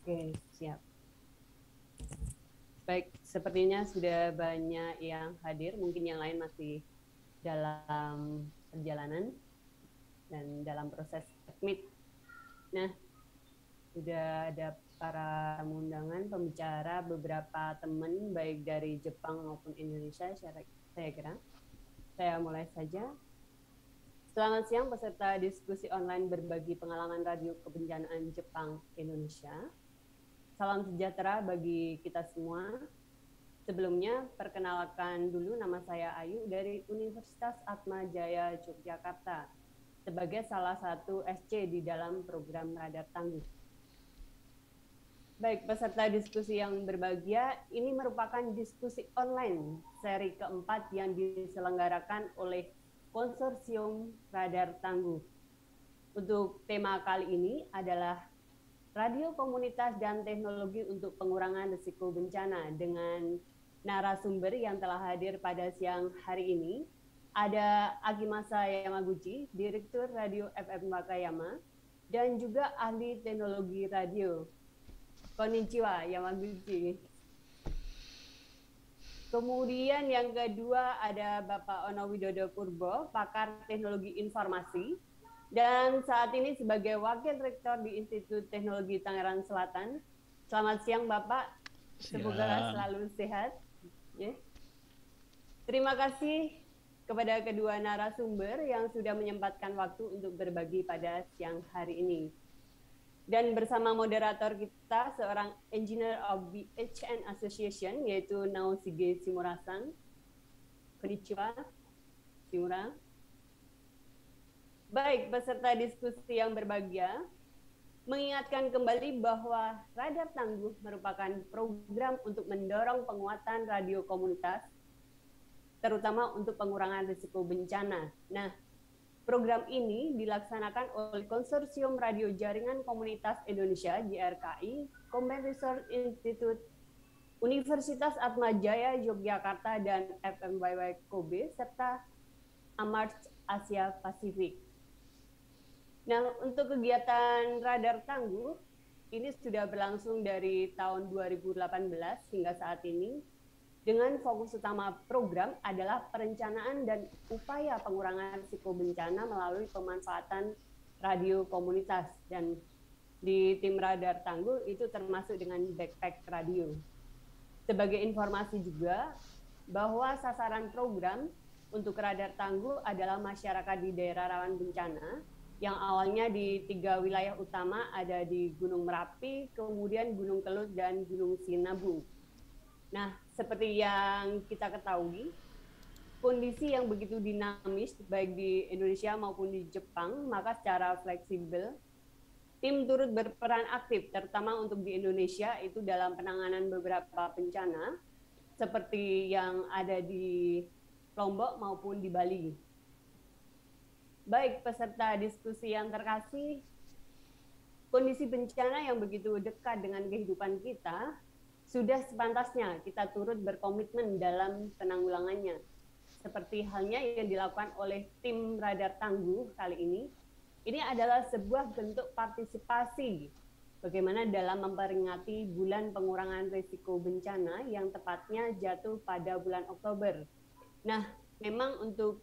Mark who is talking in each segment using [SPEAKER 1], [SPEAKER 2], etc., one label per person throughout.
[SPEAKER 1] Oke, siap. Baik, sepertinya sudah banyak yang hadir, mungkin yang lain masih dalam perjalanan dan dalam proses admit. Nah, sudah ada para tamu undangan, pembicara, beberapa teman, baik dari Jepang maupun Indonesia, saya kira. Saya mulai saja. Selamat siang peserta diskusi online berbagi pengalaman radio kebencanaan Jepang Indonesia. Salam sejahtera bagi kita semua. Sebelumnya, perkenalkan dulu nama saya Ayu dari Universitas Atma Jaya Yogyakarta sebagai salah satu SC di dalam program Radar Tangguh. Baik, peserta diskusi yang berbahagia, ini merupakan diskusi online seri keempat yang diselenggarakan oleh Konsorsium Radar Tangguh. Untuk tema kali ini adalah Radio Komunitas dan Teknologi untuk Pengurangan Risiko Bencana dengan narasumber yang telah hadir pada siang hari ini. Ada Akimasa Yamaguchi, Direktur Radio FM Wakayama, dan juga ahli teknologi radio. Konnichiwa, Yamaguchi. Kemudian yang kedua ada Bapak Ono Widodo Purbo, pakar teknologi informasi, dan saat ini sebagai Wakil Rektor di Institut Teknologi Tangerang Selatan. Selamat siang Bapak, semoga selalu sehat. Ya. Terima kasih kepada kedua narasumber yang sudah menyempatkan waktu untuk berbagi pada siang hari ini. Dan bersama moderator kita, seorang engineer of the HN Association, yaitu Naoshige Shimura-san. Konnichiwa, Shimura. Baik, peserta diskusi yang berbahagia, mengingatkan kembali bahwa Radar Tangguh merupakan program untuk mendorong penguatan radio komunitas, terutama untuk pengurangan risiko bencana. Nah, program ini dilaksanakan oleh Konsorsium Radio Jaringan Komunitas Indonesia, JRKI, Combined Research Institute, Universitas Atma Jaya Yogyakarta, dan FMYY Kobe, serta Amarch Asia Pasifik. Nah, untuk kegiatan Radar Tangguh, ini sudah berlangsung dari tahun 2018 hingga saat ini, dengan fokus utama program adalah perencanaan dan upaya pengurangan risiko bencana melalui pemanfaatan radio komunitas. Dan di tim Radar Tangguh itu termasuk dengan backpack radio. Sebagai informasi juga bahwa sasaran program untuk Radar Tangguh adalah masyarakat di daerah rawan bencana, yang awalnya di 3 wilayah utama, ada di Gunung Merapi, kemudian Gunung Kelut, dan Gunung Sinabung. Nah, seperti yang kita ketahui, kondisi yang begitu dinamis baik di Indonesia maupun di Jepang, maka secara fleksibel, tim turut berperan aktif, terutama untuk di Indonesia itu dalam penanganan beberapa bencana, seperti yang ada di Lombok maupun di Bali. Baik, peserta diskusi yang terkasih, kondisi bencana yang begitu dekat dengan kehidupan kita, sudah sepantasnya kita turut berkomitmen dalam penanggulangannya. Seperti halnya yang dilakukan oleh tim Radar Tangguh kali ini adalah sebuah bentuk partisipasi bagaimana dalam memperingati bulan pengurangan risiko bencana yang tepatnya jatuh pada bulan Oktober. Nah, memang untuk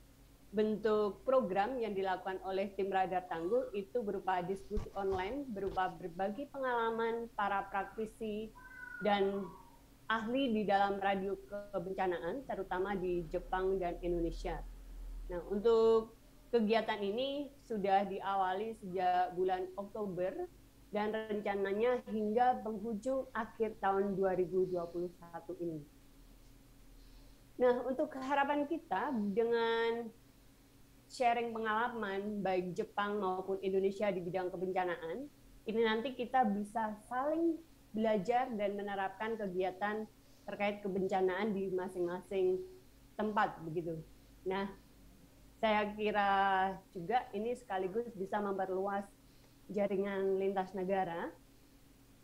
[SPEAKER 1] bentuk program yang dilakukan oleh tim Radar Tangguh itu berupa diskusi online, berupa berbagi pengalaman para praktisi dan ahli di dalam radio kebencanaan, terutama di Jepang dan Indonesia. Nah, untuk kegiatan ini sudah diawali sejak bulan Oktober dan rencananya hingga penghujung akhir tahun 2021 ini. Nah, untuk harapan kita dengan sharing pengalaman baik Jepang maupun Indonesia di bidang kebencanaan, ini nanti kita bisa saling belajar dan menerapkan kegiatan terkait kebencanaan di masing-masing tempat begitu. Nah, saya kira juga ini sekaligus bisa memperluas jaringan lintas negara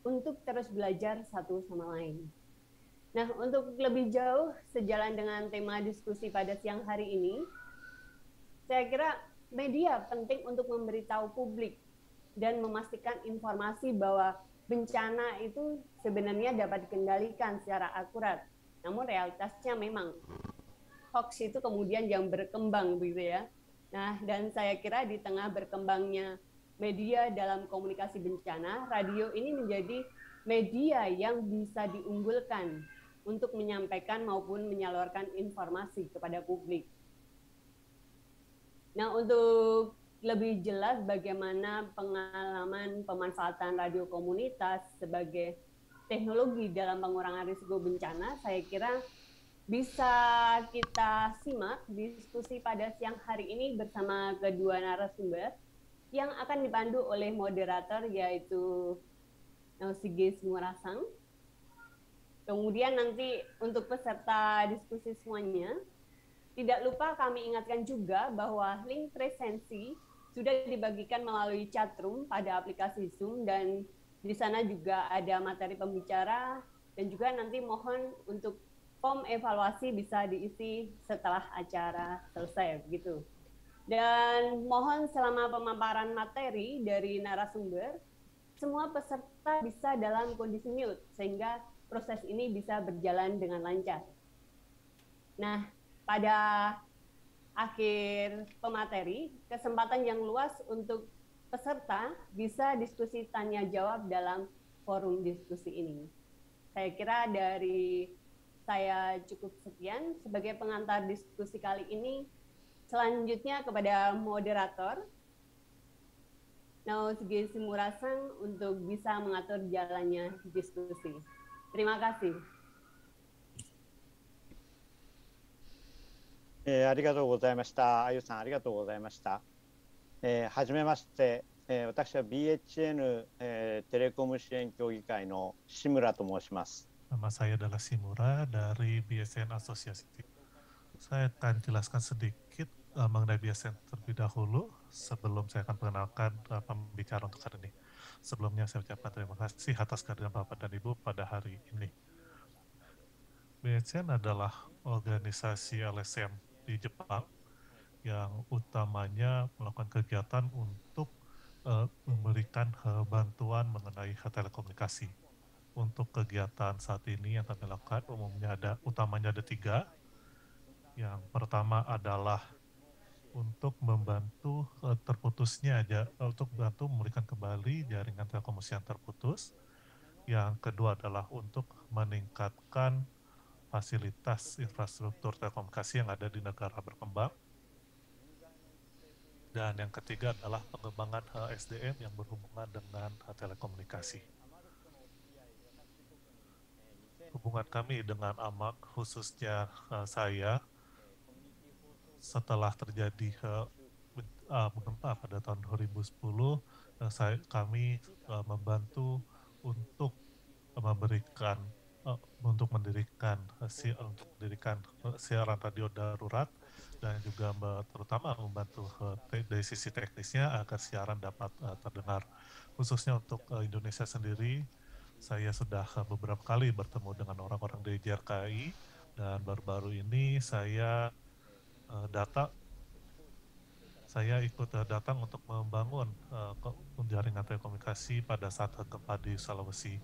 [SPEAKER 1] untuk terus belajar satu sama lain. Nah, untuk lebih jauh sejalan dengan tema diskusi pada siang hari ini, saya kira media penting untuk memberitahu publik dan memastikan informasi bahwa bencana itu sebenarnya dapat dikendalikan secara akurat. Namun realitasnya memang hoax itu kemudian yang berkembang begitu ya. Nah, dan saya kira di tengah berkembangnya media dalam komunikasi bencana, radio ini menjadi media yang bisa diunggulkan untuk menyampaikan maupun menyalurkan informasi kepada publik. Nah, untuk lebih jelas bagaimana pengalaman pemanfaatan radio komunitas sebagai teknologi dalam pengurangan risiko bencana, saya kira bisa kita simak diskusi pada siang hari ini bersama kedua narasumber yang akan dipandu oleh moderator yaitu Sigis Murasang. Kemudian nanti untuk peserta diskusi semuanya, tidak lupa kami ingatkan juga bahwa link presensi sudah dibagikan melalui chatroom pada aplikasi Zoom dan di sana juga ada materi pembicara dan juga nanti mohon untuk form evaluasi bisa diisi setelah acara selesai begitu. Dan mohon selama pemaparan materi dari narasumber, semua peserta bisa dalam kondisi mute sehingga proses ini bisa berjalan dengan lancar. Nah, pada akhir pemateri, kesempatan yang luas untuk peserta bisa diskusi tanya jawab dalam forum diskusi ini. Saya kira dari saya cukup sekian sebagai pengantar diskusi kali ini. Selanjutnya kepada moderator, Naosuke Simurasang untuk bisa mengatur jalannya diskusi. Terima kasih.
[SPEAKER 2] ありがとうございました。あゆさん、ありがとうございました。はじめまして、私は BHN、テレコム支援協議会の志村と申します。
[SPEAKER 3] Nama saya adalah Simura dari BSN Asosiasi. Saya akan jelaskan sedikit mengenai BSN terlebih dahulu sebelum saya akan perkenalkan pembicara untuk hari ini. Sebelumnya saya ucapkan terima kasih atas kehadiran Bapak dan Ibu pada hari ini. BSN adalah organisasi LSM di Jepang yang utamanya melakukan kegiatan untuk memberikan bantuan mengenai telekomunikasi. Untuk kegiatan saat ini yang kami lakukan utamanya ada 3. Yang pertama adalah untuk membantu untuk membantu memulihkan kembali jaringan telekomunikasi yang terputus. Yang kedua adalah untuk meningkatkan fasilitas infrastruktur telekomunikasi yang ada di negara berkembang. Dan yang ketiga adalah pengembangan SDM yang berhubungan dengan telekomunikasi. Hubungan kami dengan AMAK, khususnya saya, setelah terjadi gempa pada tahun 2010, kami membantu untuk mendirikan siaran radio darurat dan juga terutama membantu dari sisi teknisnya agar siaran dapat terdengar. Khususnya untuk Indonesia sendiri, saya sudah beberapa kali bertemu dengan orang-orang dari JRKI dan baru-baru ini saya ikut datang untuk membangun jaringan telekomunikasi pada saat gempa di Sulawesi.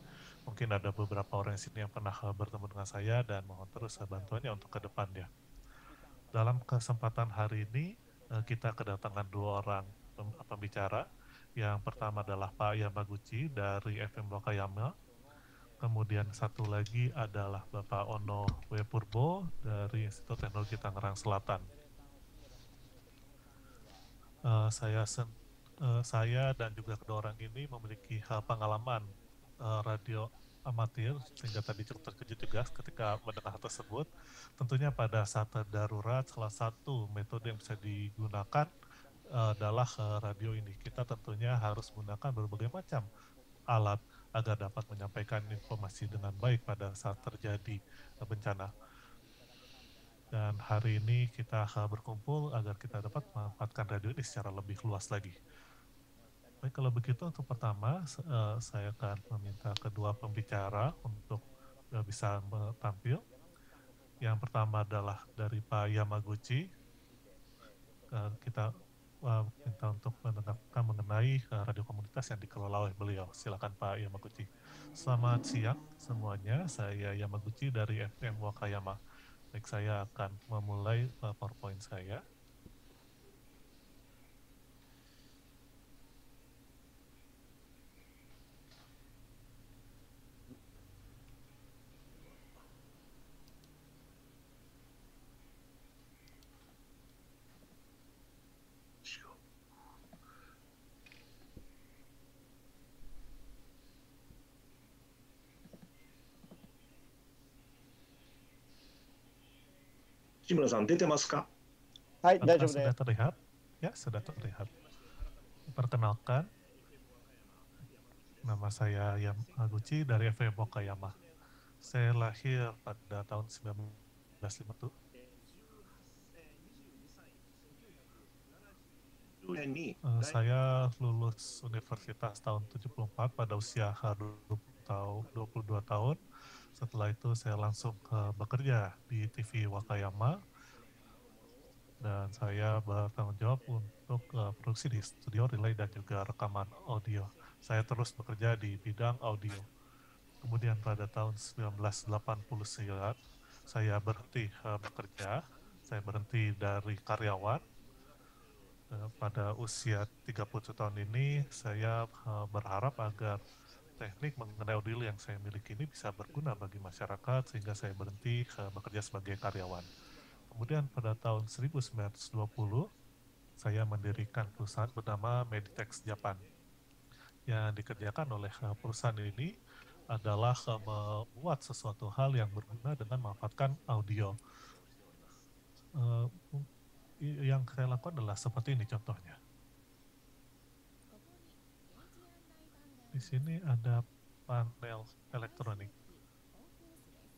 [SPEAKER 3] Mungkin ada beberapa orang di sini yang pernah bertemu dengan saya dan mohon terus bantuannya untuk ke depannya. Dalam kesempatan hari ini kita kedatangan 2 orang pembicara. Yang pertama adalah Pak Yamaguchi dari FM Wakayama. Kemudian satu lagi adalah Bapak Ono Wepurbo dari Institut Teknologi Tangerang Selatan. Saya dan juga kedua orang ini memiliki pengalaman radio amatir, sehingga tadi cukup terkejut juga ketika mendengar hal tersebut. Tentunya pada saat darurat, salah satu metode yang bisa digunakan adalah radio ini. Kita tentunya harus menggunakan berbagai macam alat agar dapat menyampaikan informasi dengan baik pada saat terjadi bencana. Dan hari ini kita berkumpul agar kita dapat memanfaatkan radio ini secara lebih luas lagi. Baik, kalau begitu untuk pertama, saya akan meminta kedua pembicara untuk bisa tampil. Yang pertama adalah dari Pak Yamaguchi. minta untuk mendengarkan mengenai radio komunitas yang dikelola oleh beliau. Silakan Pak Yamaguchi. Selamat siang semuanya, saya Yamaguchi dari FM Wakayama. Baik, saya akan memulai PowerPoint saya.
[SPEAKER 4] Shimura-san, 出てますか?
[SPEAKER 2] はい、大丈
[SPEAKER 3] Apakah
[SPEAKER 2] 夫で
[SPEAKER 3] sudah
[SPEAKER 2] す。
[SPEAKER 3] terlihat? Ya, sudah terlihat. Perkenalkan, nama saya Yamaguchi dari FM Wakayama. Saya lahir pada tahun 1950. Saya lulus universitas tahun 74 pada usia 22 tahun. Setelah itu saya langsung bekerja di TV Wakayama dan saya bertanggung jawab untuk produksi di studio relay dan juga rekaman audio. Saya terus bekerja di bidang audio. Kemudian pada tahun 1989 saya berhenti bekerja. Saya berhenti dari karyawan. Pada usia 37 tahun ini, saya berharap agar teknik mengenai audio yang saya miliki ini bisa berguna bagi masyarakat, sehingga saya berhenti bekerja sebagai karyawan. Kemudian pada tahun 1920, saya mendirikan perusahaan bernama Meditex Japan. Yang dikerjakan oleh perusahaan ini adalah membuat sesuatu hal yang berguna dengan memanfaatkan audio. Yang saya lakukan adalah seperti ini contohnya. Di sini ada panel elektronik.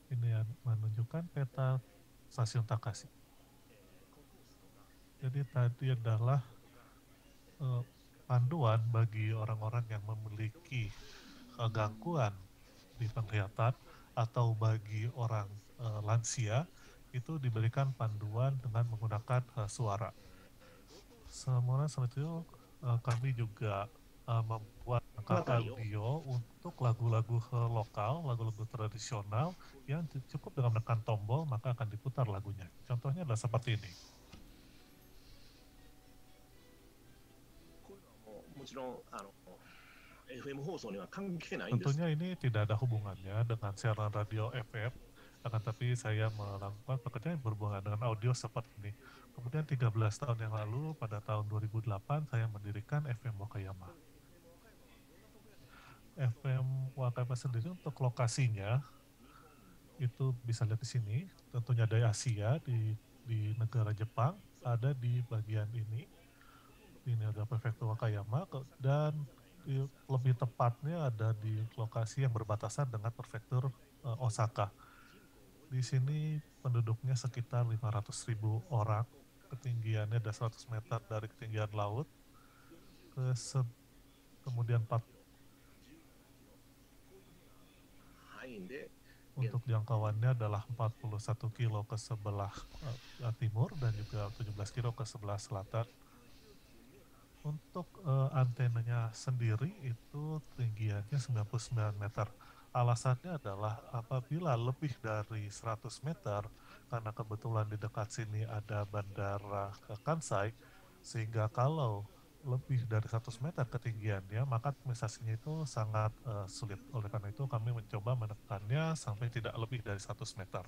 [SPEAKER 3] Ini yang menunjukkan peta stasiun Takashi. Jadi tadi adalah panduan bagi orang-orang yang memiliki gangguan di penglihatan atau bagi orang lansia, itu diberikan panduan dengan menggunakan suara. Semua seperti itu kami juga membuat audio untuk lagu-lagu lokal, lagu-lagu tradisional yang cukup dengan menekan tombol maka akan diputar lagunya. Contohnya adalah seperti ini. Tentunya ini tidak ada hubungannya dengan siaran radio FM, akan tapi saya melakukan pekerjaan yang berhubungan dengan audio seperti ini. Kemudian 13 tahun yang lalu, pada tahun 2008, saya mendirikan FM Wakayama. FM Wakayama sendiri untuk lokasinya, itu bisa lihat di sini, tentunya ada Asia, di negara Jepang, ada di bagian ini ada prefektur Wakayama, dan lebih tepatnya ada di lokasi yang berbatasan dengan prefektur Osaka. Di sini penduduknya sekitar 500.000 orang, ketinggiannya ada 100 meter dari ketinggian laut, kemudian untuk jangkauannya adalah 41 kilo ke sebelah timur dan juga 17 kilo ke sebelah selatan. Untuk antenanya sendiri itu tinggiannya 99 meter. Alasannya adalah apabila lebih dari 100 meter, karena kebetulan di dekat sini ada bandara Kansai, sehingga kalau lebih dari 100 meter ketinggiannya, maka administrasinya itu sangat sulit. Oleh karena itu kami mencoba menekannya sampai tidak lebih dari 100 meter.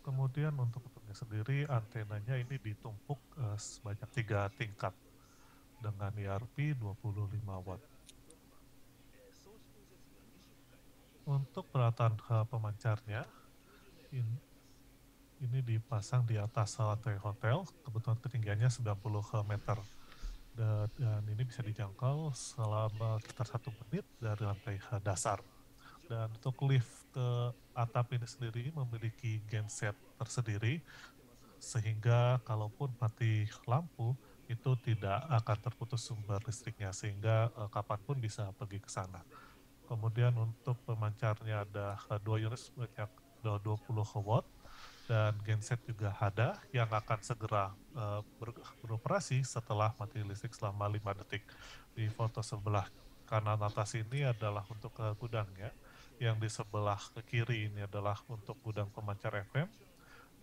[SPEAKER 3] Kemudian untuk bentuknya sendiri, antenanya ini ditumpuk sebanyak 3 tingkat dengan IRP 25 watt. Untuk peralatan pemancarnya, ini dipasang di atas lantai hotel, kebetulan ketinggiannya 90 meter. Dan ini bisa dijangkau selama sekitar 1 menit dari lantai dasar. Dan untuk lift ke atap ini sendiri memiliki genset tersendiri, sehingga kalaupun mati lampu, itu tidak akan terputus sumber listriknya, sehingga kapanpun bisa pergi ke sana. Kemudian untuk pemancarnya ada 2 unit sebanyak 20 watt, dan genset juga ada yang akan segera beroperasi setelah mati listrik selama 5 detik. Di foto sebelah kanan atas ini adalah untuk gudangnya, yang di sebelah ke kiri ini adalah untuk gudang pemancar FM,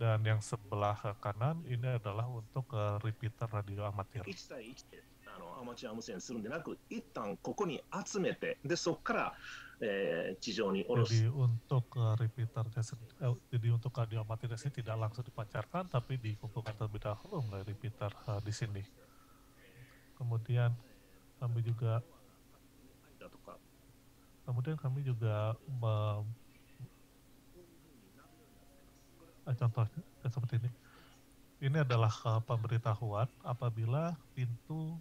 [SPEAKER 3] dan yang sebelah kanan ini adalah untuk repeater radio amatir.
[SPEAKER 4] 1対1でアマチュア無線するんでなく、一旦ここに集めて、でそこから、地上に下ろす。
[SPEAKER 3] Jadi untuk repeaternya, jadi untuk radio amatirnya sih tidak langsung dipancarkan, tapi dikumpulkan terlebih dahulu melalui repeater di sini. Kemudian kami juga contohnya seperti ini. Ini adalah pemberitahuan apabila pintu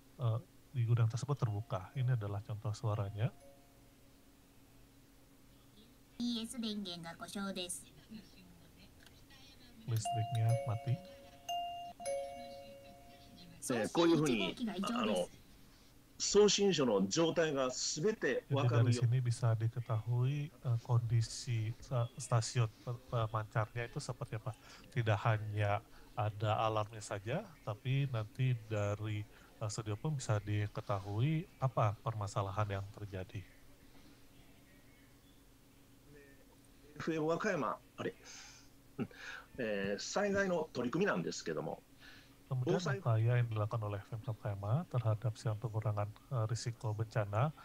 [SPEAKER 3] di gudang tersebut terbuka. Ini adalah contoh suaranya. Listriknya mati.
[SPEAKER 4] こういうふうに送信所の状態がすべて分かる
[SPEAKER 3] Jadi dari sini bisa diketahui kondisi stasiun pemancarnya itu seperti apa. Tidak hanya ada alarmnya saja, tapi nanti dari studio pun bisa diketahui apa permasalahan yang terjadi.
[SPEAKER 4] FM 和歌山災害の取り組みなんですけども。
[SPEAKER 3] Kemudian upaya yang dilakukan oleh FM Wakayama terhadap siaran pengurangan risiko bencana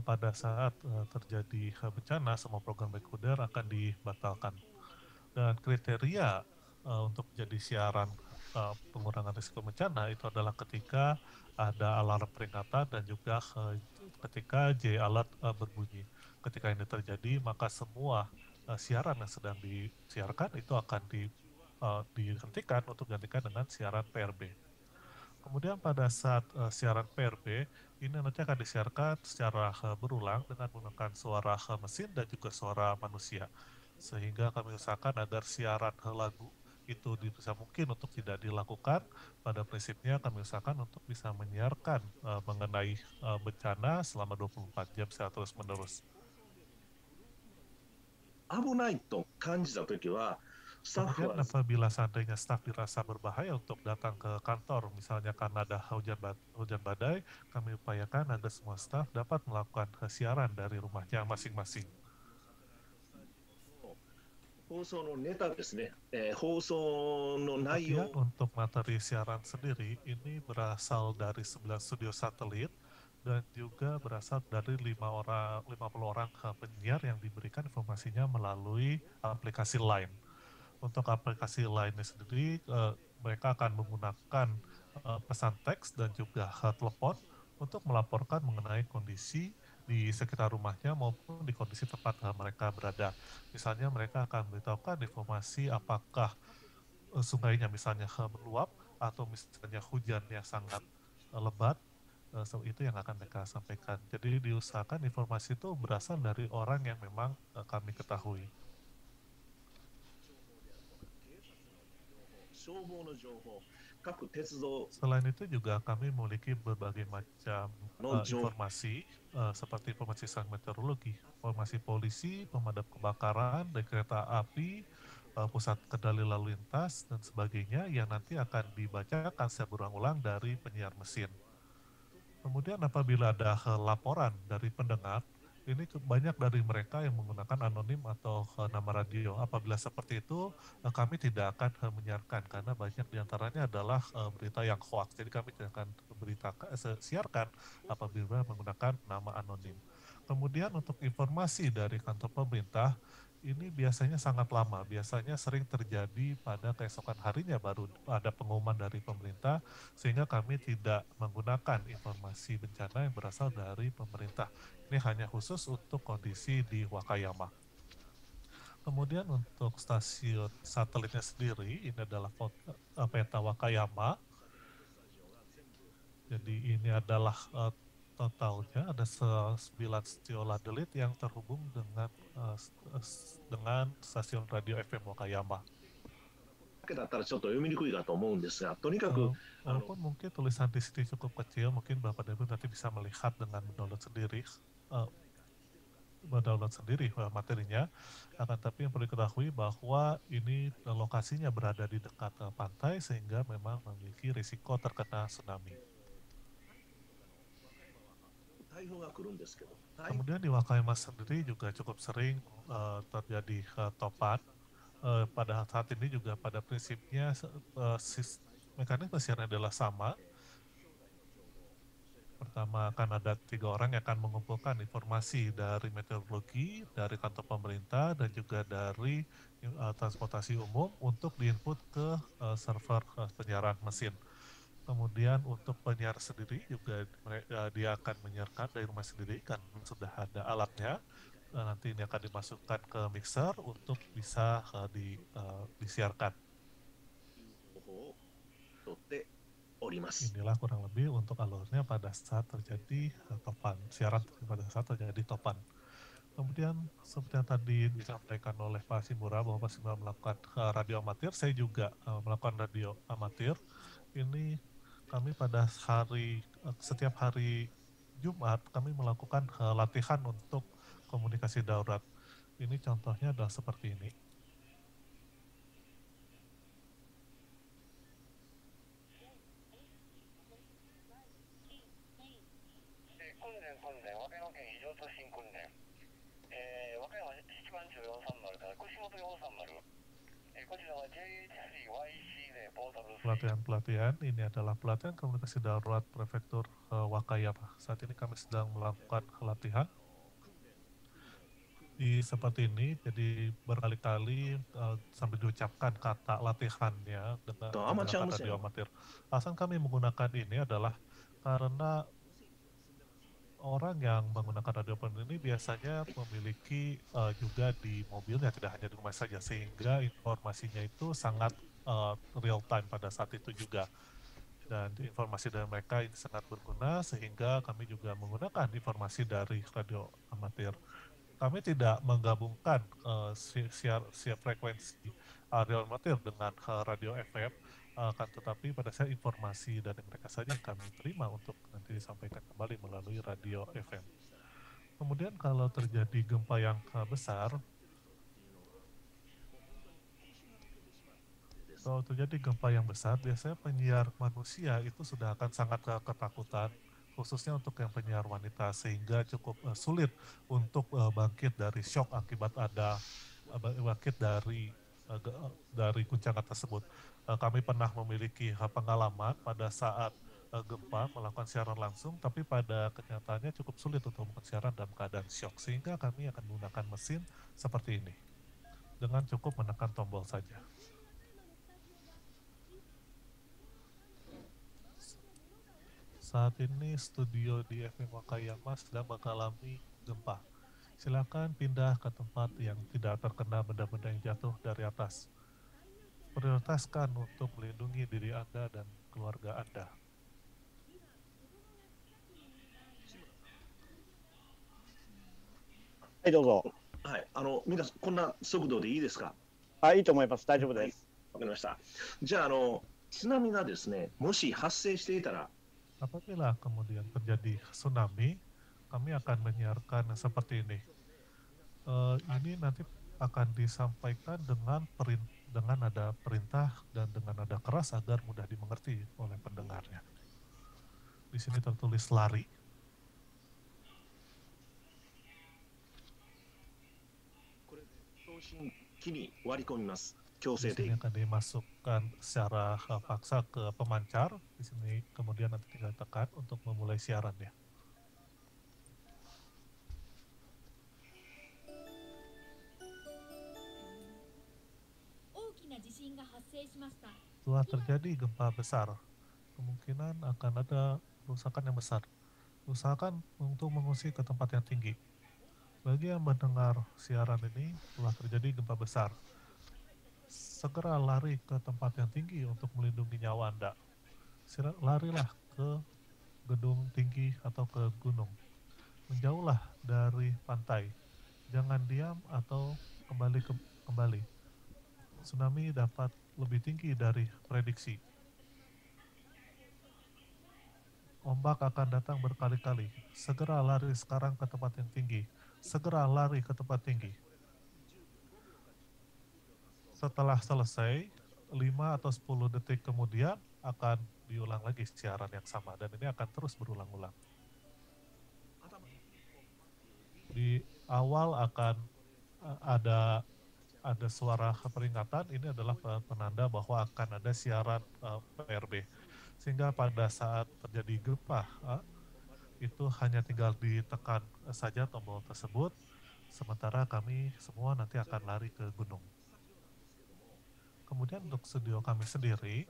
[SPEAKER 3] pada saat terjadi bencana, semua program recorder akan dibatalkan. Dan kriteria untuk menjadi siaran pengurangan risiko bencana itu adalah ketika ada alarm peringatan dan juga ketika J alert berbunyi. Ketika ini terjadi, maka semua siaran yang sedang disiarkan itu akan dihentikan untuk digantikan dengan siaran PRB. Kemudian pada saat siaran PRB, ini nanti akan disiarkan secara berulang dengan menggunakan suara mesin dan juga suara manusia. Sehingga kami usahakan agar siaran lagu itu bisa mungkin untuk tidak dilakukan. Pada prinsipnya kami usahakan untuk bisa menyiarkan mengenai bencana selama 24 jam secara terus-menerus.
[SPEAKER 4] 危ないと感じたときは
[SPEAKER 3] Kemudian apabila seandainya staf dirasa berbahaya untuk datang ke kantor, misalnya karena ada hujan badai, kami upayakan agar semua staf dapat melakukan siaran dari rumahnya masing-masing. Kemudian untuk materi siaran sendiri, ini berasal dari 9 studio satelit dan juga berasal dari 50 orang penyiar yang diberikan informasinya melalui aplikasi Line. Untuk aplikasi lainnya sendiri, mereka akan menggunakan pesan teks dan juga telepon untuk melaporkan mengenai kondisi di sekitar rumahnya maupun di kondisi tempat mereka berada. Misalnya mereka akan memberitahukan informasi apakah sungainya misalnya meluap atau misalnya hujannya sangat lebat, itu yang akan mereka sampaikan. Jadi diusahakan informasi itu berasal dari orang yang memang kami ketahui. Selain itu juga kami memiliki berbagai macam informasi seperti informasi meteorologi, informasi polisi, pemadam kebakaran, dan kereta api, pusat kendali lalu lintas, dan sebagainya yang nanti akan dibacakan secara berulang-ulang dari penyiar mesin. Kemudian apabila ada laporan dari pendengar, ini banyak dari mereka yang menggunakan anonim atau nama radio. Apabila seperti itu, kami tidak akan menyiarkan karena banyak diantaranya adalah berita yang hoax. Jadi kami tidak akan siarkan apabila menggunakan nama anonim. Kemudian untuk informasi dari kantor pemerintah, ini biasanya sangat lama. Biasanya sering terjadi pada keesokan harinya baru ada pengumuman dari pemerintah, sehingga kami tidak menggunakan informasi bencana yang berasal dari pemerintah. Ini hanya khusus untuk kondisi di Wakayama. Kemudian untuk stasiun satelitnya sendiri, ini adalah peta Wakayama. Jadi ini adalah totalnya, ada 9 stasiun satelit yang terhubung dengan stasiun radio FM Wakayama. Walaupun mungkin tulisan di sini cukup kecil, mungkin Bapak dan Ibu nanti bisa melihat dengan mendownload sendiri. mendownload sendiri materinya. Akan tapi yang perlu diketahui bahwa ini lokasinya berada di dekat pantai sehingga memang memiliki risiko terkena tsunami. Kemudian di Wakayama sendiri juga cukup sering terjadi topan. Pada saat ini juga pada prinsipnya mekanisme siaran adalah sama. Pertama akan ada 3 orang yang akan mengumpulkan informasi dari meteorologi, dari kantor pemerintah, dan juga dari transportasi umum untuk diinput ke server penyiaran mesin. Kemudian untuk penyiar sendiri juga dia akan menyiarkan dari rumah sendiri kan sudah ada alatnya. Nanti ini akan dimasukkan ke mixer untuk bisa disiarkan. Inilah kurang lebih untuk alurnya pada saat terjadi topan, siaran pada saat terjadi topan. Kemudian seperti yang tadi disampaikan oleh Pak Shimura bahwa Pak Shimura melakukan radio amatir, saya juga melakukan radio amatir. Ini kami pada setiap hari Jumat kami melakukan latihan untuk komunikasi darurat. Ini contohnya adalah seperti ini. Pelatihan-pelatihan ini adalah pelatihan komunikasi darurat Prefektur Wakayama. Saat ini kami sedang melakukan latihan seperti ini, jadi berkali-kali sambil diucapkan kata latihannya dengan menggunakan radio amatir. Alasan kami menggunakan ini adalah karena orang yang menggunakan radio amatir ini biasanya memiliki juga di mobilnya, tidak hanya di rumah saja, sehingga informasinya itu sangat real time pada saat itu juga. Dan informasi dari mereka ini sangat berguna, sehingga kami juga menggunakan informasi dari radio amatir. Kami tidak menggabungkan siar frekuensi radio amatir dengan radio FM, kan tetapi pada saat informasi dari mereka saja yang kami terima untuk nanti disampaikan kembali melalui radio FM. Kemudian kalau terjadi gempa yang besar, biasanya penyiar manusia itu sudah akan sangat ketakutan, khususnya untuk yang penyiar wanita, sehingga cukup sulit untuk bangkit dari shock akibat bangkit dari guncangan tersebut. Kami pernah memiliki pengalaman pada saat gempa melakukan siaran langsung, tapi pada kenyataannya cukup sulit untuk melakukan siaran dalam keadaan shock, sehingga kami akan menggunakan mesin seperti ini dengan cukup menekan tombol saja. Saat ini studio di FM Wakayama sedang mengalami gempa. Silakan pindah ke tempat yang tidak terkena benda-benda yang jatuh dari atas. Prioritaskan untuk melindungi diri Anda dan keluarga Anda.
[SPEAKER 2] Hai, どうぞ。
[SPEAKER 4] はい、皆さん、こんな速度でいいですか？
[SPEAKER 2] いいと思います。大丈夫です。
[SPEAKER 4] わかりました。じゃあ、津波がですね、もし発生していたら、
[SPEAKER 3] Apabila kemudian terjadi tsunami, kami akan menyiarkan seperti ini. Ini nanti akan disampaikan dengan ada perintah dan dengan nada keras agar mudah dimengerti oleh pendengarnya. Di sini tertulis lari. Di sini akan dimasukkan secara paksa ke pemancar. Di sini kemudian nanti tinggal tekan untuk memulai siarannya. Setelah terjadi gempa besar, kemungkinan akan ada kerusakan yang besar. Usahakan untuk mengungsi ke tempat yang tinggi. Bagi yang mendengar siaran ini, telah terjadi gempa besar, segera lari ke tempat yang tinggi untuk melindungi nyawa Anda. Larilah ke gedung tinggi atau ke gunung. Menjauhlah dari pantai. Jangan diam atau kembali. Tsunami dapat lebih tinggi dari prediksi. Ombak akan datang berkali-kali. Segera lari sekarang ke tempat yang tinggi. segera lari ke tempat tinggi. Setelah selesai, 5 atau 10 detik kemudian akan diulang lagi siaran yang sama, dan ini akan terus berulang-ulang. Di awal akan ada suara peringatan, ini adalah penanda bahwa akan ada siaran PRB. Sehingga pada saat terjadi gempa, itu hanya tinggal ditekan saja tombol tersebut, sementara kami semua nanti akan lari ke gunung. Kemudian untuk studio kami sendiri,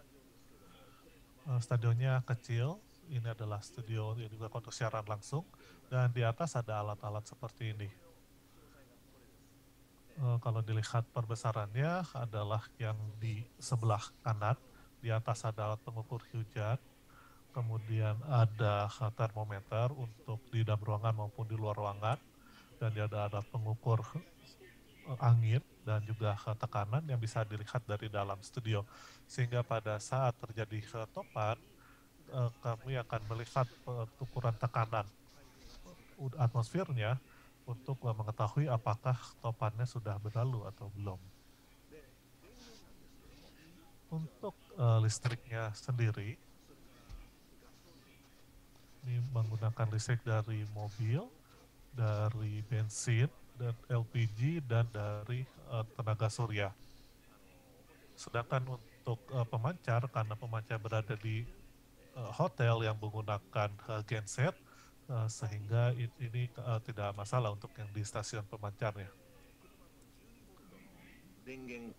[SPEAKER 3] stadionnya kecil, ini adalah studio yang juga untuk siaran langsung, dan di atas ada alat-alat seperti ini. Kalau dilihat perbesarannya adalah yang di sebelah kanan, di atas ada alat pengukur hujan, kemudian ada termometer untuk di dalam ruangan maupun di luar ruangan, dan ada alat pengukur angin dan juga tekanan yang bisa dilihat dari dalam studio. Sehingga pada saat terjadi topan, kami akan melihat ukuran tekanan atmosfernya untuk mengetahui apakah topannya sudah berlalu atau belum. Untuk listriknya sendiri, ini menggunakan listrik dari mobil, dari bensin, dan LPG, dan dari tenaga surya. Sedangkan untuk pemancar, karena pemancar berada di hotel yang menggunakan genset, sehingga ini tidak masalah untuk yang di stasiun pemancarnya.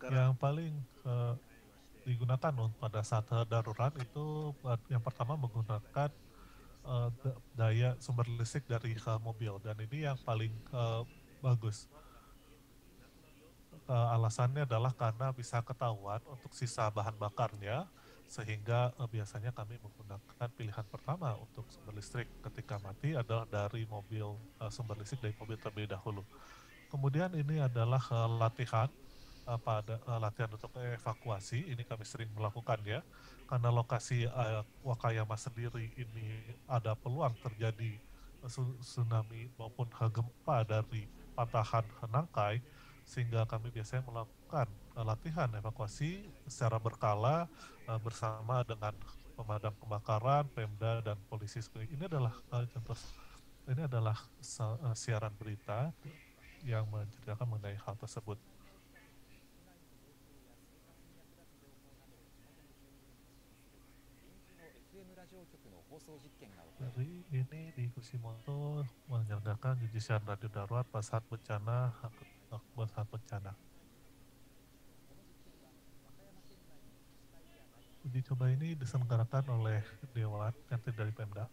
[SPEAKER 3] Yang paling digunakan pada saat darurat itu yang pertama menggunakan daya sumber listrik dari mobil, dan ini yang paling bagus. Alasannya adalah karena bisa ketahuan untuk sisa bahan bakarnya, sehingga biasanya kami menggunakan pilihan pertama untuk sumber listrik ketika mati adalah dari mobil, sumber listrik dari mobil terlebih dahulu. Kemudian ini adalah latihan latihan untuk evakuasi. Ini kami sering melakukan ya, karena lokasi Wakayama sendiri ini ada peluang terjadi tsunami maupun gempa dari patahan Nangkai, sehingga kami biasanya melakukan latihan evakuasi secara berkala bersama dengan pemadam kebakaran, Pemda, dan polisi. Ini adalah contoh, ini adalah siaran berita yang menceritakan mengenai hal tersebut. Jadi ini di Kushimoto menyelenggarakan uji siaran radio darurat pada saat bencana. Uji coba ini diselenggarakan oleh Dewan yang dari Pemda.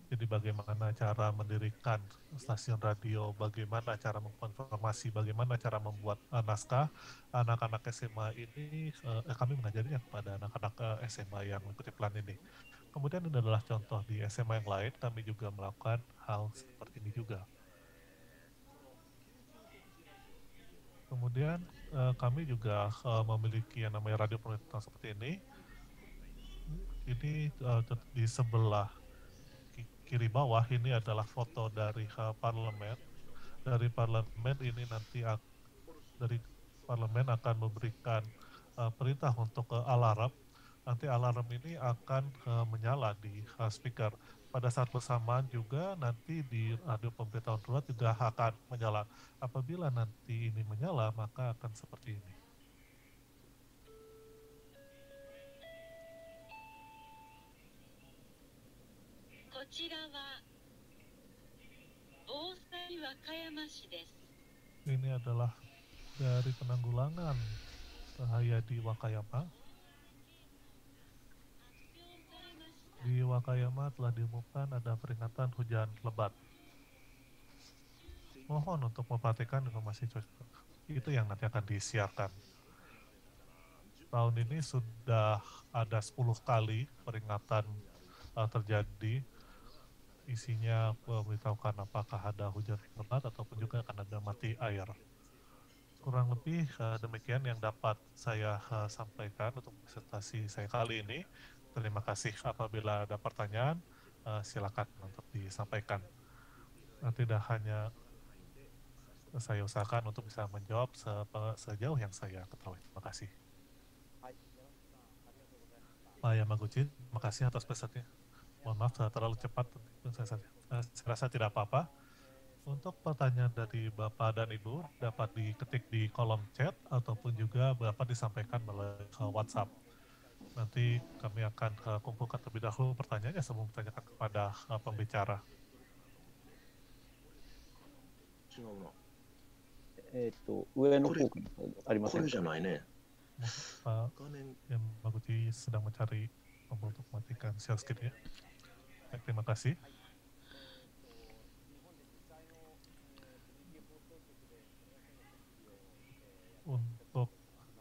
[SPEAKER 3] Jadi bagaimana cara mendirikan stasiun radio, bagaimana cara mengkonfirmasi, bagaimana cara membuat naskah. Anak-anak SMA ini, kami mengajarinya kepada anak-anak SMA yang mengikuti plan ini. Kemudian ini adalah contoh di SMA yang lain, kami juga melakukan hal seperti ini juga. Kemudian kami juga memiliki yang namanya radio pemerintahan seperti ini. Ini di sebelah kiri bawah ini adalah foto dari parlemen. Dari parlemen ini nanti dari parlemen akan memberikan perintah untuk alarm. Nanti alarm ini akan menyala di speaker. Pada saat bersamaan juga nanti di radio pemberitahuan darurat juga akan menyala. Apabila nanti ini menyala, maka akan seperti ini. Ini adalah dari penanggulangan bahaya di Wakayama. Di Wakayama telah diumumkan ada peringatan hujan lebat. Mohon untuk memperhatikan informasi itu yang nanti akan disiarkan. Tahun ini sudah ada 10 kali peringatan terjadi. Isinya memberitahukan apakah ada hujan lebat ataupun juga akan ada mati air. Kurang lebih demikian yang dapat saya sampaikan untuk presentasi saya kali ini. Terima kasih. Apabila ada pertanyaan, silakan untuk disampaikan. tidak hanya saya usahakan untuk bisa menjawab sejauh yang saya ketahui. Terima kasih. Pak Yamaguchi, terima kasih atas pesannya. Mohon maaf terlalu cepat. Saya rasa tidak apa-apa. Untuk pertanyaan dari Bapak dan Ibu dapat diketik di kolom chat ataupun juga dapat disampaikan melalui WhatsApp. Nanti kami akan kumpulkan terlebih dahulu pertanyaannya sebelum ditanyakan kepada pembicara.
[SPEAKER 4] 違うな。
[SPEAKER 2] 上の方にありませんか。
[SPEAKER 4] これじゃないね。
[SPEAKER 3] Pak
[SPEAKER 4] 画面
[SPEAKER 3] Yamaguchi sedang mencari tombol untuk mematikan share screen-nya. Baik, terima kasih. Untuk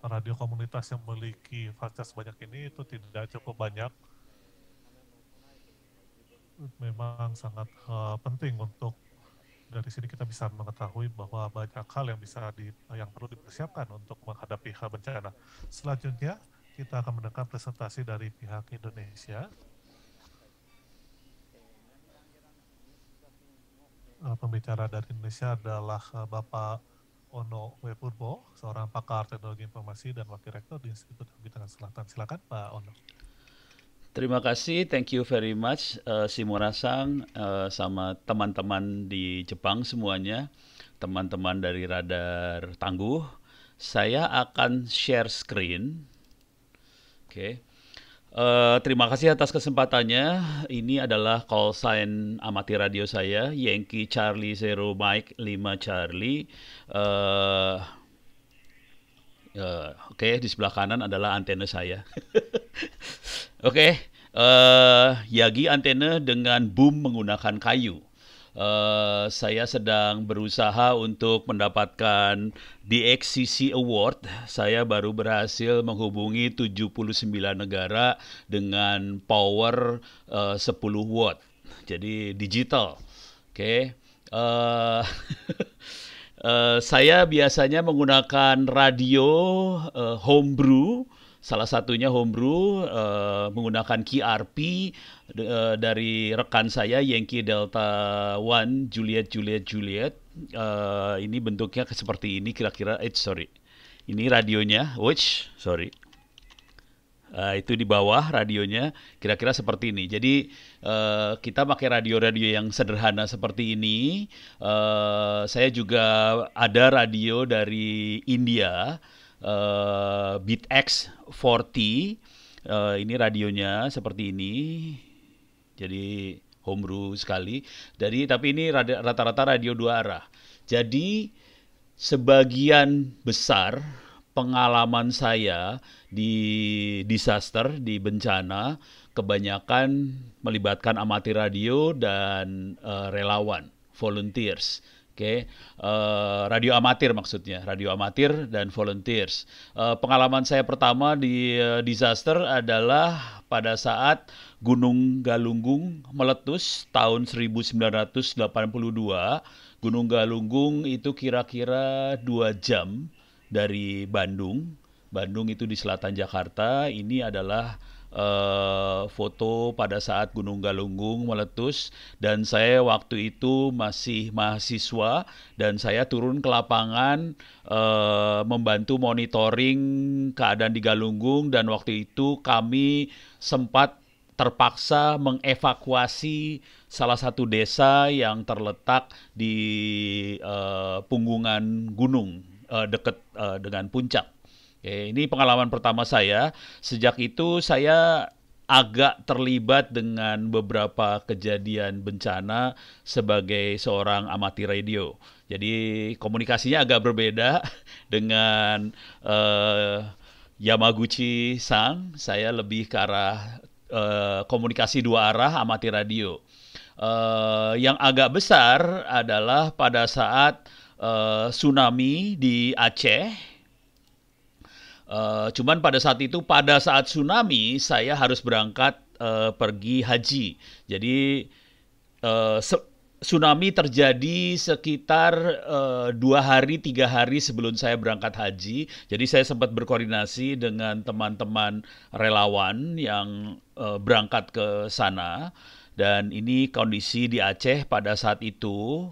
[SPEAKER 3] radio komunitas yang memiliki fasilitas sebanyak ini itu tidak cukup banyak. Memang sangat penting untuk dari sini kita bisa mengetahui bahwa banyak hal yang perlu dipersiapkan untuk menghadapi bencana. Selanjutnya kita akan mendengar presentasi dari pihak Indonesia. Pembicara dari Indonesia adalah Bapak Ono Wepurbo, seorang pakar teknologi informasi dan wakil rektor di Institut Tinggi Tengah Selatan. Silakan Pak Ono.
[SPEAKER 5] Terima kasih, thank you very much Shimura-san, sama teman-teman di Jepang semuanya, teman-teman dari Radar Tangguh. Saya akan share screen. Oke. Terima kasih atas kesempatannya. Ini adalah call sign amatir radio saya, Yankee Charlie Zero Mike 5 Charlie. Oke, di sebelah kanan adalah antena saya. Oke, Yagi antena dengan boom menggunakan kayu. Saya sedang berusaha untuk mendapatkan DXCC Award. Saya baru berhasil menghubungi 79 negara dengan power 10 watt. Jadi digital. Oke. Saya biasanya menggunakan radio homebrew. Salah satunya homebrew menggunakan KRP dari rekan saya Yankee Delta One Juliet. Ini bentuknya seperti ini kira-kira. Ini radionya. Itu di bawah radionya kira-kira seperti ini. Jadi kita pakai radio-radio yang sederhana seperti ini. Saya juga ada radio dari India. BeatX 40, ini radionya seperti ini, jadi homebrew sekali. Tapi ini rata-rata radio 2 arah. Jadi sebagian besar pengalaman saya di disaster, di bencana, kebanyakan melibatkan amatir radio dan relawan, volunteers. Oke, radio amatir maksudnya, radio amatir dan volunteers. Pengalaman saya pertama di disaster adalah pada saat Gunung Galunggung meletus tahun 1982. Gunung Galunggung itu kira-kira 2 jam dari Bandung. Bandung itu di selatan Jakarta. Ini adalah foto pada saat Gunung Galunggung meletus, dan saya waktu itu masih mahasiswa dan saya turun ke lapangan membantu monitoring keadaan di Galunggung, dan waktu itu kami sempat terpaksa mengevakuasi salah satu desa yang terletak di punggungan gunung dekat dengan puncak. Oke, ini pengalaman pertama saya. Sejak itu saya agak terlibat dengan beberapa kejadian bencana sebagai seorang amatir radio. Jadi komunikasinya agak berbeda dengan Yamaguchi-san. Saya lebih ke arah komunikasi 2 arah amatir radio. Yang agak besar adalah pada saat tsunami di Aceh. Cuman pada saat tsunami saya harus berangkat pergi haji. Jadi tsunami terjadi sekitar 2 hari 3 hari sebelum saya berangkat haji. Jadi saya sempat berkoordinasi dengan teman-teman relawan yang berangkat ke sana. Dan ini kondisi di Aceh pada saat itu.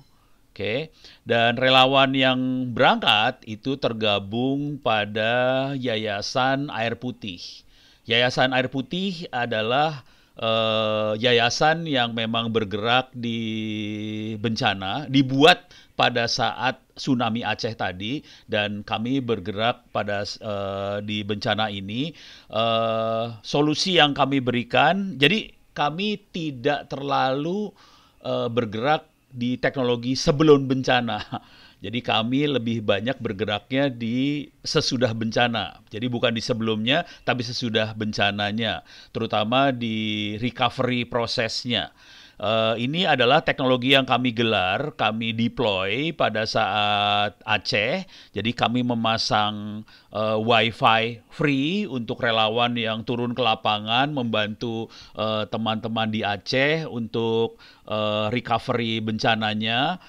[SPEAKER 5] Oke. Dan relawan yang berangkat itu tergabung pada Yayasan Air Putih. Yayasan Air Putih adalah yayasan yang memang bergerak di bencana, dibuat pada saat tsunami Aceh tadi, dan kami bergerak pada di bencana ini. Solusi yang kami berikan, jadi kami tidak terlalu bergerak di teknologi sebelum bencana. Jadi kami lebih banyak bergeraknya di sesudah bencana. Jadi bukan di sebelumnya, tapi sesudah bencananya, terutama di recovery prosesnya. Ini adalah teknologi yang kami gelar, kami deploy pada saat Aceh. Jadi kami memasang Wi-Fi free untuk relawan yang turun ke lapangan membantu teman-teman di Aceh untuk recovery bencananya.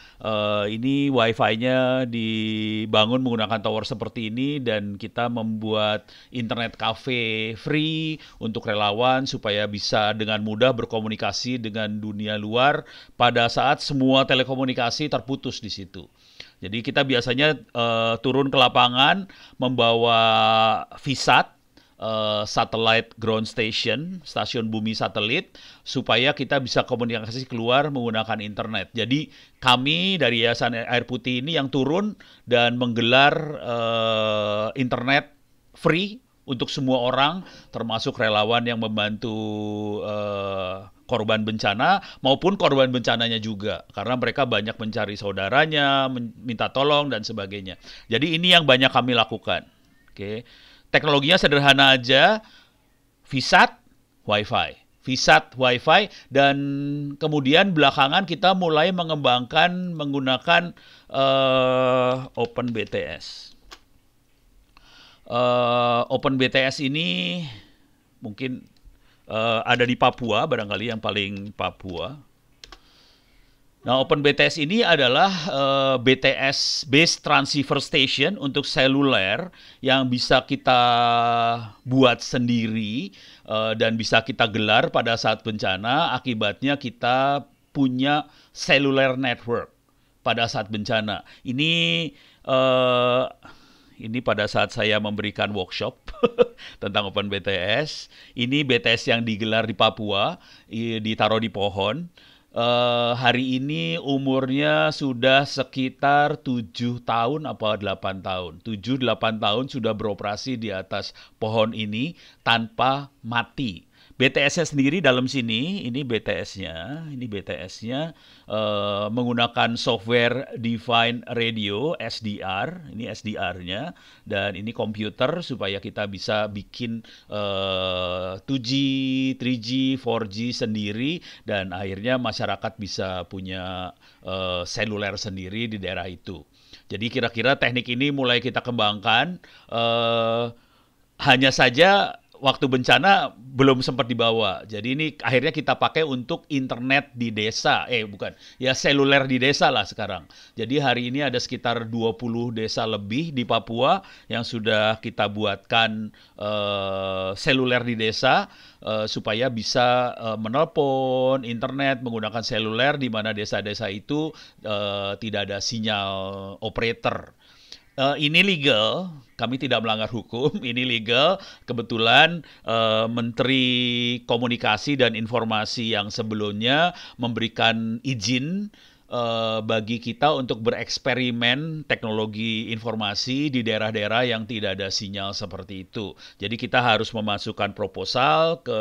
[SPEAKER 5] Ini Wi-Fi-nya dibangun menggunakan tower seperti ini, dan kita membuat internet cafe free untuk relawan supaya bisa dengan mudah berkomunikasi dengan dunia luar pada saat semua telekomunikasi terputus di situ. Jadi kita biasanya turun ke lapangan membawa VSAT, satellite ground station, stasiun bumi satelit, supaya kita bisa komunikasi keluar menggunakan internet. Jadi kami dari Yayasan Air Putih ini yang turun dan menggelar internet free untuk semua orang, termasuk relawan yang membantu korban bencana maupun korban bencananya juga, karena mereka banyak mencari saudaranya, minta tolong dan sebagainya. Jadi ini yang banyak kami lakukan. Oke. Teknologinya sederhana aja, VSAT, Wi-Fi. VSAT, Wi-Fi, dan kemudian belakangan kita mulai mengembangkan menggunakan OpenBTS. OpenBTS ini mungkin ada di Papua, barangkali yang paling Papua. Nah, OpenBTS ini adalah BTS Base Transceiver Station untuk seluler yang bisa kita buat sendiri dan bisa kita gelar pada saat bencana. Akibatnya kita punya cellular network pada saat bencana. Ini pada saat saya memberikan workshop tentang OpenBTS. Ini BTS yang digelar di Papua, ditaruh di pohon. Hari ini umurnya sudah sekitar 7 tahun apa 8 tahun. 7-8 tahun sudah beroperasi di atas pohon ini tanpa mati. BTS-nya sendiri dalam sini, ini BTS-nya menggunakan software Defined Radio SDR, ini SDR-nya, dan ini komputer supaya kita bisa bikin 2G, 3G, 4G sendiri, dan akhirnya masyarakat bisa punya seluler sendiri di daerah itu. Jadi kira-kira teknik ini mulai kita kembangkan, hanya saja waktu bencana belum sempat dibawa. Jadi ini akhirnya kita pakai untuk internet di desa. Seluler di desa lah sekarang. Jadi hari ini ada sekitar 20 desa lebih di Papua yang sudah kita buatkan seluler di desa supaya bisa menelpon internet menggunakan seluler di mana desa-desa itu tidak ada sinyal operator. Ini legal, kami tidak melanggar hukum, ini legal. Kebetulan Menteri Komunikasi dan Informasi yang sebelumnya memberikan izin bagi kita untuk bereksperimen teknologi informasi di daerah-daerah yang tidak ada sinyal seperti itu. Jadi kita harus memasukkan proposal ke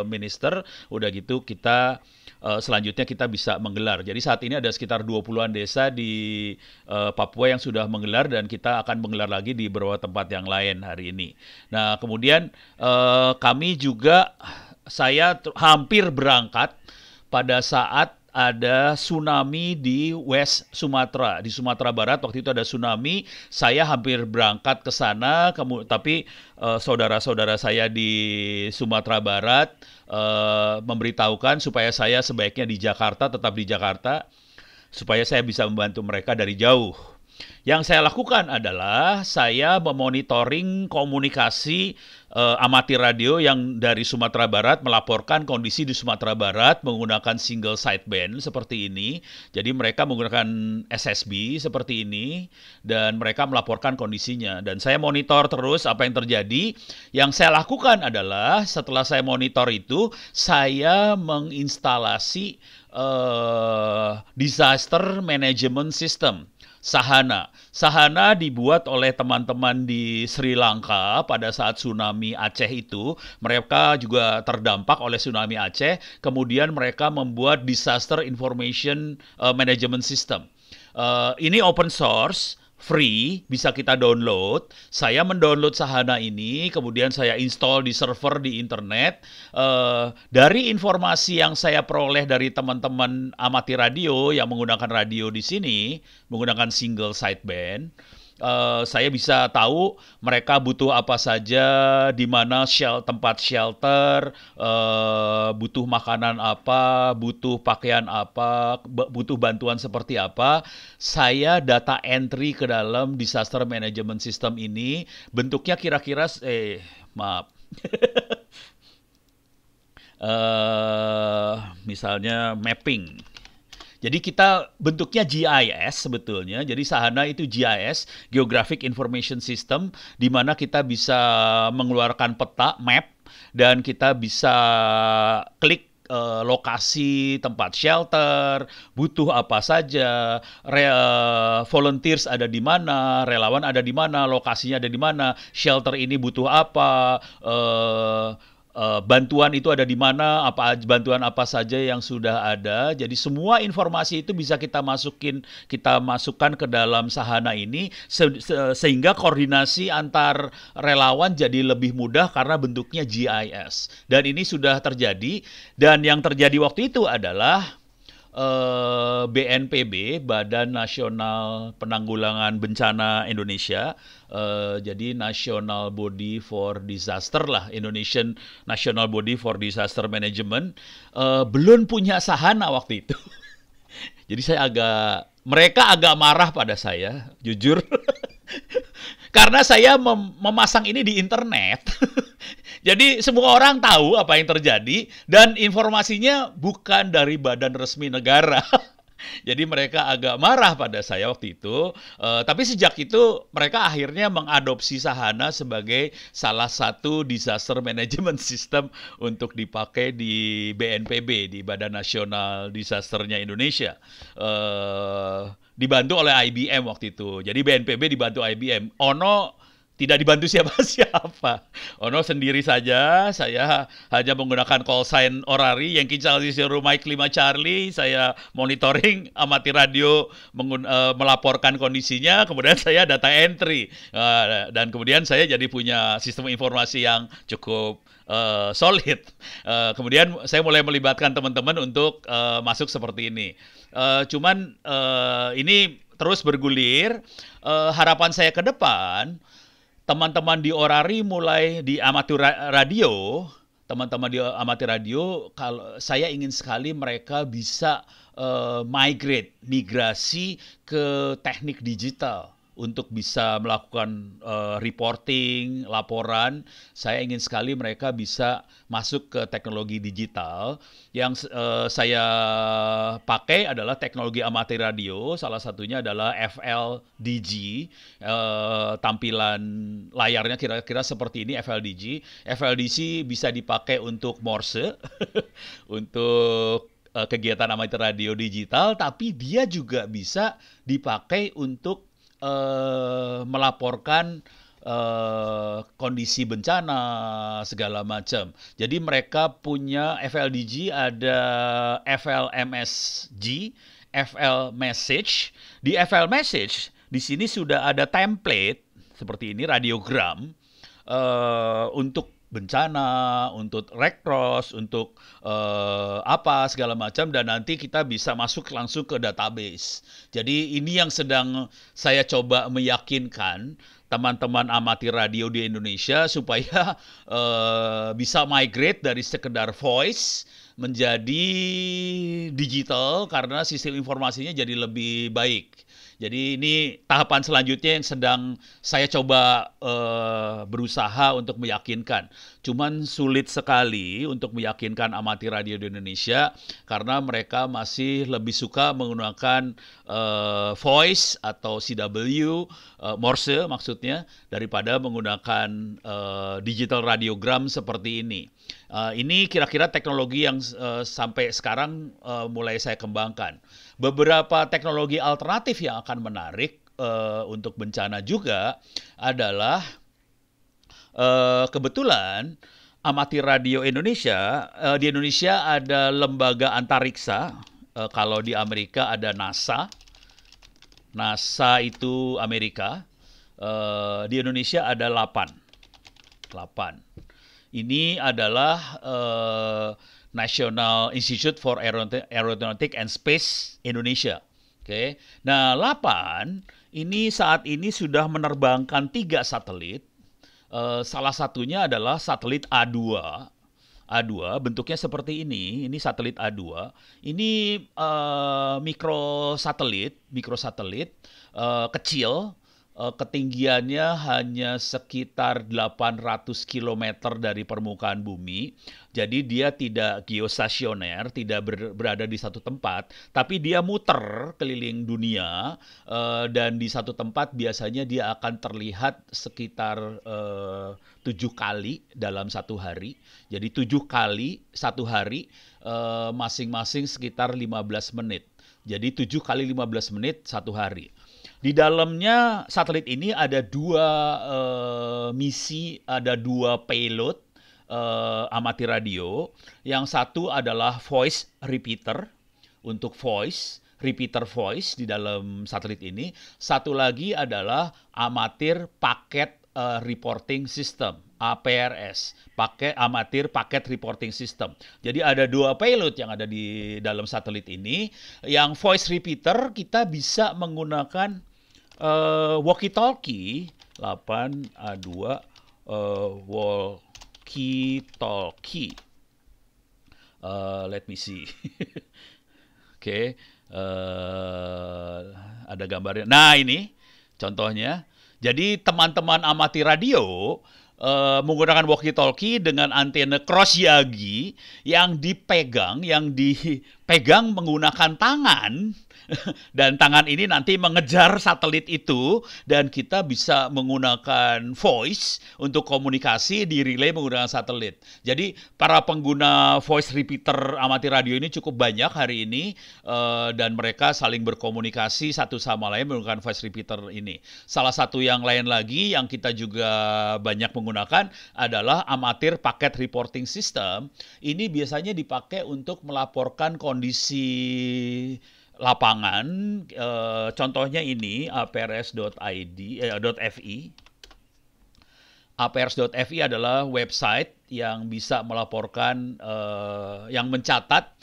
[SPEAKER 5] minister, udah gitu kita selanjutnya kita bisa menggelar. Jadi saat ini ada sekitar 20-an desa di Papua yang sudah menggelar, dan kita akan menggelar lagi di beberapa tempat yang lain hari ini. Nah, kemudian kami juga, saya hampir berangkat pada saat ada tsunami di West Sumatera, di Sumatera Barat. Waktu itu ada tsunami, saya hampir berangkat ke sana, tapi saudara-saudara saya di Sumatera Barat memberitahukan supaya saya sebaiknya di Jakarta, tetap di Jakarta, supaya saya bisa membantu mereka dari jauh. Yang saya lakukan adalah saya memonitoring komunikasi amatir radio yang dari Sumatera Barat melaporkan kondisi di Sumatera Barat menggunakan single sideband seperti ini. Jadi mereka menggunakan SSB seperti ini dan mereka melaporkan kondisinya. Dan saya monitor terus apa yang terjadi. Yang saya lakukan adalah setelah saya monitor itu, saya menginstalasi disaster management system. Sahana dibuat oleh teman-teman di Sri Lanka pada saat tsunami Aceh itu. Mereka juga terdampak oleh tsunami Aceh. Kemudian mereka membuat disaster information management system. Ini open source, free, bisa kita download. Saya mendownload Sahana ini, kemudian saya install di server di internet. Dari informasi yang saya peroleh dari teman-teman amatir radio yang menggunakan radio di sini, menggunakan single sideband, saya bisa tahu mereka butuh apa saja, di mana tempat shelter, butuh makanan apa, butuh pakaian apa, butuh bantuan seperti apa. Saya data entry ke dalam disaster management system ini. Bentuknya kira-kira, maaf. Misalnya mapping. Jadi kita bentuknya GIS sebetulnya. Jadi Sahana itu GIS, Geographic Information System, di mana kita bisa mengeluarkan peta, map, dan kita bisa klik lokasi tempat shelter, butuh apa saja, volunteers ada di mana, relawan ada di mana, lokasinya ada di mana, shelter ini butuh apa, bantuan itu ada di mana, bantuan apa saja yang sudah ada. Jadi semua informasi itu bisa kita masukkan ke dalam Sahana ini sehingga koordinasi antar relawan jadi lebih mudah karena bentuknya GIS. Dan ini sudah terjadi, dan yang terjadi waktu itu adalah BNPB, Badan Nasional Penanggulangan Bencana Indonesia, jadi National Body for Disaster lah, Indonesian National Body for Disaster Management, belum punya Sahana waktu itu. Jadi mereka agak marah pada saya, jujur. Karena saya memasang ini di internet. Jadi semua orang tahu apa yang terjadi dan informasinya bukan dari badan resmi negara. Jadi mereka agak marah pada saya waktu itu. Tapi sejak itu mereka akhirnya mengadopsi Sahana sebagai salah satu disaster management system untuk dipakai di BNPB, di Badan Nasional Disasternya Indonesia. Dibantu oleh IBM waktu itu. Jadi BNPB dibantu IBM. Ono tidak dibantu siapa-siapa. Ono sendiri saja. Saya hanya menggunakan call sign Orari, Yankee Charlie Zero Mike 5 Charlie. Saya monitoring amatir radio, melaporkan kondisinya. Kemudian saya data entry. Dan kemudian saya jadi punya sistem informasi yang cukup solid. Kemudian saya mulai melibatkan teman-teman untuk masuk seperti ini. Cuman ini terus bergulir. Harapan saya ke depan, teman-teman di Orari mulai di amatir radio, kalau saya ingin sekali mereka bisa migrasi ke teknik digital untuk bisa melakukan reporting, laporan. Saya ingin sekali mereka bisa masuk ke teknologi digital. Yang saya pakai adalah teknologi amatir radio, salah satunya adalah FLDG. Tampilan layarnya kira-kira seperti ini, FLDG. FLDG bisa dipakai untuk Morse, untuk kegiatan amatir radio digital, tapi dia juga bisa dipakai untuk melaporkan kondisi bencana segala macam. Jadi mereka punya FLDG, ada FLMSG, FL Message. Di FL Message di sini sudah ada template seperti ini, radiogram untuk bencana, untuk Red Cross, untuk segala macam, dan nanti kita bisa masuk langsung ke database. Jadi ini yang sedang saya coba meyakinkan teman-teman amatir radio di Indonesia supaya bisa migrate dari sekedar voice menjadi digital karena sistem informasinya jadi lebih baik. Jadi ini tahapan selanjutnya yang sedang saya coba berusaha untuk meyakinkan. Cuman sulit sekali untuk meyakinkan amati radio di Indonesia karena mereka masih lebih suka menggunakan voice atau CW, Morse maksudnya, daripada menggunakan digital radiogram seperti ini. Ini kira-kira teknologi yang sampai sekarang mulai saya kembangkan. Beberapa teknologi alternatif yang akan menarik untuk bencana juga adalah kebetulan amati radio Indonesia, di Indonesia ada lembaga antariksa, kalau di Amerika ada NASA. NASA itu Amerika, di Indonesia ada 8. Ini adalah National Institute for Aeronautic and Space Indonesia. Oke. Nah, 8 ini saat ini sudah menerbangkan 3 satelit. Salah satunya adalah satelit A2. A2 bentuknya seperti ini satelit A2. Ini mikrosatelit kecil. Ketinggiannya hanya sekitar 800 km dari permukaan bumi. Jadi dia tidak geostasioner, tidak berada di satu tempat, tapi dia muter keliling dunia, dan di satu tempat biasanya dia akan terlihat sekitar 7 kali dalam satu hari. Jadi 7 kali satu hari, masing-masing sekitar 15 menit. Jadi 7 kali 15 menit satu hari. Di dalamnya satelit ini ada 2 misi, ada 2 payload amati radio. Yang satu adalah voice repeater untuk repeater voice di dalam satelit ini. Satu lagi adalah amatir paket reporting system, APRS, amatir paket reporting system. Jadi ada 2 payload yang ada di dalam satelit ini. Yang voice repeater kita bisa menggunakan walkie-talkie 8A2 walkie-talkie. Let me see. Oke, ada gambarnya. Nah, ini contohnya. Jadi teman-teman amati radio menggunakan walkie-talkie dengan antena cross Yagi yang dipegang menggunakan tangan. Dan tangan ini nanti mengejar satelit itu, dan kita bisa menggunakan voice untuk komunikasi di relay menggunakan satelit. Jadi para pengguna voice repeater amati radio ini cukup banyak hari ini, dan mereka saling berkomunikasi satu sama lain menggunakan voice repeater ini. Salah satu yang lain lagi yang kita juga banyak menggunakan adalah amatir paket reporting system. Ini biasanya dipakai untuk melaporkan kondisi lapangan, contohnya ini aprs.id.fi. aprs.fi adalah website yang bisa melaporkan, yang mencatat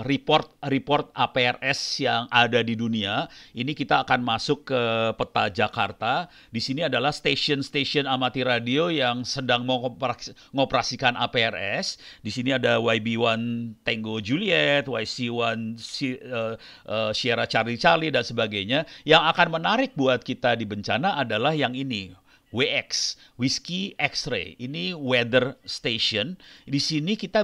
[SPEAKER 5] report APRS yang ada di dunia. Ini kita akan masuk ke peta Jakarta. Di sini adalah stasiun-stasiun amati radio yang sedang mengoperasikan APRS. Di sini ada YB1 Tango Juliet, YC1 Sierra Charlie dan sebagainya. Yang akan menarik buat kita di bencana adalah yang ini. WX, Whiskey X-ray. Ini weather station. Di sini kita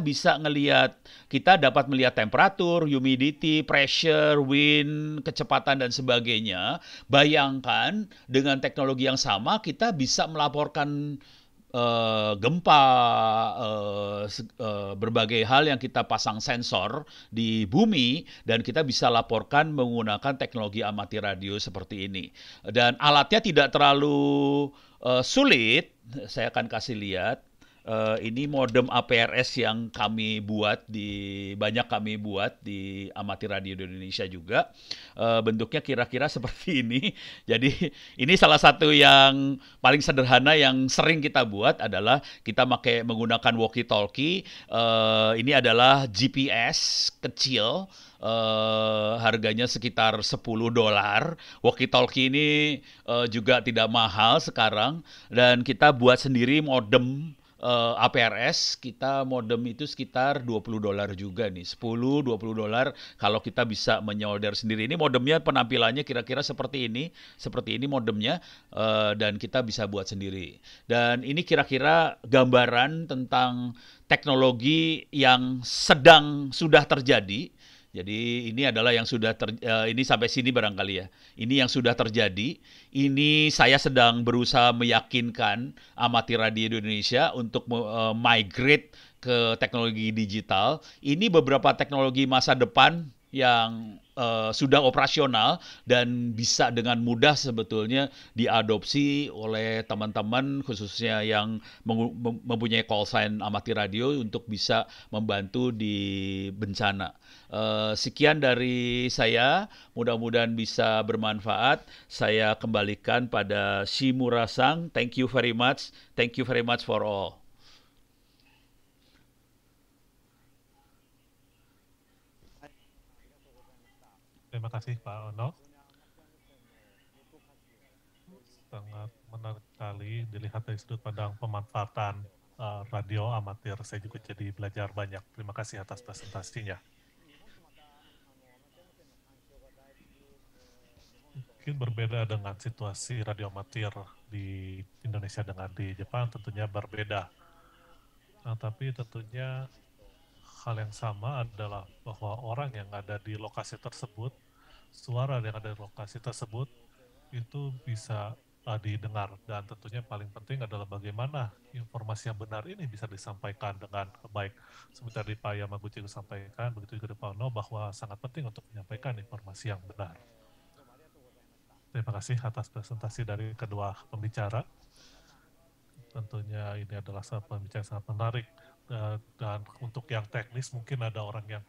[SPEAKER 5] dapat melihat temperatur, humidity, pressure, wind, kecepatan dan sebagainya. Bayangkan dengan teknologi yang sama kita bisa melaporkan gempa, berbagai hal yang kita pasang sensor di bumi, dan kita bisa laporkan menggunakan teknologi amati radio seperti ini. Dan alatnya tidak terlalu sulit. Saya akan kasih lihat. Ini modem APRS yang banyak kami buat di amati radio di Indonesia juga. Bentuknya kira-kira seperti ini. Jadi ini salah satu yang paling sederhana yang sering kita buat adalah kita menggunakan walkie-talkie. Ini adalah GPS kecil. Harganya sekitar $10. Walkie-talkie ini juga tidak mahal sekarang, dan kita buat sendiri modem APRS, kita modem itu sekitar $20 juga nih, $10-20 kalau kita bisa menyolder sendiri. Ini modemnya penampilannya kira-kira seperti ini modemnya, dan kita bisa buat sendiri. Dan ini kira-kira gambaran tentang teknologi yang sudah terjadi. Jadi ini adalah yang ini sampai sini barangkali ya. Ini yang sudah terjadi. Ini saya sedang berusaha meyakinkan amatir radio Indonesia untuk migrate ke teknologi digital. Ini beberapa teknologi masa depan yang sudah operasional dan bisa dengan mudah sebetulnya diadopsi oleh teman-teman khususnya yang mempunyai call sign amatir radio untuk bisa membantu di bencana. Sekian dari saya, mudah-mudahan bisa bermanfaat. Saya kembalikan pada Shimura-san. Thank you very much for all.
[SPEAKER 3] Terima kasih Pak Ono. Sangat menarik sekali dilihat dari sudut pandang pemanfaatan radio amatir. Saya juga jadi belajar banyak. Terima kasih atas presentasinya. Mungkin berbeda dengan situasi radio amatir di Indonesia dengan di Jepang, tentunya berbeda. Nah, tapi tentunya hal yang sama adalah bahwa orang yang ada di lokasi tersebut, suara yang ada di lokasi tersebut itu bisa didengar, dan tentunya paling penting adalah bagaimana informasi yang benar ini bisa disampaikan dengan baik. Seperti tadi Pak Yamaguchi sampaikan, begitu juga Pak Ono, bahwa sangat penting untuk menyampaikan informasi yang benar. Terima kasih atas presentasi dari kedua pembicara. Tentunya ini adalah pembicaraan sangat menarik, dan untuk yang teknis mungkin ada orang yang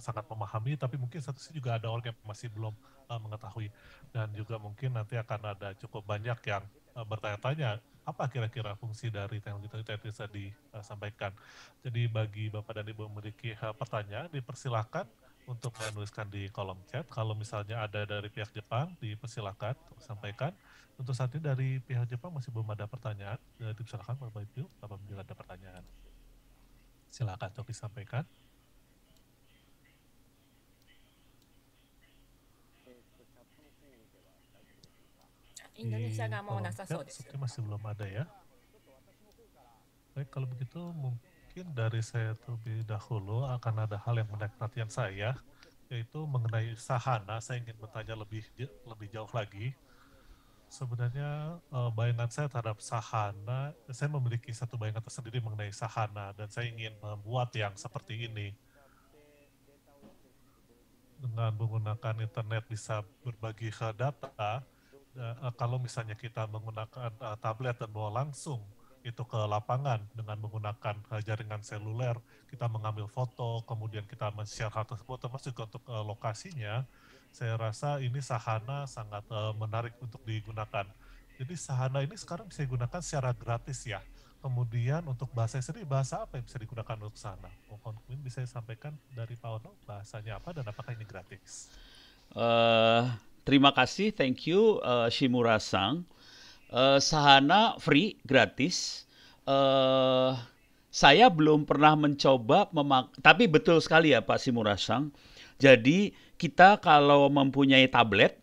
[SPEAKER 3] sangat memahami, tapi mungkin satu sisi juga ada orang yang masih belum mengetahui, dan juga mungkin nanti akan ada cukup banyak yang bertanya-tanya apa kira-kira fungsi dari teknologi yang bisa disampaikan. Jadi bagi Bapak dan Ibu memiliki pertanyaan, dipersilakan untuk menuliskan di kolom chat. Kalau misalnya ada dari pihak Jepang, dipersilakan untuk sampaikan. Untuk saat ini dari pihak Jepang masih belum ada pertanyaan. Dipersilakan Bapak Ibu, apabila ada pertanyaan, silakan untuk disampaikan.
[SPEAKER 6] Indonesia nggak mau nasa
[SPEAKER 3] masih belum ada ya. Baik, kalau begitu mungkin dari saya terlebih dahulu akan ada hal yang menarik perhatian saya, yaitu mengenai sahana. Saya ingin bertanya lebih jauh lagi. Sebenarnya bayangan saya terhadap sahana, saya memiliki satu bayangan tersendiri mengenai sahana, dan saya ingin membuat yang seperti ini. Dengan menggunakan internet bisa berbagi data, kalau misalnya kita menggunakan tablet dan bawa langsung itu ke lapangan dengan menggunakan jaringan seluler, kita mengambil foto, kemudian kita men-share hal tersebut, termasuk untuk lokasinya. Saya rasa ini sahana sangat menarik untuk digunakan. Jadi sahana ini sekarang bisa digunakan secara gratis ya. Kemudian untuk bahasa sendiri, bahasa apa yang bisa digunakan untuk sahana? Mungkin bisa sampaikan dari Pak Ono, bahasanya apa dan apakah ini gratis?
[SPEAKER 5] Terima kasih, thank you Shimura-san. Sahana free, gratis. Saya belum pernah mencoba tapi betul sekali ya Pak Shimura-san. Jadi kita kalau mempunyai tablet,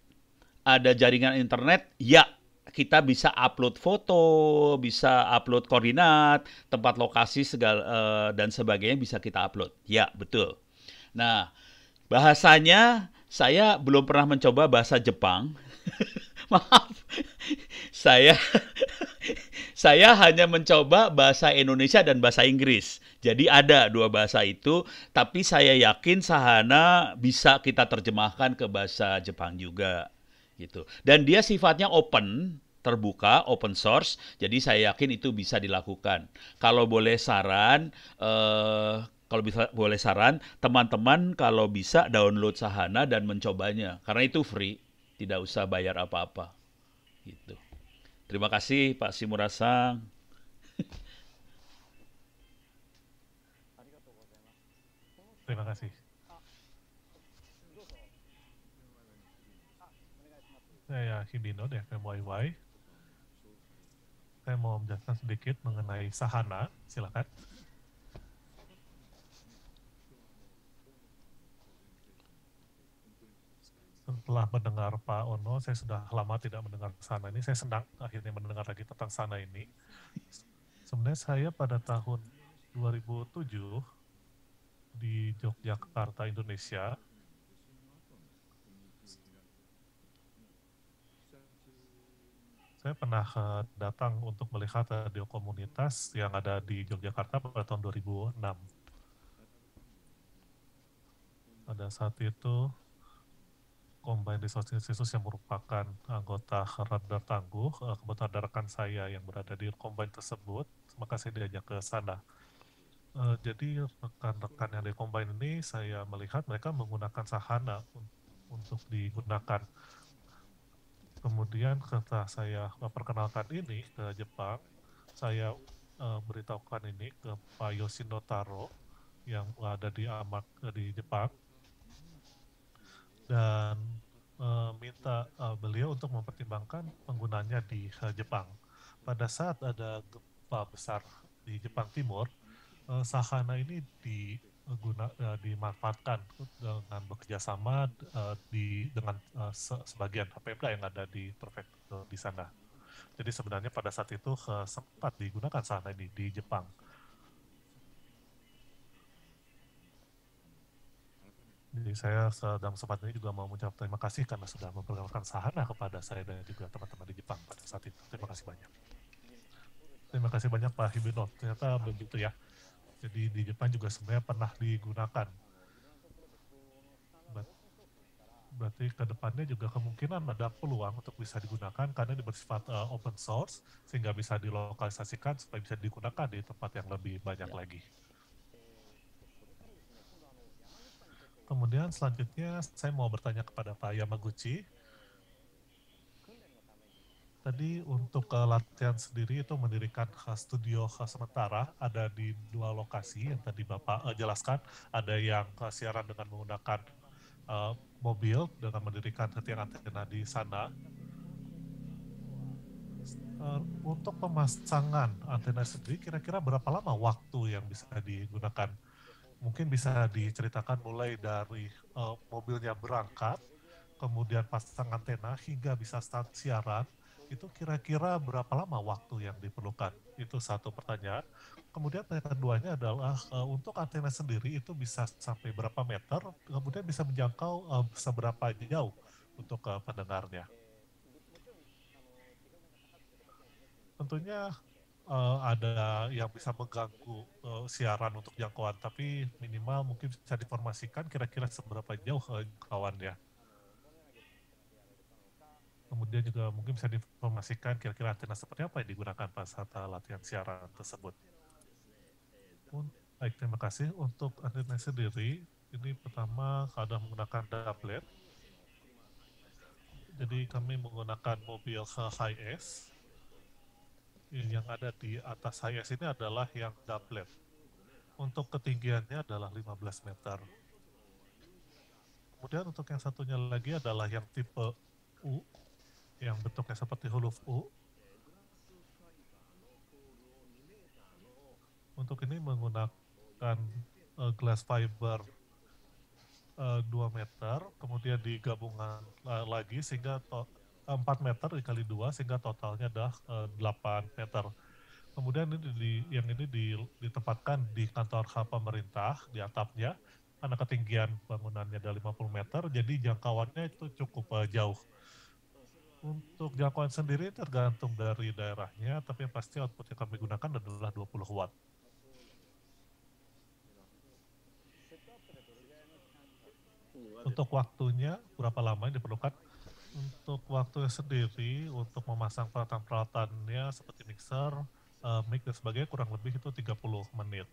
[SPEAKER 5] ada jaringan internet, ya kita bisa upload foto, bisa upload koordinat, tempat lokasi segala dan sebagainya bisa kita upload. Ya, betul. Nah, bahasanya saya belum pernah mencoba bahasa Jepang. Maaf. Saya hanya mencoba bahasa Indonesia dan bahasa Inggris. Jadi ada dua bahasa itu, tapi saya yakin sahana bisa kita terjemahkan ke bahasa Jepang juga gitu. Dan dia sifatnya open, terbuka, open source. Jadi saya yakin itu bisa dilakukan. Kalau boleh saran, teman-teman kalau bisa download sahana dan mencobanya, karena itu free, tidak usah bayar apa-apa gitu. Terima kasih Pak Shimura-san.
[SPEAKER 3] Terima kasih. Saya Hibino dari FMYY. saya mau menjelaskan sedikit mengenai sahana. Silakan. Setelah mendengar Pak Ono, saya sudah lama tidak mendengar sahana ini. Saya senang akhirnya mendengar lagi tentang sahana ini. Sebenarnya saya pada tahun 2007 di Yogyakarta, Indonesia, saya pernah datang untuk melihat radio komunitas yang ada di Yogyakarta pada tahun 2006. Pada saat itu, Combine Resource Institute yang merupakan anggota Radar Tangguh, kebetulan ada rekan saya yang berada di Combine tersebut, maka saya diajak ke sana. Jadi rekan-rekan yang di Combine ini saya melihat mereka menggunakan sahana untuk digunakan. Kemudian setelah saya perkenalkan ini ke Jepang, saya beritahukan ini ke Pak Yoshino Taro yang ada di Jepang, dan minta beliau untuk mempertimbangkan penggunaannya di Jepang. Pada saat ada gempa besar di Jepang Timur, sahana ini dimanfaatkan dengan bekerjasama dengan sebagian HPMDA yang ada di prefektur di sana. Jadi sebenarnya pada saat itu sempat digunakan sahana ini di Jepang. Jadi saya dalam kesempatan ini juga mau mengucapkan terima kasih karena sudah memperkenalkan sahana kepada saya dan juga teman-teman di Jepang pada saat itu. Terima kasih banyak. Terima kasih banyak Pak Hibino. Ternyata begitu ya. Jadi di Jepang juga sebenarnya pernah digunakan. Berarti ke depannya juga kemungkinan ada peluang untuk bisa digunakan karena ini bersifat open source sehingga bisa dilokalisasikan supaya bisa digunakan di tempat yang lebih banyak lagi. Kemudian selanjutnya saya mau bertanya kepada Pak Yamaguchi. Tadi untuk latihan sendiri itu mendirikan studio sementara ada di 2 lokasi yang tadi Bapak jelaskan. Ada yang siaran dengan menggunakan mobil dengan mendirikan tiang antena di sana. Untuk pemasangan antena sendiri kira-kira berapa lama waktu yang bisa digunakan? Mungkin bisa diceritakan mulai dari mobilnya berangkat, kemudian pasang antena hingga bisa start siaran, itu kira-kira berapa lama waktu yang diperlukan? Itu satu pertanyaan. Kemudian pertanyaan keduanya adalah untuk antena sendiri itu bisa sampai berapa meter, kemudian bisa menjangkau seberapa jauh untuk pendengarnya. Tentunya ada yang bisa mengganggu siaran untuk jangkauan, tapi minimal mungkin bisa diinformasikan kira-kira seberapa jauh jangkauannya. Kemudian juga mungkin bisa diinformasikan kira-kira antena seperti apa yang digunakan pada saat latihan siaran tersebut. Baik, terima kasih. Untuk antena sendiri, ini pertama ada menggunakan doublet. Jadi kami menggunakan mobil HiS. Yang ada di atas HiS ini adalah yang doublet. Untuk ketinggiannya adalah 15 meter. Kemudian untuk yang satunya lagi adalah yang tipe U, yang bentuknya seperti huruf U. Untuk ini menggunakan glass fiber 2 meter, kemudian digabungkan lagi sehingga 4 meter dikali 2 sehingga totalnya adalah 8 meter. Kemudian yang ini ditempatkan di kantor pemerintah di atapnya karena ketinggian bangunannya ada 50 meter, jadi jangkauannya itu cukup jauh. Untuk jangkauan sendiri tergantung dari daerahnya, tapi yang pasti output yang kami gunakan adalah 20 watt. Untuk waktunya, berapa lama yang diperlukan? Untuk waktu sendiri, untuk memasang peralatan-peralatannya seperti mixer, mic dan sebagainya kurang lebih itu 30 menit.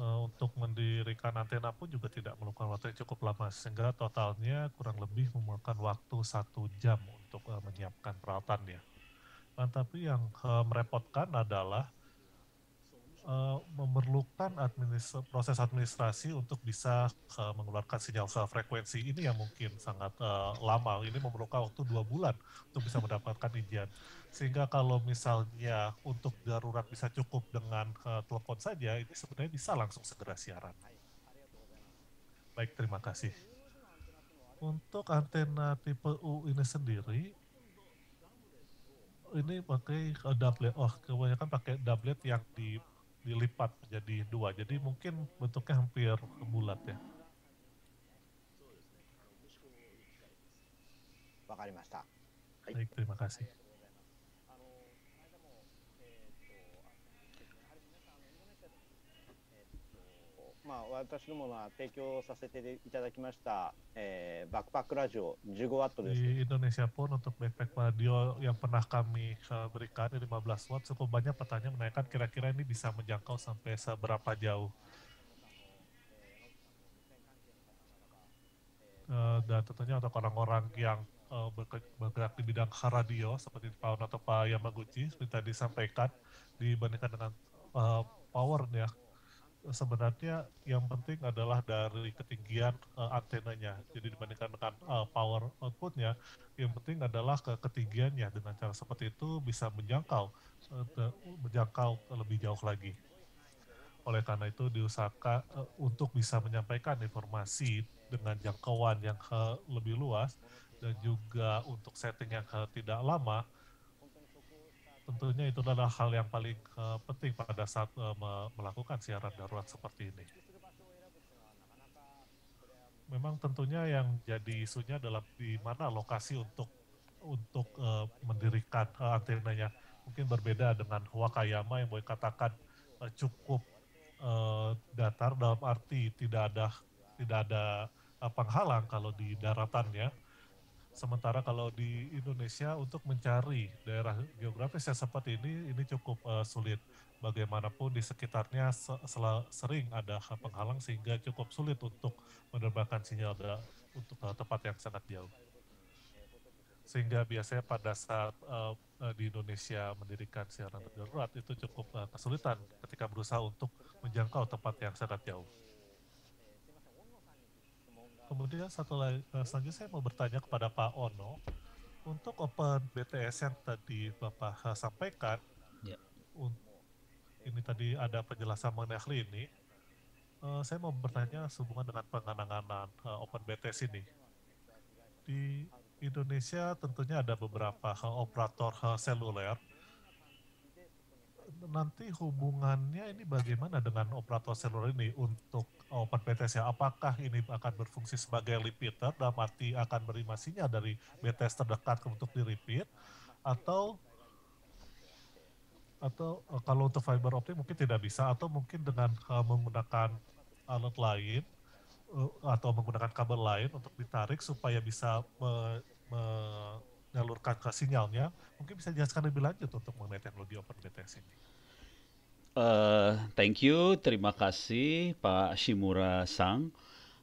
[SPEAKER 3] Untuk mendirikan antena pun juga tidak memerlukan waktu yang cukup lama, sehingga totalnya kurang lebih memakan waktu 1 jam untuk menyiapkan peralatannya. Tapi yang merepotkan adalah memerlukan proses administrasi untuk bisa mengeluarkan sinyal frekuensi ini yang mungkin sangat lama. Ini memerlukan waktu 2 bulan untuk bisa mendapatkan izin. Sehingga kalau misalnya untuk darurat bisa cukup dengan telepon saja, ini sebenarnya bisa langsung segera siaran. Baik, terima kasih. Untuk antena tipe U ini sendiri, ini pakai doublet. Oh, kebanyakan pakai doublet yang dilipat menjadi 2. Jadi mungkin bentuknya hampir bulat ya.
[SPEAKER 2] わかりました。
[SPEAKER 3] Baik, terima kasih.
[SPEAKER 2] まあ、私どもが提供させていただきました、バックパックラジオ15ワットです。
[SPEAKER 3] Di Indonesia pun untuk backpack radio yang pernah kami berikan 15 watt, cukup banyak pertanyaan menanyakan kira-kira ini bisa menjangkau sampai seberapa jauh. Dan tentunya untuk orang-orang yang bergerak di bidang radio seperti Pak On atau Pak Yamaguchi seperti tadi disampaikan, dibandingkan dengan powernya, sebenarnya yang penting adalah dari ketinggian antenanya. Jadi dibandingkan dengan power outputnya, yang penting adalah ketinggiannya. Dengan cara seperti itu bisa menjangkau lebih jauh lagi. Oleh karena itu diusahakan untuk bisa menyampaikan informasi dengan jangkauan yang lebih luas dan juga untuk setting yang tidak lama. Tentunya itu adalah hal yang paling penting pada saat melakukan siaran darurat seperti ini. Memang tentunya yang jadi isunya adalah di mana lokasi untuk mendirikan antenanya. Mungkin berbeda dengan Wakayama yang boleh katakan cukup datar, dalam arti tidak ada penghalang kalau di daratannya. Sementara kalau di Indonesia untuk mencari daerah geografis yang seperti ini cukup sulit. Bagaimanapun di sekitarnya sering ada penghalang sehingga cukup sulit untuk menerbangkan sinyal untuk tempat yang sangat jauh. Sehingga biasanya pada saat di Indonesia mendirikan siaran darurat itu cukup kesulitan ketika berusaha untuk menjangkau tempat yang sangat jauh. Kemudian selanjutnya saya mau bertanya kepada Pak Ono, untuk Open BTS yang tadi Bapak sampaikan, ini tadi ada penjelasan mengenai hal ini, saya mau bertanya sehubungan dengan penanganan Open BTS ini. Di Indonesia tentunya ada beberapa operator seluler. Nanti hubungannya ini bagaimana dengan operator seluler ini untuk Open BTS ya? Apakah ini akan berfungsi sebagai repeater, dalam arti akan menerima sinyal dari BTS terdekat untuk di-repeat, atau kalau untuk fiber optik mungkin tidak bisa, atau mungkin dengan menggunakan alat lain atau menggunakan kabel lain untuk ditarik supaya bisa menyalurkan ke sinyalnya. Mungkin bisa dijelaskan lebih lanjut untuk mengenai teknologi Open BTS ini.
[SPEAKER 5] Thank you, terima kasih Pak Shimura-san.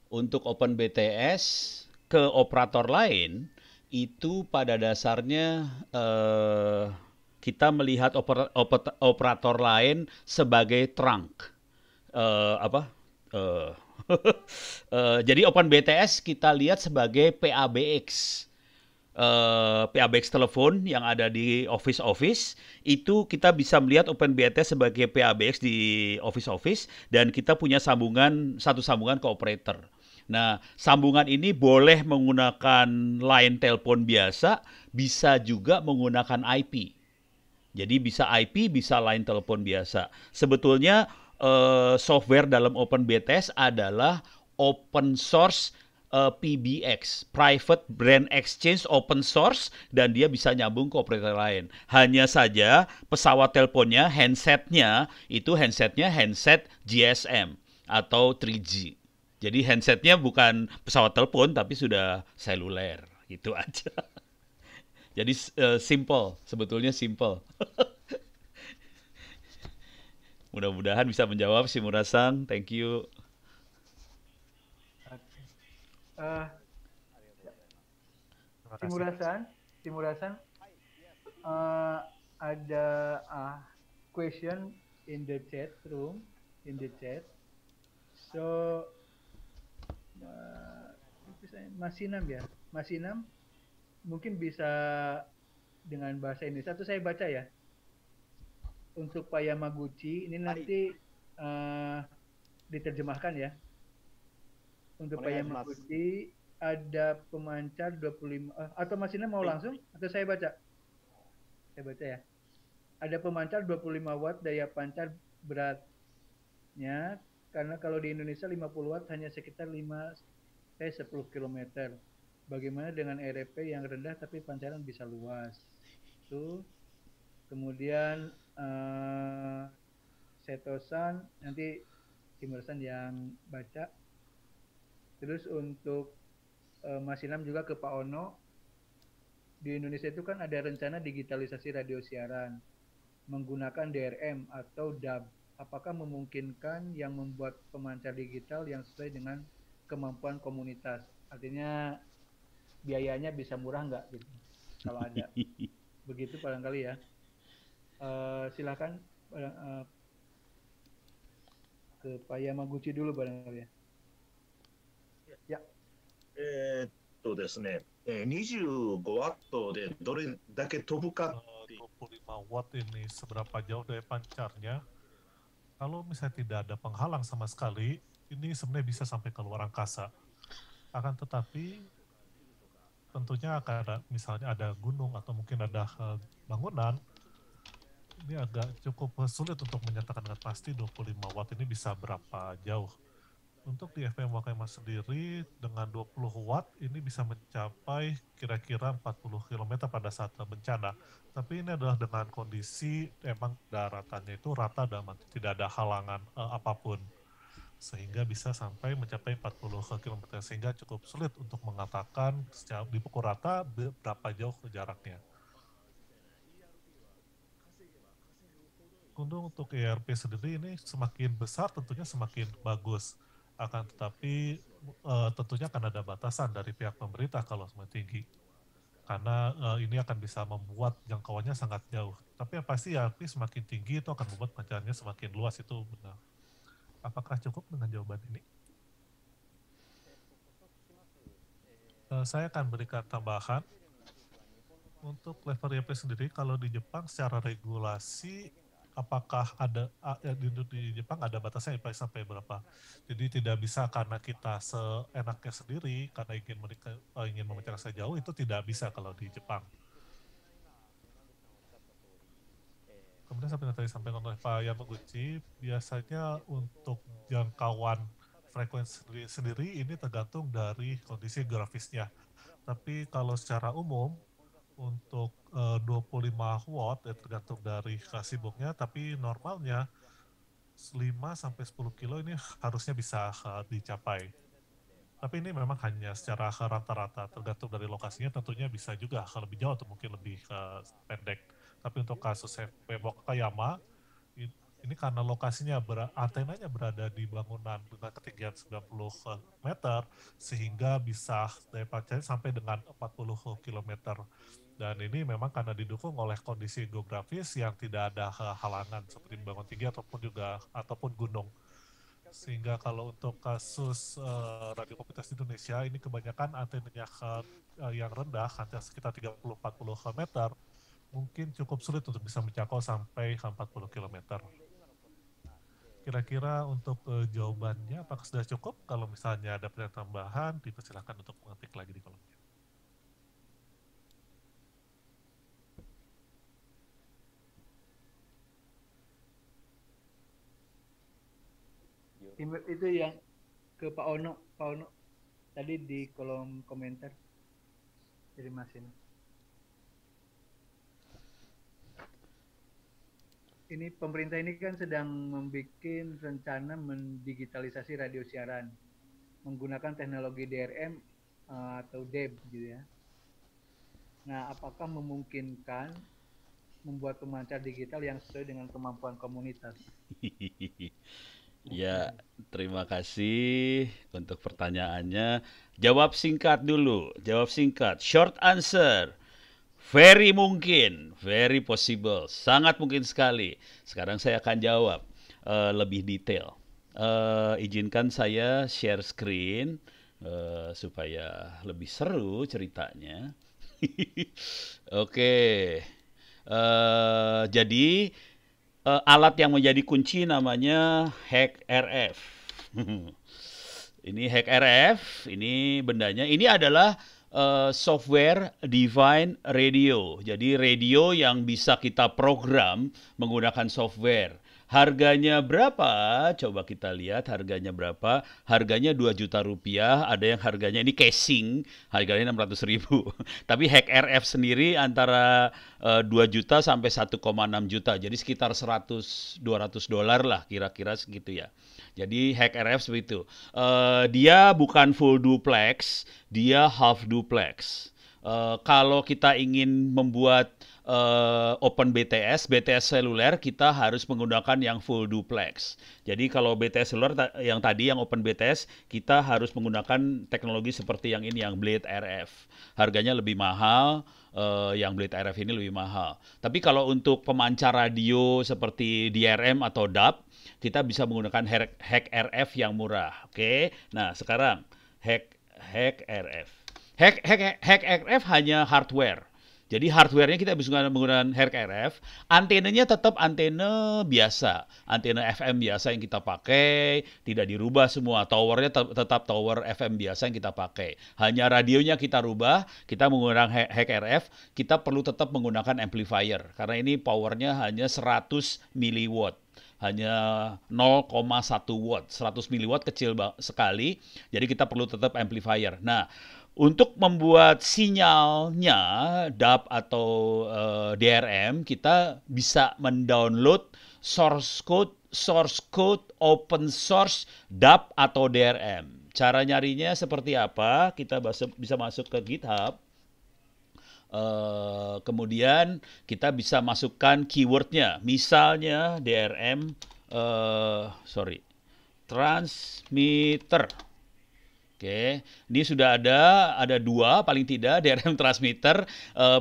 [SPEAKER 5] Untuk Open BTS ke operator lain, itu pada dasarnya kita melihat operator lain sebagai trunk. Jadi Open BTS kita lihat sebagai PABX. PABX telepon yang ada di office itu kita bisa melihat Open BTS sebagai PABX di office dan kita punya satu sambungan ke operator. Nah, sambungan ini boleh menggunakan line telepon biasa, bisa juga menggunakan IP. Jadi bisa IP, bisa line telepon biasa. Sebetulnya software dalam Open BTS adalah open source PBX, Private Brand Exchange Open Source, dan dia bisa nyambung ke operator lain. Hanya saja pesawat teleponnya, handsetnya handset GSM atau 3G. Jadi handsetnya bukan pesawat telepon tapi sudah seluler, gitu aja. Jadi sebetulnya simple. Mudah-mudahan bisa menjawab Shimura-san, thank you.
[SPEAKER 7] Shimura-san, ada question in the chat room, in the chat. So Mas Sinam ya, Mas Sinam mungkin bisa dengan bahasa Indonesia atau saya baca ya. Untuk Pak Yamaguchi ini nanti diterjemahkan ya. Untuk Pak Yamaguchi ada pemancar 25 atau Mas Sinam mau langsung atau saya baca? Saya baca ya. Ada pemancar 25 watt daya pancar beratnya, karena kalau di Indonesia 50 watt hanya sekitar 5-10 km. Bagaimana dengan REP yang rendah tapi pancaran bisa luas? Itu. Kemudian Setosan, nanti Simmersan yang baca. Terus untuk Mas Sinam juga ke Pak Ono. Di Indonesia itu kan ada rencana digitalisasi radio siaran menggunakan DRM atau DAB. Apakah memungkinkan yang membuat pemancar digital yang sesuai dengan kemampuan komunitas? Artinya biayanya bisa murah nggak gitu? Kalau ada. Begitu barangkali ya. Silakan ke Pak Yamaguchi dulu barangkali ya. Ya.
[SPEAKER 4] ですね、25ワットでどれだけ飛ぶかっていう。
[SPEAKER 3] 25 watt ini seberapa jauh daya pancarnya? Kalau misalnya tidak ada penghalang sama sekali, ini sebenarnya bisa sampai ke luar angkasa. Akan tetapi tentunya akan ada, misalnya ada gunung atau mungkin ada bangunan, ini agak cukup sulit untuk menyatakan dengan pasti 25 watt ini bisa berapa jauh. Untuk di FM Wakayama sendiri dengan 20 watt ini bisa mencapai kira-kira 40 km pada saat bencana. Tapi ini adalah dengan kondisi emang daratannya itu rata dan tidak ada halangan apapun. Sehingga bisa sampai mencapai 40 km, sehingga cukup sulit untuk mengatakan secara di pukul rata berapa jauh jaraknya. Untuk ERP sendiri ini semakin besar tentunya semakin bagus. Akan tetapi tentunya akan ada batasan dari pihak pemerintah kalau semakin tinggi. Karena ini akan bisa membuat jangkauannya sangat jauh. Tapi yang pasti ERP semakin tinggi itu akan membuat pancarannya semakin luas, itu benar. Apakah cukup dengan jawaban ini? Saya akan berikan tambahan. Untuk level ERP sendiri, kalau di Jepang secara regulasi, apakah ada di Jepang ada batasnya sampai berapa? Jadi tidak bisa karena kita seenaknya sendiri karena ingin memecahkan sejauh, itu tidak bisa kalau di Jepang. Kemudian sampai tadi sampaikan oleh Pak Yamaguchi, biasanya untuk jangkauan frekuensi sendiri ini tergantung dari kondisi grafisnya. Tapi kalau secara umum untuk 25 watt ya tergantung dari sibuknya, tapi normalnya 5-10 kilo ini harusnya bisa dicapai. Tapi ini memang hanya secara rata-rata, tergantung dari lokasinya, tentunya bisa juga lebih jauh atau mungkin lebih pendek. Tapi untuk kasus FM Wakayama, ini karena lokasinya antenanya berada di bangunan dengan ketinggian 90 meter, sehingga bisa daya pancarnya sampai dengan 40 km. Dan ini memang karena didukung oleh kondisi geografis yang tidak ada halangan seperti bangunan tinggi ataupun gunung. Sehingga kalau untuk kasus radio komunitas di Indonesia ini kebanyakan antenanya yang rendah, hanya sekitar 30-40 meter, mungkin cukup sulit untuk bisa menjangkau sampai 40 km. Kira-kira untuk jawabannya apakah sudah cukup? Kalau misalnya ada pertanyaan tambahan, dipersilakan untuk mengetik lagi di kolomnya.
[SPEAKER 7] Itu yang ke Pak Ono tadi di kolom komentar dari Mas ini. Ini pemerintah ini kan sedang membuat rencana mendigitalisasi radio siaran menggunakan teknologi DRM atau DAB gitu ya. Nah, apakah memungkinkan membuat pemancar digital yang sesuai dengan kemampuan komunitas?
[SPEAKER 5] Ya, terima kasih untuk pertanyaannya. Jawab singkat dulu, jawab singkat. Short answer, Very mungkin, very possible, sangat mungkin sekali. Sekarang saya akan jawab lebih detail. Izinkan saya share screen supaya lebih seru ceritanya. Oke, jadi alat yang menjadi kunci namanya HackRF. Ini HackRF, ini bendanya. Ini adalah software defined radio. Jadi radio yang bisa kita program menggunakan software. Harganya berapa? Coba kita lihat harganya berapa. Harganya 2 juta rupiah. Ada yang harganya ini casing, harganya 600.000. Tapi HackRF sendiri antara 2 juta sampai 1,6 juta. Jadi sekitar 100-200 dolar lah kira-kira segitu ya. Jadi HackRF seperti itu. Dia bukan full duplex, dia half duplex. Kalau kita ingin membuat Open BTS seluler, kita harus menggunakan yang full duplex. Jadi kalau BTS seluler yang tadi yang Open BTS, kita harus menggunakan teknologi seperti yang ini, yang Blade RF. Harganya lebih mahal, yang Blade RF ini lebih mahal. Tapi kalau untuk pemancar radio seperti DRM atau DAB, kita bisa menggunakan HackRF yang murah. Oke, nah sekarang HackRF. HackRF hanya hardware. Jadi hardware-nya kita bisa menggunakan HackRF. Antenanya tetap antena biasa, antena FM biasa yang kita pakai, tidak dirubah semua. Towernya tetap tower FM biasa yang kita pakai. Hanya radionya kita rubah, kita menggunakan HackRF, kita perlu tetap menggunakan amplifier karena ini powernya hanya 100 miliwatt. Hanya 0,1 watt, 100 miliwatt kecil sekali, jadi kita perlu tetap amplifier. Nah, untuk membuat sinyalnya DAB atau DRM, kita bisa mendownload source code open source DAB atau DRM. Cara nyarinya seperti apa? Kita bisa masuk ke GitHub. Kemudian kita bisa masukkan keywordnya, misalnya DRM, transmitter. Oke, ini sudah ada 2 paling tidak DRM transmitter.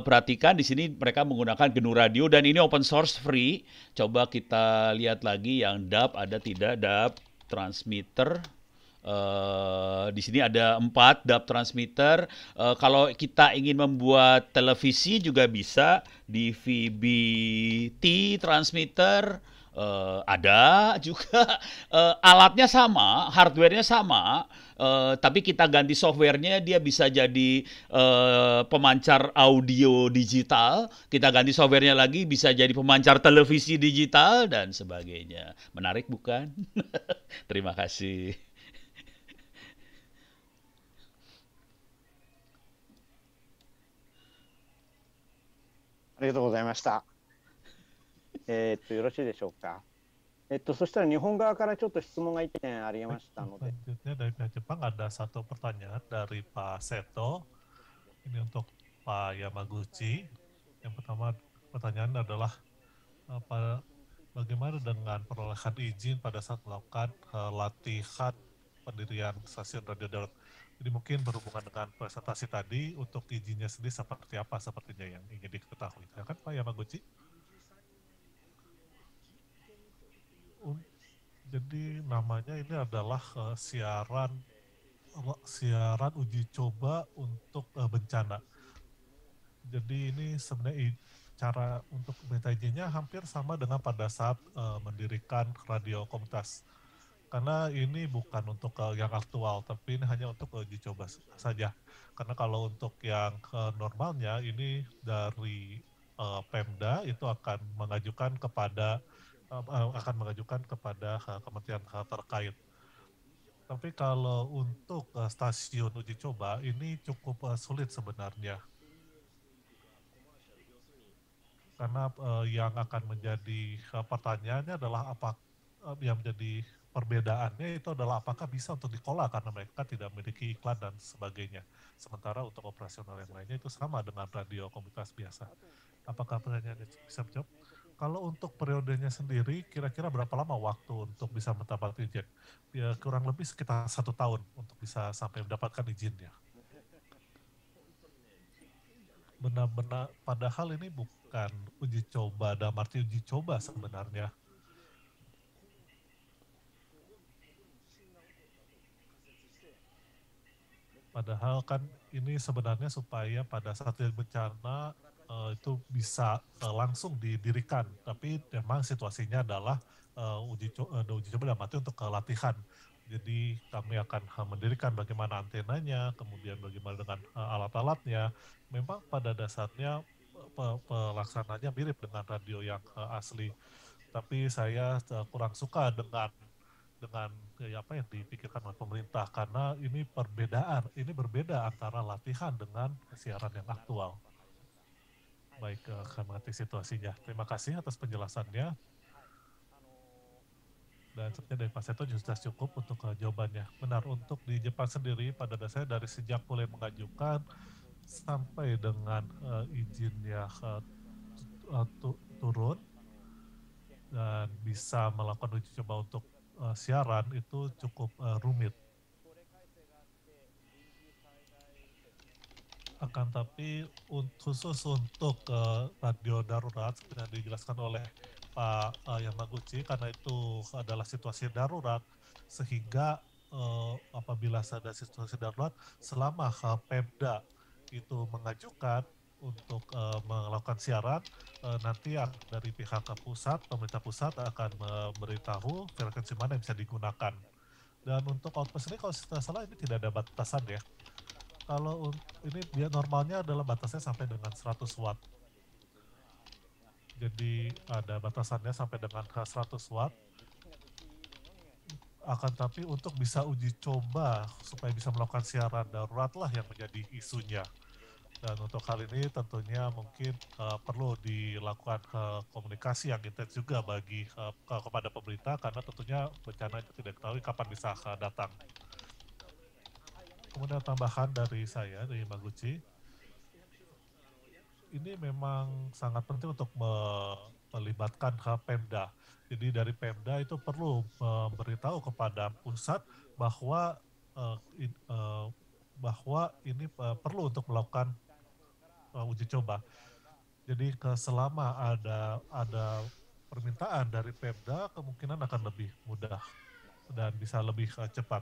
[SPEAKER 5] Perhatikan di sini mereka menggunakan GNU Radio dan ini open source free. Coba kita lihat lagi yang DAB ada tidak DAB transmitter. Di sini ada 4 DAB transmitter. Kalau kita ingin membuat televisi juga bisa di VBT transmitter. Ada juga alatnya sama, hardware-nya sama, tapi kita ganti software-nya, dia bisa jadi pemancar audio digital, kita ganti software-nya lagi bisa jadi pemancar televisi digital dan sebagainya. Menarik bukan? Terima kasih.
[SPEAKER 2] ありがとうございました。よろしいでしょうか。そしたら日本側からちょっと質問が1点ありましたので。
[SPEAKER 3] Selanjutnya dari pihak Jepang ada satu pertanyaan dari Pak Seto. Ini untuk Pak Yamaguchi. Yang pertama pertanyaan adalah bagaimana dengan perolehan izin pada saat melakukan latihan pendirian stasiun radio darat. Jadi mungkin berhubungan dengan presentasi tadi, untuk izinnya sendiri seperti apa sepertinya yang ingin diketahui. Ya kan Pak Yamaguchi? Jadi namanya ini adalah siaran uji coba untuk bencana. Jadi ini sebenarnya cara untuk minta izinnya hampir sama dengan pada saat mendirikan radio komunitas. Karena ini bukan untuk yang aktual, tapi ini hanya untuk uji coba saja. Karena kalau untuk yang normalnya ini dari Pemda itu akan mengajukan kepada kementerian terkait. Tapi kalau untuk stasiun uji coba ini cukup sulit sebenarnya. Karena yang akan menjadi pertanyaannya adalah yang menjadi perbedaannya itu adalah apakah bisa untuk dikelola karena mereka tidak memiliki iklan dan sebagainya. Sementara untuk operasional yang lainnya itu sama dengan radio komunitas biasa. Apakah pertanyaannya bisa menjawab? Kalau untuk periodenya sendiri, kira-kira berapa lama waktu untuk bisa mendapat izin? Ya, kurang lebih sekitar 1 tahun untuk bisa sampai mendapatkan izinnya. benar-benar, padahal ini bukan uji coba, dalam arti uji coba sebenarnya. Padahal kan ini sebenarnya supaya pada saat terjadi bencana itu bisa langsung didirikan. Tapi memang situasinya adalah uji coba dalam arti untuk latihan. Jadi kami akan mendirikan bagaimana antenanya, kemudian bagaimana dengan alat-alatnya. Memang pada dasarnya pelaksananya mirip dengan radio yang asli. Tapi saya kurang suka dengan apa yang dipikirkan oleh pemerintah, karena ini berbeda antara latihan dengan siaran yang aktual. Baik, akan mengerti situasinya. Terima kasih atas penjelasannya. Dan sepertinya dari Pak Seto sudah cukup untuk jawabannya. Benar, untuk di Jepang sendiri pada dasarnya dari sejak mulai mengajukan sampai dengan izinnya turun dan bisa melakukan uji coba untuk siaran itu cukup rumit. Akan tapi khusus untuk radio darurat seperti yang dijelaskan oleh Pak Yamaguchi, karena itu adalah situasi darurat, sehingga apabila ada situasi darurat, selama Pemda itu mengajukan untuk melakukan siaran, nanti dari pihak pusat, pemerintah pusat akan memberitahu frekuensi mana yang bisa digunakan. Dan untuk outpost ini kalau tidak salah ini tidak ada batasan ya. Kalau ini dia normalnya adalah batasnya sampai dengan 100 watt. Jadi ada batasannya sampai dengan 100 watt. Akan tapi untuk bisa uji coba supaya bisa melakukan siaran darurat lah yang menjadi isunya. Dan untuk hal ini tentunya mungkin perlu dilakukan komunikasi yang intens juga kepada pemerintah, karena tentunya bencana itu tidak ketahui kapan bisa datang. Kemudian tambahan dari saya, dari Maguchi, ini memang sangat penting untuk melibatkan Pemda. Jadi dari Pemda itu perlu memberitahu kepada pusat bahwa ini perlu untuk melakukan uji coba. Jadi selama ada permintaan dari Pemda, kemungkinan akan lebih mudah dan bisa lebih cepat.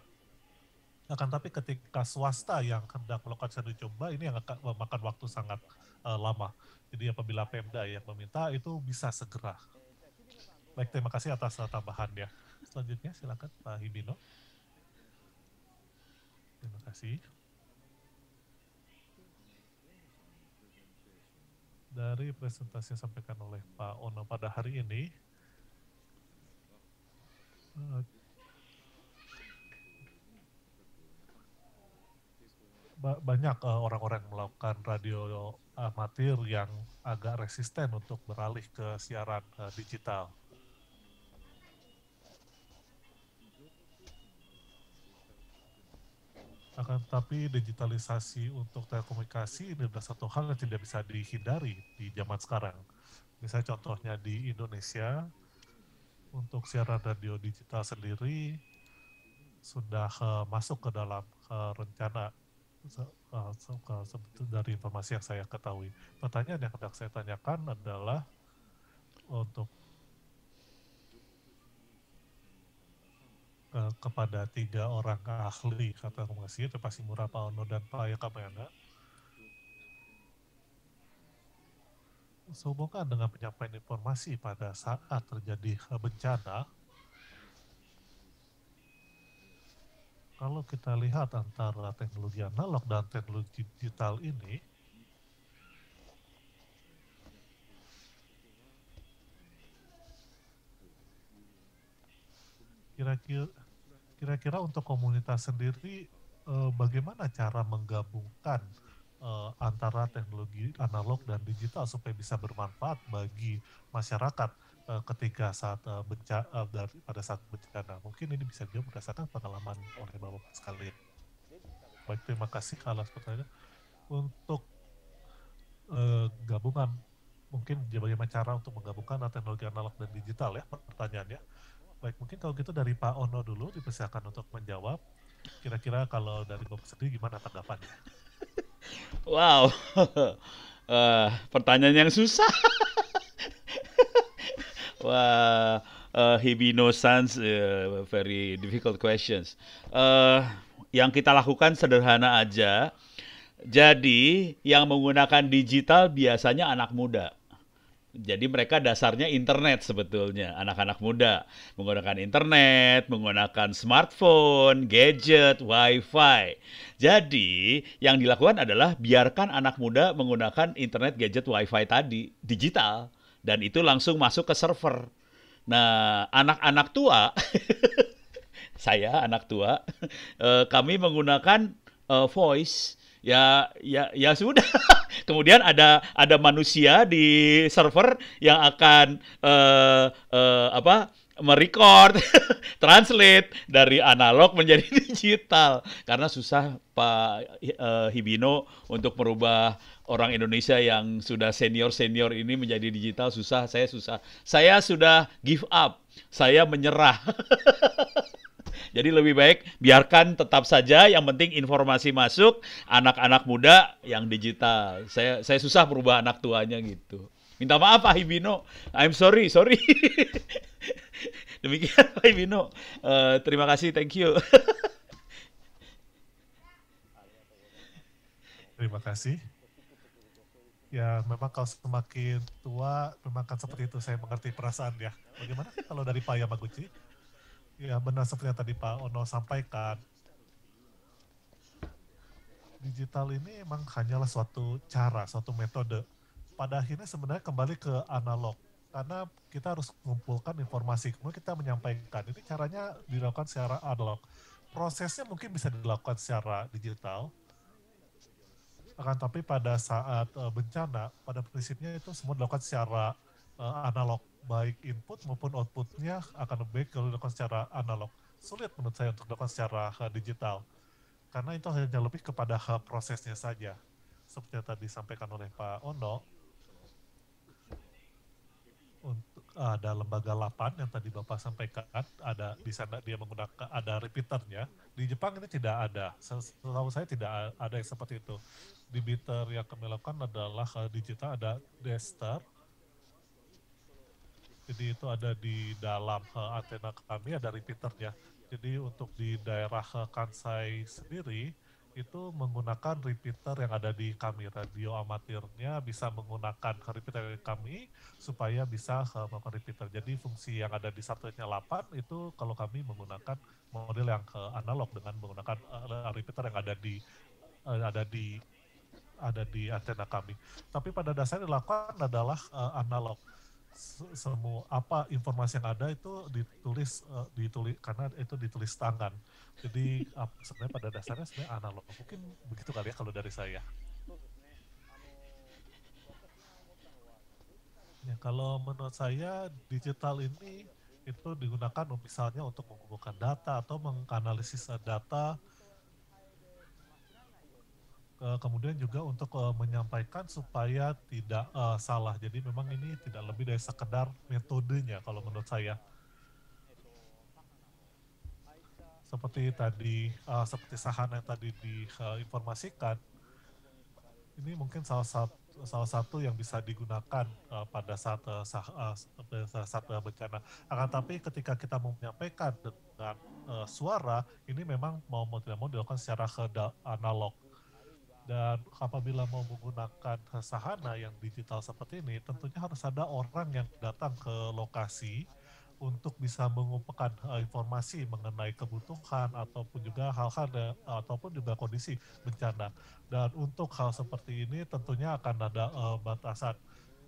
[SPEAKER 3] Akan tapi ketika swasta yang hendak melakukan uji coba, ini yang akan memakan waktu sangat lama. Jadi apabila Pemda yang meminta, itu bisa segera. Baik, terima kasih atas tambahannya. Selanjutnya silakan Pak Hibino. Terima kasih. Dari presentasi yang disampaikan oleh Pak Ono pada hari ini, banyak orang-orang yang melakukan radio amatir yang agak resisten untuk beralih ke siaran digital. Akan tapi digitalisasi untuk telekomunikasi ini adalah satu hal yang tidak bisa dihindari di zaman sekarang. Misalnya contohnya di Indonesia, untuk siaran radio digital sendiri sudah masuk ke dalam rencana dari informasi yang saya ketahui. Pertanyaan yang hendak saya tanyakan adalah untuk kepada 3 orang ahli telekomunikasi, Pak Simura, Pak Ono, dan Pak Yakamana, sehubungan dengan penyampaian informasi pada saat terjadi bencana. Kalau kita lihat antara teknologi analog dan teknologi digital ini, kira-kira untuk komunitas sendiri bagaimana cara menggabungkan antara teknologi analog dan digital supaya bisa bermanfaat bagi masyarakat ketika pada saat bencana. Mungkin ini bisa dijawab berdasarkan pengalaman oleh Bapak sekalian. Baik, terima kasih atas pertanyaan. Untuk gabungan, mungkin bagaimana cara untuk menggabungkan teknologi analog dan digital ya pertanyaannya. Baik, mungkin kalau gitu dari Pak Ono dulu dipersilakan untuk menjawab. Kira-kira kalau dari Bapak sendiri gimana tanggapannya?
[SPEAKER 5] Wow, Pertanyaan yang susah. Wah, Hibino-sans, very difficult questions. Yang kita lakukan sederhana aja. Jadi, yang menggunakan digital biasanya anak muda. Jadi mereka dasarnya internet sebetulnya, anak-anak muda menggunakan internet, menggunakan smartphone, gadget, wifi. Jadi yang dilakukan adalah biarkan anak muda menggunakan internet, gadget, wifi tadi, digital. Dan itu langsung masuk ke server. Nah, anak-anak tua, saya anak tua, kami menggunakan voice. Ya sudah. Kemudian ada manusia di server yang akan merecord, translate dari analog menjadi digital. Karena susah Pak Hibino untuk merubah orang Indonesia yang sudah senior ini menjadi digital, susah. Saya sudah give up. Saya menyerah. Jadi lebih baik biarkan tetap saja, yang penting informasi masuk, anak-anak muda yang digital. Saya susah merubah anak tuanya gitu. Minta maaf Pak Hibino, I'm sorry. Demikian Pak Hibino. Terima kasih, thank you.
[SPEAKER 3] Terima kasih. Ya, memang kalau semakin tua, memang kan seperti itu, saya mengerti perasaan ya. Bagaimana kalau dari Pak Yamaguchi? Ya, benar seperti yang tadi Pak Ono sampaikan. Digital ini memang hanyalah suatu cara, suatu metode. Pada akhirnya sebenarnya kembali ke analog. Karena kita harus mengumpulkan informasi, kemudian kita menyampaikan. Ini caranya dilakukan secara analog. Prosesnya mungkin bisa dilakukan secara digital. Akan tapi pada saat bencana, pada prinsipnya itu semua dilakukan secara analog. Baik input maupun outputnya akan lebih baik kalau dilakukan secara analog. Sulit menurut saya untuk dilakukan secara digital. Karena itu hanya lebih kepada prosesnya saja. Seperti yang tadi disampaikan oleh Pak Ono, untuk ada lembaga LAPAN yang tadi Bapak sampaikan, ada di sana dia menggunakan, ada repeaternya. Di Jepang ini tidak ada. Setahu saya tidak ada yang seperti itu. Di repeater yang kami lakukan adalah digital, ada Dester. Jadi itu ada di dalam antena kami, ada repeaternya. Jadi untuk di daerah Kansai sendiri, itu menggunakan repeater yang ada di kami. Radio amatirnya bisa menggunakan repeater dari kami, supaya bisa melakukan repeater. Jadi fungsi yang ada di satelitnya 8, itu kalau kami menggunakan model yang analog dengan menggunakan repeater yang ada di antena kami. Tapi pada dasarnya dilakukan adalah analog. Semua informasi yang ada itu ditulis karena itu ditulis tangan. Jadi sebenarnya pada dasarnya sebenarnya analog. Mungkin begitu kali ya kalau dari saya. Ya, kalau menurut saya digital ini itu digunakan misalnya untuk mengumpulkan data atau menganalisis data. Kemudian juga untuk menyampaikan supaya tidak salah. Jadi memang ini tidak lebih dari sekedar metodenya kalau menurut saya. Seperti tadi, seperti Sahana yang tadi diinformasikan, ini mungkin salah satu yang bisa digunakan pada saat bencana. Akan tapi ketika kita mau menyampaikan dengan suara, ini memang mau tidak mau dilakukan secara analog. Dan apabila mau menggunakan Sahana yang digital seperti ini, tentunya harus ada orang yang datang ke lokasi untuk bisa mengumpulkan informasi mengenai kebutuhan ataupun juga hal-hal ataupun juga kondisi bencana. Dan untuk hal seperti ini tentunya akan ada batasan.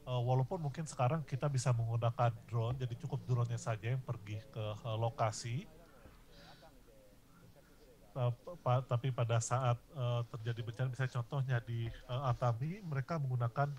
[SPEAKER 3] Walaupun mungkin sekarang kita bisa menggunakan drone, jadi cukup drone-nya saja yang pergi ke lokasi. Tapi pada saat terjadi bencana, misalnya contohnya di Atami, mereka menggunakan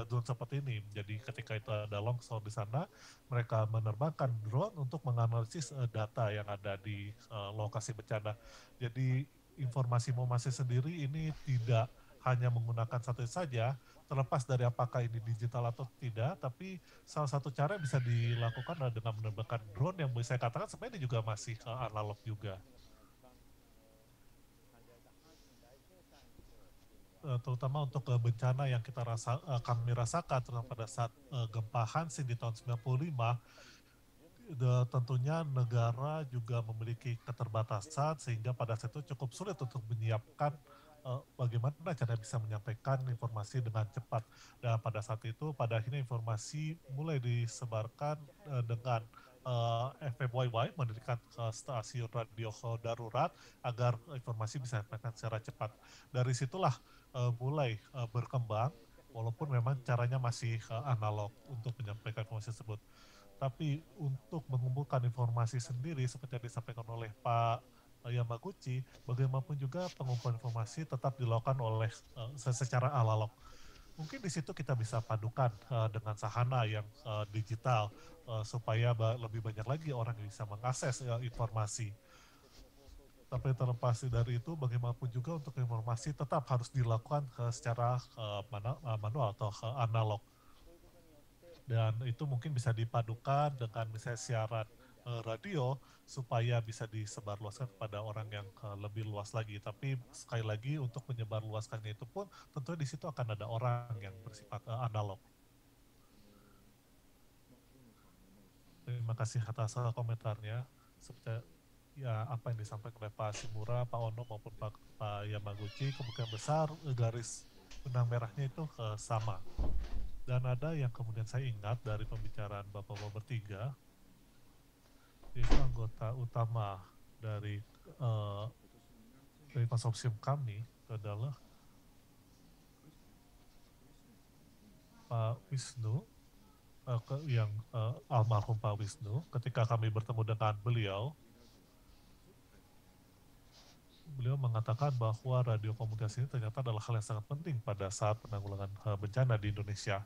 [SPEAKER 3] drone seperti ini. Jadi ketika itu ada longsor di sana, mereka menerbangkan drone untuk menganalisis data yang ada di lokasi bencana. Jadi informasi Momase sendiri ini tidak hanya menggunakan satelit saja, terlepas dari apakah ini digital atau tidak, tapi salah satu cara yang bisa dilakukan adalah dengan menerbangkan drone yang bisa saya katakan sebenarnya ini juga masih analog juga. terutama untuk bencana yang kami rasakan terutama pada saat gempa Hanshin di tahun 95. Tentunya negara juga memiliki keterbatasan sehingga pada saat itu cukup sulit untuk menyiapkan bagaimana cara bisa menyampaikan informasi dengan cepat. Dan pada saat itu pada akhirnya informasi mulai disebarkan dengan FMYY mendirikan stasiun radio darurat agar informasi bisa disampaikan secara cepat. Dari situlah mulai berkembang walaupun memang caranya masih analog untuk menyampaikan informasi tersebut. Tapi untuk mengumpulkan informasi sendiri seperti yang disampaikan oleh Pak Yamaguchi, bagaimanapun juga pengumpulan informasi tetap dilakukan oleh secara analog. Mungkin di situ kita bisa padukan dengan sahana yang digital supaya lebih banyak lagi orang yang bisa mengakses informasi. Tapi terlepas dari itu, bagaimanapun juga untuk informasi tetap harus dilakukan secara manual atau analog. Dan itu mungkin bisa dipadukan dengan misalnya siaran radio supaya bisa disebarluaskan kepada orang yang lebih luas lagi. Tapi sekali lagi untuk menyebarluaskannya itu pun tentunya di situ akan ada orang yang bersifat analog. Terima kasih atas komentarnya. Seperti ya apa yang disampaikan oleh Pak Shimura, Pak Ono maupun Pak Yamaguchi, kemungkinan besar garis benang merahnya itu sama. Dan ada yang kemudian saya ingat dari pembicaraan Bapak-Bapak bertiga, yaitu anggota utama dari konsorsium kami adalah Pak Wisnu, yang almarhum Pak Wisnu. Ketika kami bertemu dengan beliau mengatakan bahwa radio komunikasi ini ternyata adalah hal yang sangat penting pada saat penanggulangan bencana di Indonesia.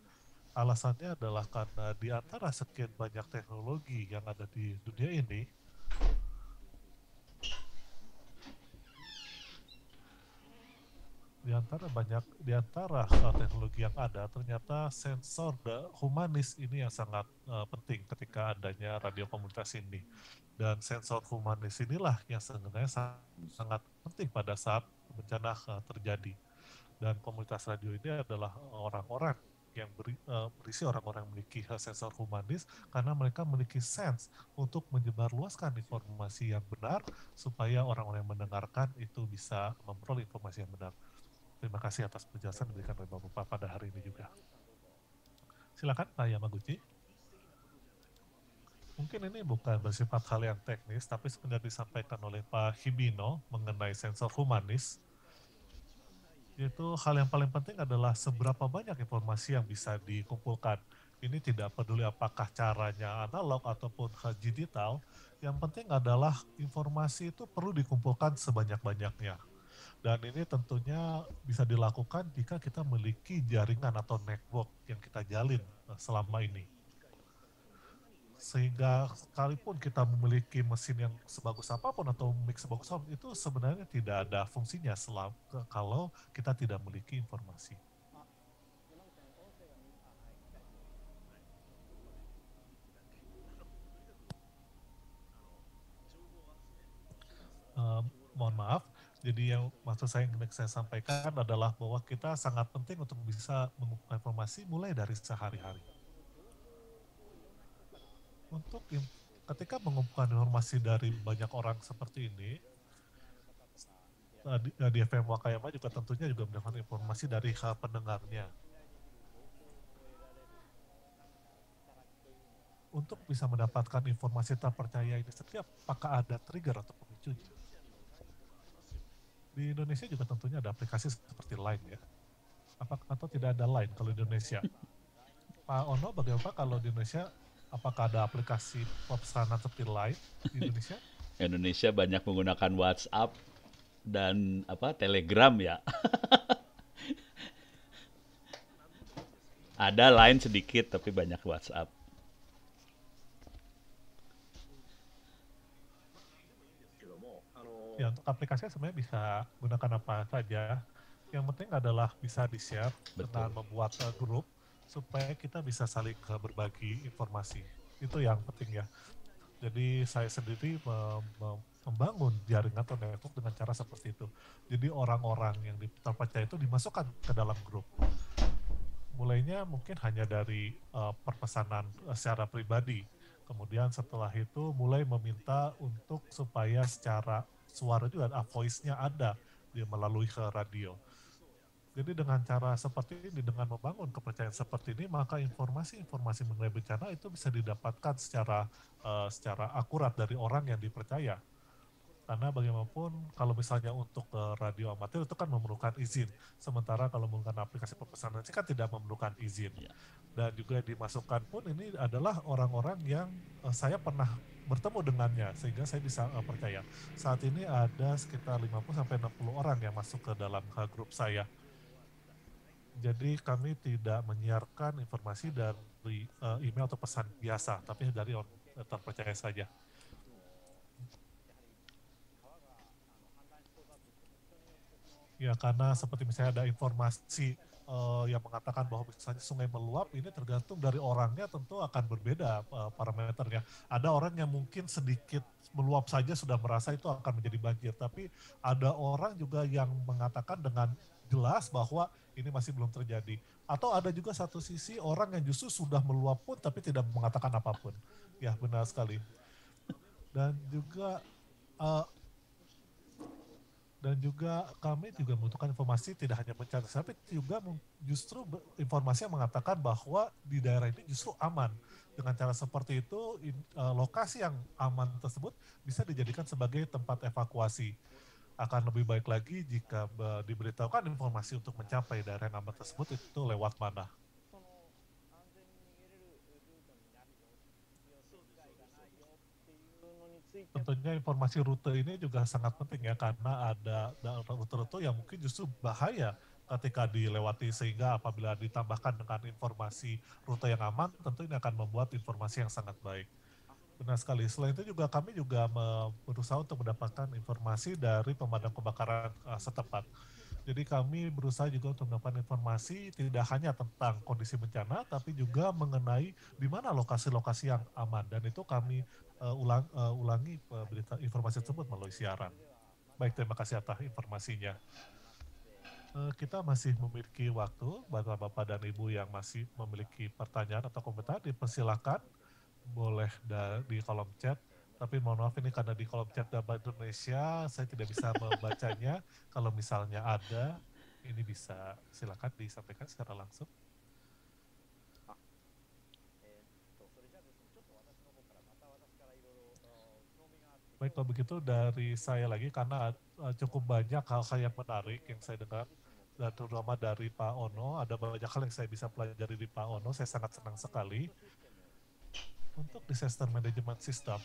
[SPEAKER 3] Alasannya adalah karena di antara sekian banyak teknologi yang ada di dunia ini, di antara teknologi yang ada, ternyata sensor humanis ini yang sangat penting ketika adanya radio komunikasi ini. Dan sensor humanis inilah yang sebenarnya sangat penting pada saat bencana terjadi. Dan komunitas radio ini adalah orang-orang yang berisi orang-orang yang memiliki sensor humanis karena mereka memiliki sense untuk menyebarluaskan informasi yang benar supaya orang-orang yang mendengarkan itu bisa memperoleh informasi yang benar. Terima kasih atas penjelasan diberikan oleh Bapak pada hari ini juga. Silakan Pak Yamaguchi. Mungkin ini bukan bersifat hal yang teknis, tapi sebenarnya disampaikan oleh Pak Hibino mengenai sensor humanis. Yaitu hal yang paling penting adalah seberapa banyak informasi yang bisa dikumpulkan. Ini tidak peduli apakah caranya analog ataupun digital, yang penting adalah informasi itu perlu dikumpulkan sebanyak-banyaknya. Dan ini tentunya bisa dilakukan jika kita memiliki jaringan atau network yang kita jalin selama ini. Sehingga sekalipun kita memiliki mesin yang sebagus apapun atau mic sebagus apapun, itu sebenarnya tidak ada fungsinya kalau kita tidak memiliki informasi. Mohon maaf, jadi yang maksud saya yang saya sampaikan adalah bahwa kita sangat penting untuk bisa mengumpulkan informasi mulai dari sehari-hari. Untuk ketika mengumpulkan informasi dari banyak orang seperti ini, di FM Wakayama juga tentunya juga mendapatkan informasi dari pendengarnya. Untuk bisa mendapatkan informasi terpercaya ini setiap, apakah ada trigger atau pemicunya? Di Indonesia juga tentunya ada aplikasi seperti Line ya. Atau tidak ada Line kalau di Indonesia? Pak Ono, bagaimana kalau di Indonesia? Apakah ada aplikasi pesanan seperti Line di Indonesia?
[SPEAKER 5] Indonesia banyak menggunakan WhatsApp dan Telegram ya. Ada Line sedikit tapi banyak WhatsApp.
[SPEAKER 3] Ya, untuk aplikasinya sebenarnya bisa gunakan apa saja. Yang penting adalah bisa di-share dengan membuat grup supaya kita bisa saling berbagi informasi. Itu yang penting ya. Jadi saya sendiri membangun jaringan atau network dengan cara seperti itu. Jadi orang-orang yang terpercaya itu dimasukkan ke dalam grup. Mulainya mungkin hanya dari perpesanan secara pribadi. Kemudian setelah itu mulai meminta untuk supaya secara suara juga voice-nya ada melalui ke radio. Jadi dengan cara seperti ini, dengan membangun kepercayaan seperti ini, maka informasi-informasi mengenai bencana itu bisa didapatkan secara akurat dari orang yang dipercaya. Karena bagaimanapun kalau misalnya untuk radio amatir itu kan memerlukan izin, sementara kalau menggunakan aplikasi pemesanan kan tidak memerlukan izin. Dan juga dimasukkan pun ini adalah orang-orang yang saya pernah bertemu dengannya, sehingga saya bisa percaya. Saat ini ada sekitar 50-60 orang yang masuk ke dalam grup saya. Jadi kami tidak menyiarkan informasi dari email atau pesan biasa, tapi dari orang terpercaya saja. Ya, karena seperti misalnya ada informasi yang mengatakan bahwa misalnya sungai meluap, ini tergantung dari orangnya, tentu akan berbeda parameternya. Ada orang yang mungkin sedikit meluap saja sudah merasa itu akan menjadi banjir, tapi ada orang juga yang mengatakan dengan jelas bahwa ini masih belum terjadi. Atau ada juga satu sisi orang yang justru sudah meluap pun tapi tidak mengatakan apapun. Ya, benar sekali. Dan juga kami juga membutuhkan informasi tidak hanya bencana, tapi juga justru informasi yang mengatakan bahwa di daerah ini justru aman. Dengan cara seperti itu, lokasi yang aman tersebut bisa dijadikan sebagai tempat evakuasi. Akan lebih baik lagi jika diberitahukan informasi untuk mencapai daerah yang aman tersebut itu lewat mana. Tentunya informasi rute ini juga sangat penting ya, karena ada rute-rute yang mungkin justru bahaya ketika dilewati, sehingga apabila ditambahkan dengan informasi rute yang aman, tentu ini akan membuat informasi yang sangat baik. Benar sekali. Selain itu juga kami juga berusaha untuk mendapatkan informasi dari pemadam kebakaran setempat. Jadi kami berusaha juga untuk mendapatkan informasi tidak hanya tentang kondisi bencana, tapi juga mengenai di mana lokasi-lokasi yang aman. Dan itu kami ulangi berita informasi tersebut melalui siaran. Baik, terima kasih atas informasinya. Kita masih memiliki waktu, Bapak-Bapak dan Ibu yang masih memiliki pertanyaan atau komentar, dipersilakan boleh di kolom chat. Tapi mohon maaf ini karena di kolom chat Bahasa Indonesia saya tidak bisa membacanya. Kalau misalnya ada, ini bisa silakan disampaikan secara langsung. Baik, kalau begitu dari saya lagi, karena cukup banyak hal-hal yang menarik yang saya dengar, dan terutama dari Pak Ono, ada banyak hal yang saya bisa pelajari di Pak Ono, saya sangat senang sekali. Untuk disaster management system,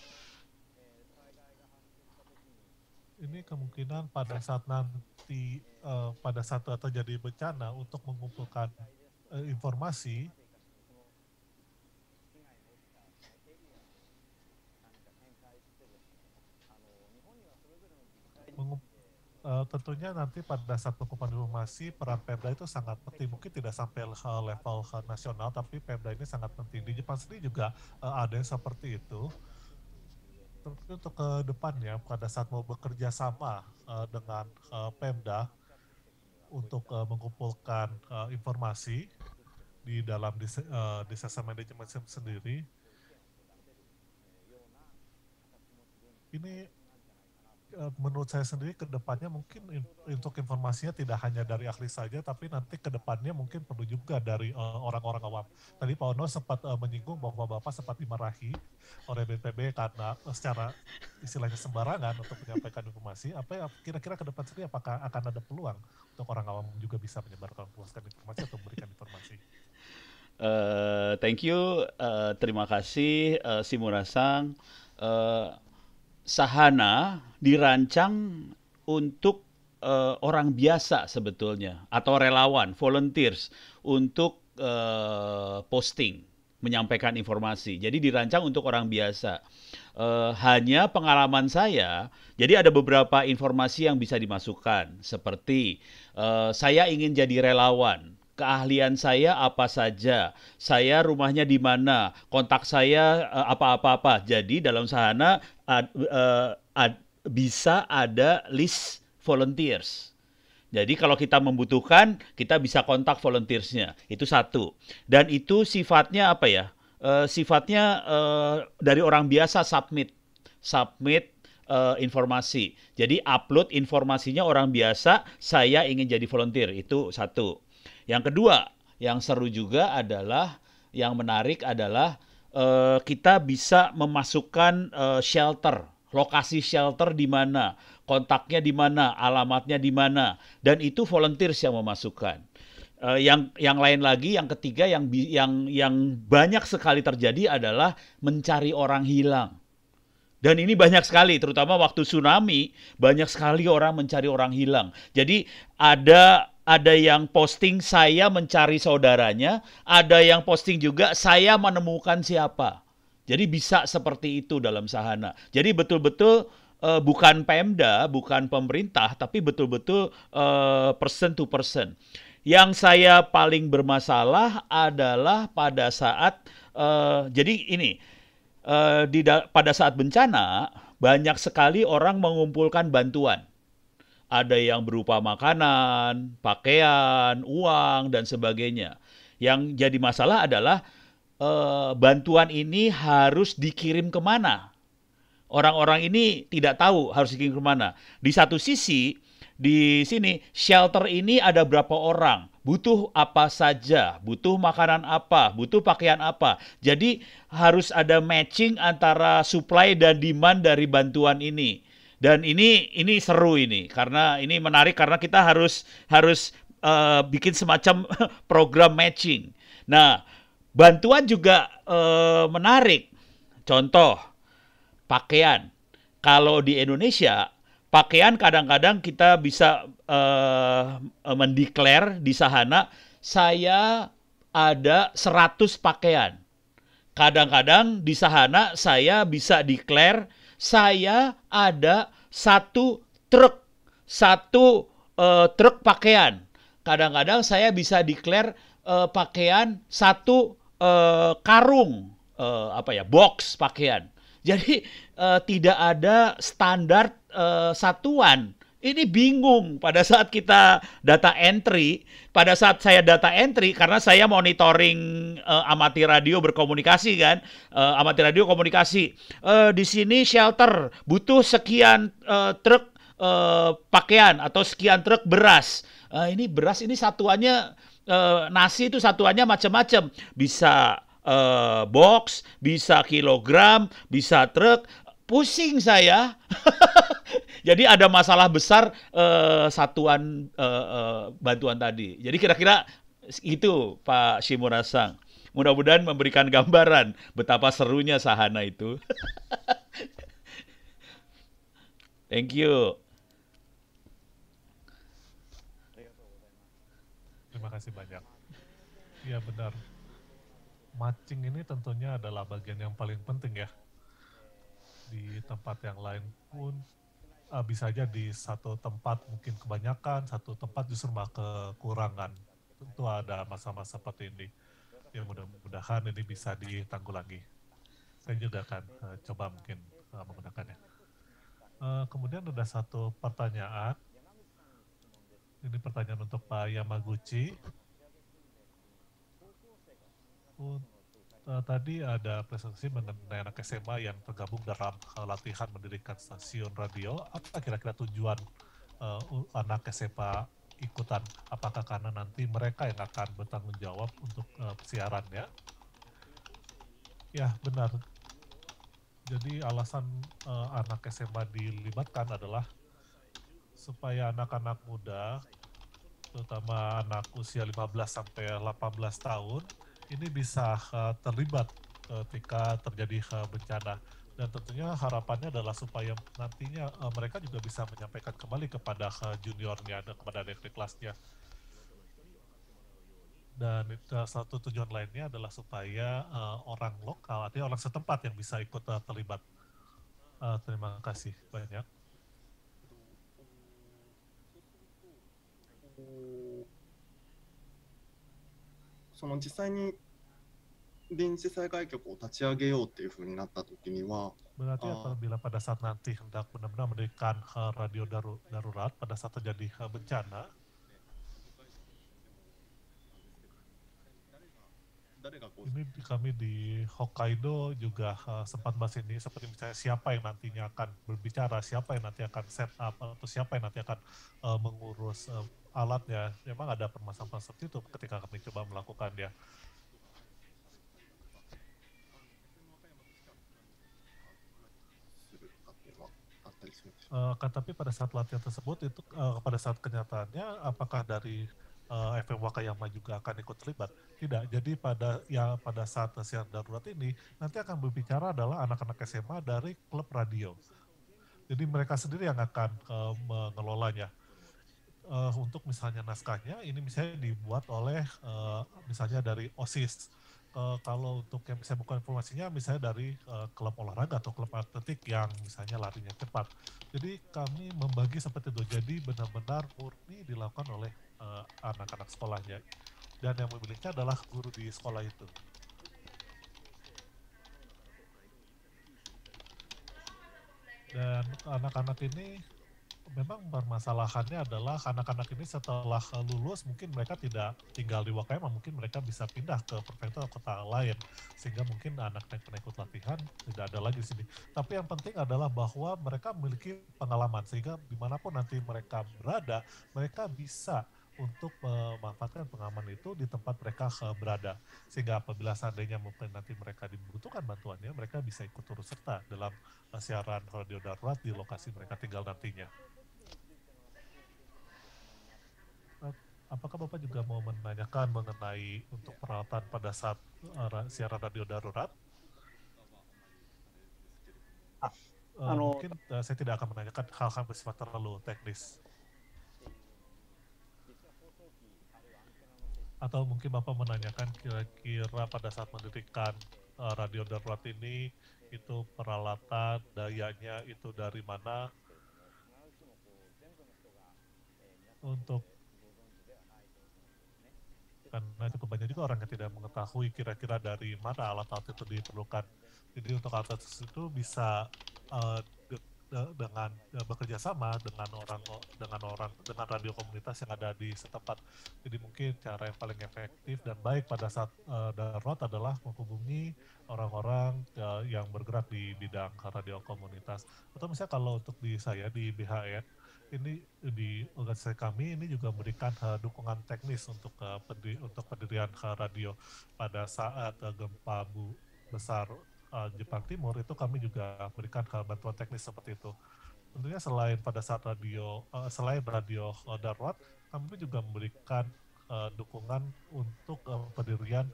[SPEAKER 3] ini kemungkinan pada saat nanti, pada saat terjadi bencana, untuk mengumpulkan informasi, tentunya nanti pada saat pengumpulan informasi, peran Pemda itu sangat penting. Mungkin tidak sampai level nasional, tapi Pemda ini sangat penting. Di Jepang sendiri juga ada yang seperti itu. Tapi untuk ke depannya, pada saat mau bekerja sama dengan Pemda untuk mengumpulkan informasi di dalam disaster management sendiri, ini menurut saya sendiri ke depannya mungkin untuk informasinya tidak hanya dari ahli saja, tapi nanti ke depannya mungkin perlu juga dari orang-orang awam. Tadi Pak Ono sempat menyinggung bahwa Bapak sempat dimarahi oleh BNPB karena secara istilahnya sembarangan untuk menyampaikan informasi. Apa ya kira-kira ke depan sendiri apakah akan ada peluang untuk orang awam juga bisa menyebarkan informasi atau memberikan informasi?
[SPEAKER 5] Thank you, terima kasih Simura-san. Sahana dirancang untuk orang biasa sebetulnya, atau relawan, volunteers untuk posting, menyampaikan informasi. Jadi dirancang untuk orang biasa. Hanya pengalaman saya, jadi ada beberapa informasi yang bisa dimasukkan, seperti saya ingin jadi relawan keahlian saya apa saja, saya rumahnya di mana, kontak saya apa-apa-apa. Jadi dalam Sahana bisa ada list volunteers. Jadi kalau kita membutuhkan, kita bisa kontak volunteersnya. Itu satu. Dan itu sifatnya apa ya? Sifatnya dari orang biasa submit informasi. Jadi upload informasinya orang biasa, saya ingin jadi volunteer. Itu satu. Yang kedua, yang seru juga adalah, yang menarik adalah kita bisa memasukkan shelter. Lokasi shelter di mana, kontaknya di mana, alamatnya di mana, dan itu volunteers yang memasukkan. Yang lain lagi, yang ketiga yang banyak sekali terjadi adalah mencari orang hilang. Dan ini banyak sekali, terutama waktu tsunami, banyak sekali orang mencari orang hilang. Jadi ada yang posting saya mencari saudaranya, ada yang posting juga saya menemukan siapa. Jadi bisa seperti itu dalam Sahana. Jadi betul-betul bukan Pemda, bukan pemerintah, tapi betul-betul person to person. Yang saya paling bermasalah adalah pada saat, jadi ini, pada saat bencana, banyak sekali orang mengumpulkan bantuan. Ada yang berupa makanan, pakaian, uang, dan sebagainya. Yang jadi masalah adalah bantuan ini harus dikirim kemana. Orang-orang ini tidak tahu harus dikirim kemana. Di satu sisi, di sini shelter ini ada berapa orang, butuh apa saja, butuh makanan apa, butuh pakaian apa. Jadi harus ada matching antara supply dan demand dari bantuan ini. Dan ini seru ini, karena ini menarik karena kita harus bikin semacam program matching. Nah, bantuan juga menarik. Contoh, pakaian. Kalau di Indonesia, pakaian kadang-kadang kita bisa mendeklar di Sahana, saya ada 100 pakaian. Kadang-kadang di Sahana saya bisa declare, saya ada satu truk pakaian. Kadang-kadang saya bisa declare pakaian satu karung, box pakaian. Jadi tidak ada standar satuan. Ini bingung pada saat kita data entry. Pada saat saya data entry, karena saya monitoring amatir radio berkomunikasi kan, amatir radio komunikasi. Di sini shelter butuh sekian truk pakaian atau sekian truk beras. Ini beras ini satuannya, nasi itu satuannya macam-macam. Bisa box, bisa kilogram, bisa truk. Pusing saya. Jadi ada masalah besar satuan bantuan tadi. Jadi kira-kira itu Pak Shimura-san. Mudah-mudahan memberikan gambaran betapa serunya Sahana itu. Thank you.
[SPEAKER 3] Terima kasih banyak. Iya benar. Matching ini tentunya adalah bagian yang paling penting ya. Di tempat yang lain pun bisa aja di satu tempat mungkin kebanyakan, satu tempat justru malah kekurangan. Tentu ada masa-masa seperti ini. Ya mudah-mudahan ini bisa ditanggulangi. Saya juga akan coba mungkin menggunakannya. Kemudian ada satu pertanyaan. Ini pertanyaan untuk Pak Yamaguchi. Tadi ada presentasi mengenai anak SMA yang tergabung dalam latihan mendirikan stasiun radio. Apa kira-kira tujuan anak SMA ikutan? Apakah karena nanti mereka yang akan bertanggung jawab untuk siarannya? Ya, benar. Jadi alasan anak SMA dilibatkan adalah supaya anak-anak muda, terutama anak usia 15 sampai 18 tahun, ini bisa terlibat ketika terjadi bencana. Dan tentunya harapannya adalah supaya nantinya mereka juga bisa menyampaikan kembali kepada juniornya dan kepada adik kelasnya. Dan satu tujuan lainnya adalah supaya orang lokal, artinya orang setempat yang bisa ikut terlibat. Terima kasih banyak.
[SPEAKER 8] その実際に臨時災害局を立ち上げようっていう風になった時には、
[SPEAKER 3] Berarti apabila pada saat nanti hendak benar-benar mendirikan radio darurat pada saat terjadi bencana, ini kami di Hokkaido juga sempat bahas ini, seperti misalnya siapa yang nantinya akan berbicara, siapa yang nanti akan set up, atau siapa yang nanti akan mengurus alatnya. Memang ada permasalahan seperti itu ketika kami coba melakukannya. Tapi pada saat latihan tersebut itu pada saat kenyataannya apakah dari FM Wakayama juga akan ikut terlibat? Tidak. Jadi pada saat siaran darurat ini nanti akan berbicara adalah anak-anak SMA dari klub radio. Jadi mereka sendiri yang akan mengelolanya. Untuk misalnya naskahnya ini misalnya dibuat oleh misalnya dari OSIS. Kalau untuk yang bisa buka informasinya misalnya dari klub olahraga atau klub atletik yang misalnya larinya cepat. Jadi kami membagi seperti itu. Jadi benar-benar murni dilakukan oleh anak-anak sekolahnya. Dan yang memilihnya adalah guru di sekolah itu. Dan anak-anak ini memang permasalahannya adalah anak-anak ini setelah lulus mungkin mereka tidak tinggal di Wakayama, mungkin mereka bisa pindah ke prefektur atau kota lain, sehingga mungkin anak-anak ikut latihan tidak ada lagi di sini. Tapi yang penting adalah bahwa mereka memiliki pengalaman, sehingga dimanapun nanti mereka berada, mereka bisa untuk memanfaatkan pengalaman itu di tempat mereka berada, sehingga apabila seandainya mungkin nanti mereka dibutuhkan bantuannya, mereka bisa ikut turut serta dalam siaran radio darurat di lokasi mereka tinggal nantinya. Apakah Bapak juga mau menanyakan mengenai untuk peralatan pada saat siaran radio darurat? Mungkin saya tidak akan menanyakan hal-hal bersifat terlalu teknis. Atau mungkin Bapak menanyakan kira-kira pada saat mendirikan radio darurat ini, itu peralatan, dayanya itu dari mana? Untuk karena cukup banyak juga orang yang tidak mengetahui kira-kira dari mana alat-alat itu diperlukan. Jadi untuk alat itu bisa dengan bekerja sama dengan radio komunitas yang ada di setempat. Jadi mungkin cara yang paling efektif dan baik pada saat darurat adalah menghubungi orang-orang yang bergerak di bidang radio komunitas. Atau misalnya kalau untuk di saya di BHN, ini di organisasi kami ini juga memberikan dukungan teknis untuk pendirian radio pada saat gempa besar Jepang Timur, itu kami juga berikan bantuan teknis seperti itu. Tentunya selain pada saat selain radio darurat, kami juga memberikan dukungan untuk pendirian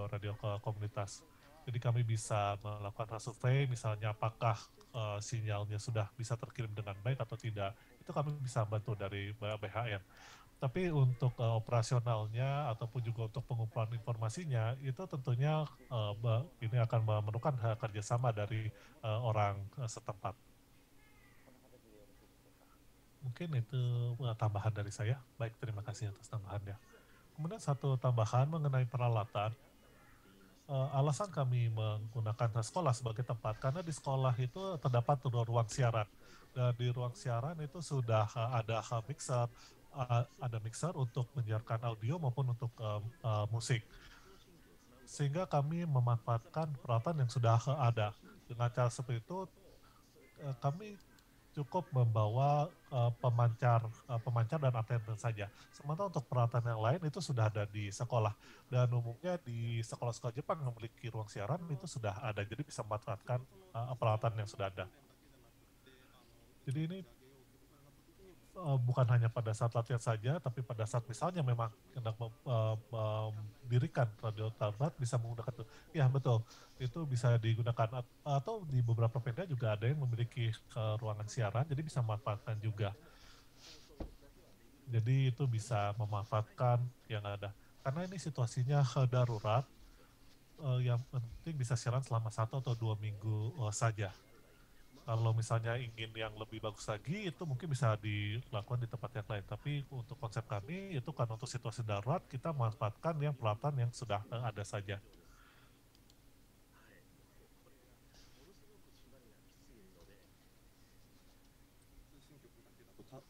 [SPEAKER 3] radio komunitas. Jadi kami bisa melakukan survei, misalnya apakah sinyalnya sudah bisa terkirim dengan baik atau tidak. Itu kami bisa bantu dari BHN. Tapi untuk operasionalnya ataupun juga untuk pengumpulan informasinya, itu tentunya ini akan memerlukan kerjasama dari orang setempat. Mungkin itu tambahan dari saya. Baik, terima kasih atas tambahannya. Kemudian satu tambahan mengenai peralatan. Alasan kami menggunakan sekolah sebagai tempat karena di sekolah itu terdapat ruang siaran, dan di ruang siaran itu sudah ada mixer untuk menyiarkan audio maupun untuk musik, sehingga kami memanfaatkan peralatan yang sudah ada. Dengan cara seperti itu kami cukup membawa pemancar dan antena saja. Sementara untuk peralatan yang lain itu sudah ada di sekolah. Dan umumnya di sekolah-sekolah Jepang yang memiliki ruang siaran itu sudah ada. Jadi bisa memanfaatkan peralatan yang sudah ada. Jadi ini bukan hanya pada saat latihan saja, tapi pada saat misalnya memang hendak mendirikan radio darurat bisa menggunakan itu. Ya betul, itu bisa digunakan, atau di beberapa pemda juga ada yang memiliki ruangan siaran, jadi bisa memanfaatkan juga. Jadi itu bisa memanfaatkan yang ada. Karena ini situasinya darurat, yang penting bisa siaran selama 1 atau 2 minggu saja. Kalau misalnya ingin yang lebih bagus lagi, itu mungkin bisa dilakukan di tempat yang lain. Tapi untuk konsep kami, itu kan untuk situasi darurat, kita memanfaatkan yang peralatan yang sudah ada saja.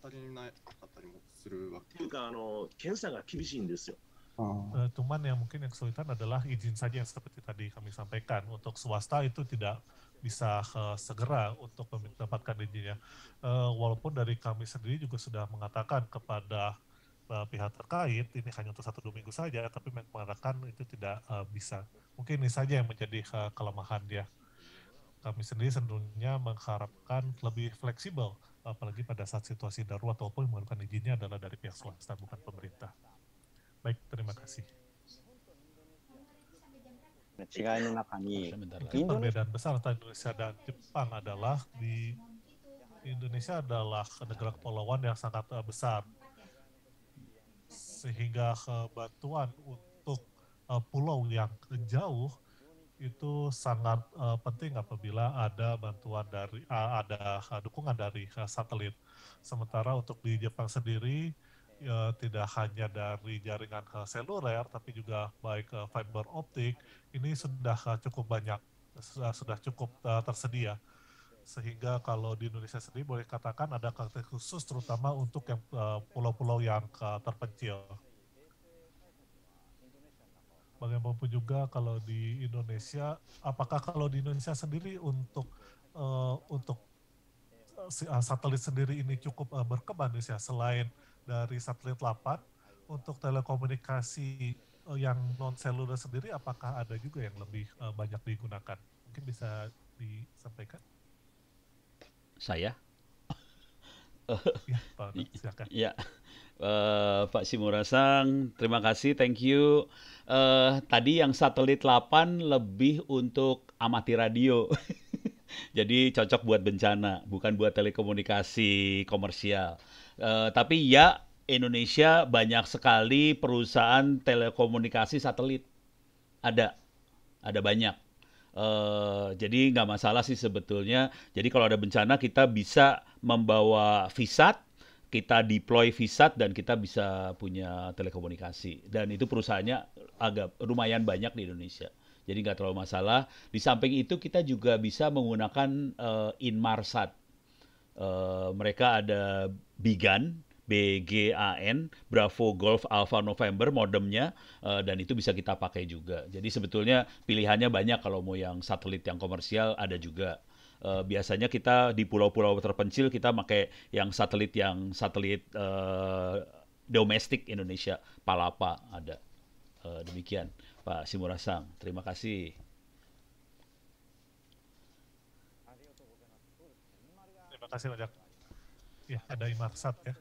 [SPEAKER 8] 足りなかったりもするわけ。
[SPEAKER 4] というか検査が厳しいんですよ。
[SPEAKER 3] Cuman yang mungkin yang kesulitan adalah izin saja yang seperti tadi kami sampaikan. Untuk swasta itu tidak bisa segera untuk mendapatkan izinnya. Walaupun dari kami sendiri juga sudah mengatakan kepada pihak terkait, ini hanya untuk 1-2 minggu saja, tapi mengatakan itu tidak bisa. Mungkin ini saja yang menjadi kelemahan dia. Kami sendiri tentunya mengharapkan lebih fleksibel, apalagi pada saat situasi darurat ataupun memerlukan izinnya adalah dari pihak swasta, bukan pemerintah. Baik, terima kasih. Mungkin perbedaan besar antara Indonesia dan Jepang adalah di Indonesia adalah negara kepulauan yang sangat besar, sehingga bantuan untuk pulau yang jauh itu sangat penting apabila ada bantuan dari ada dukungan dari satelit. Sementara untuk di Jepang sendiri tidak hanya dari jaringan seluler, tapi juga baik fiber optik ini sudah cukup banyak, sudah cukup tersedia. Sehingga kalau di Indonesia sendiri boleh katakan ada karakter khusus terutama untuk yang pulau-pulau yang terpencil. Bagaimanapun juga kalau di Indonesia, apakah kalau di Indonesia sendiri untuk satelit sendiri ini cukup berkembang Indonesia selain dari satelit 8 untuk telekomunikasi yang non seluler sendiri, apakah ada juga yang lebih banyak digunakan? Mungkin bisa disampaikan.
[SPEAKER 5] Saya?
[SPEAKER 3] Ya, Pak, silakan.
[SPEAKER 5] Ya, Pak Simurasang, terima kasih, thank you. Tadi yang satelit 8 lebih untuk amati radio. Jadi cocok buat bencana, bukan buat telekomunikasi komersial. Tapi ya, Indonesia banyak sekali perusahaan telekomunikasi satelit. Ada banyak. Jadi nggak masalah sih sebetulnya. Jadi kalau ada bencana kita bisa membawa VSAT, kita deploy VSAT dan kita bisa punya telekomunikasi. Dan itu perusahaannya agak lumayan banyak di Indonesia. Jadi nggak terlalu masalah. Di samping itu kita juga bisa menggunakan Inmarsat. Mereka ada BGAN, BGAN, Bravo Golf Alpha November modemnya, dan itu bisa kita pakai juga. Jadi sebetulnya pilihannya banyak, kalau mau yang satelit yang komersial ada juga. Biasanya kita di pulau-pulau terpencil kita pakai yang satelit domestik Indonesia, Palapa ada. Demikian Pak Simurasang, terima kasih.
[SPEAKER 3] Terima kasih banyak. Ya, ada Inmarsat ya.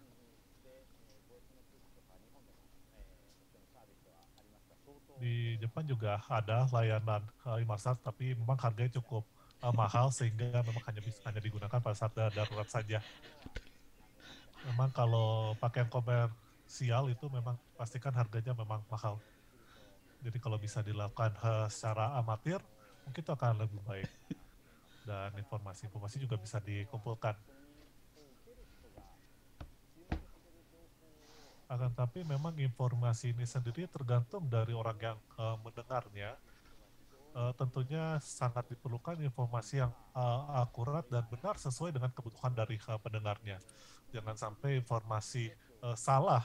[SPEAKER 3] Di Jepang juga ada layanan Inmarsat, tapi memang harganya cukup mahal sehingga memang hanya digunakan pada saat darurat saja. Memang kalau pakai yang komersial itu memang pastikan harganya memang mahal. Jadi kalau bisa dilakukan secara amatir, mungkin itu akan lebih baik. Dan informasi-informasi juga bisa dikumpulkan. Akan tapi memang informasi ini sendiri tergantung dari orang yang mendengarnya. Tentunya sangat diperlukan informasi yang akurat dan benar sesuai dengan kebutuhan dari pendengarnya. Jangan sampai informasi salah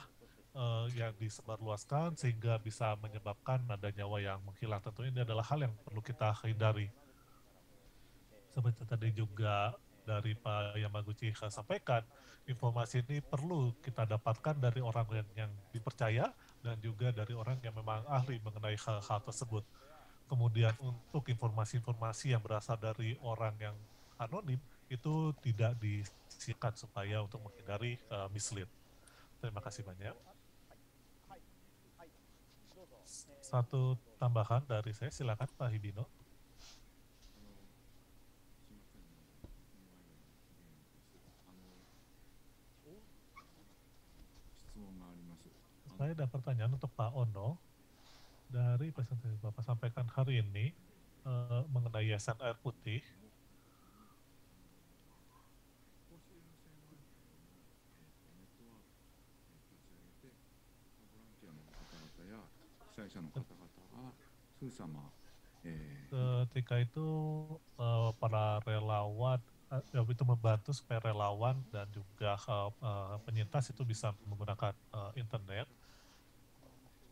[SPEAKER 3] yang disebarluaskan sehingga bisa menyebabkan ada nyawa yang menghilang. Tentunya ini adalah hal yang perlu kita hindari. Seperti tadi juga dari Pak Yamaguchi sampaikan, informasi ini perlu kita dapatkan dari orang yang dipercaya dan juga dari orang yang memang ahli mengenai hal tersebut. Kemudian untuk informasi-informasi yang berasal dari orang yang anonim itu tidak disiarkan supaya untuk menghindari mislead. Terima kasih banyak. Satu tambahan dari saya, silakan Pak Hibino. Saya ada pertanyaan untuk Pak Ono. Dari presentasi Bapak sampaikan hari ini mengenai Yayasan Air Putih, Ketika itu para relawan itu membantu supaya relawan dan juga penyintas itu bisa menggunakan internet.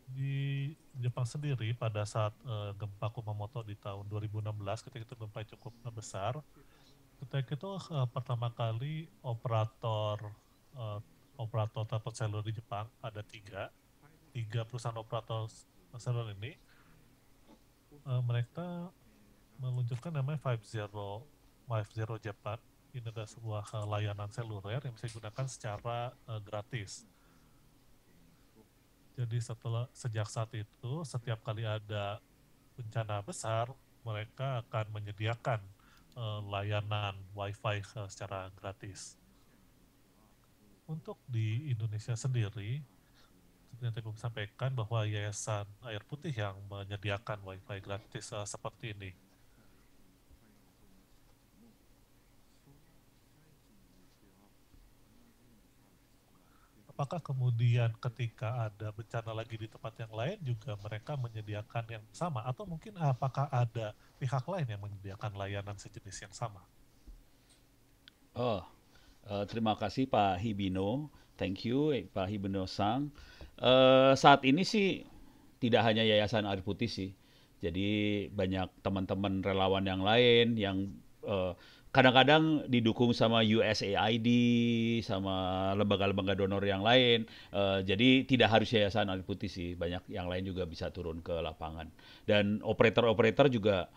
[SPEAKER 3] Di Jepang sendiri pada saat gempa Kumamoto di tahun 2016 ketika itu gempa cukup besar, ketika itu pertama kali operator telepon seluler di Jepang ada tiga perusahaan operator seluler ini mereka meluncurkan namanya 50 Japan. Ini adalah sebuah layanan seluler yang bisa digunakan secara gratis. Jadi sejak saat itu, setiap kali ada bencana besar, mereka akan menyediakan layanan Wi-Fi secara gratis. Untuk di Indonesia sendiri, seperti yang saya sampaikan bahwa Yayasan Air Putih yang menyediakan Wi-Fi gratis seperti ini. Apakah kemudian ketika ada bencana lagi di tempat yang lain juga mereka menyediakan yang sama? Atau mungkin apakah ada pihak lain yang menyediakan layanan sejenis yang sama?
[SPEAKER 5] Terima kasih Pak Hibino. Thank you Pak Hibino-san. Saat ini sih tidak hanya Yayasan Air Putih sih. Jadi banyak teman-teman relawan yang lain yang kadang-kadang didukung sama USAID, sama lembaga-lembaga donor yang lain. Jadi tidak harus Yayasan Air Putih sih, banyak yang lain juga bisa turun ke lapangan. Dan operator-operator juga,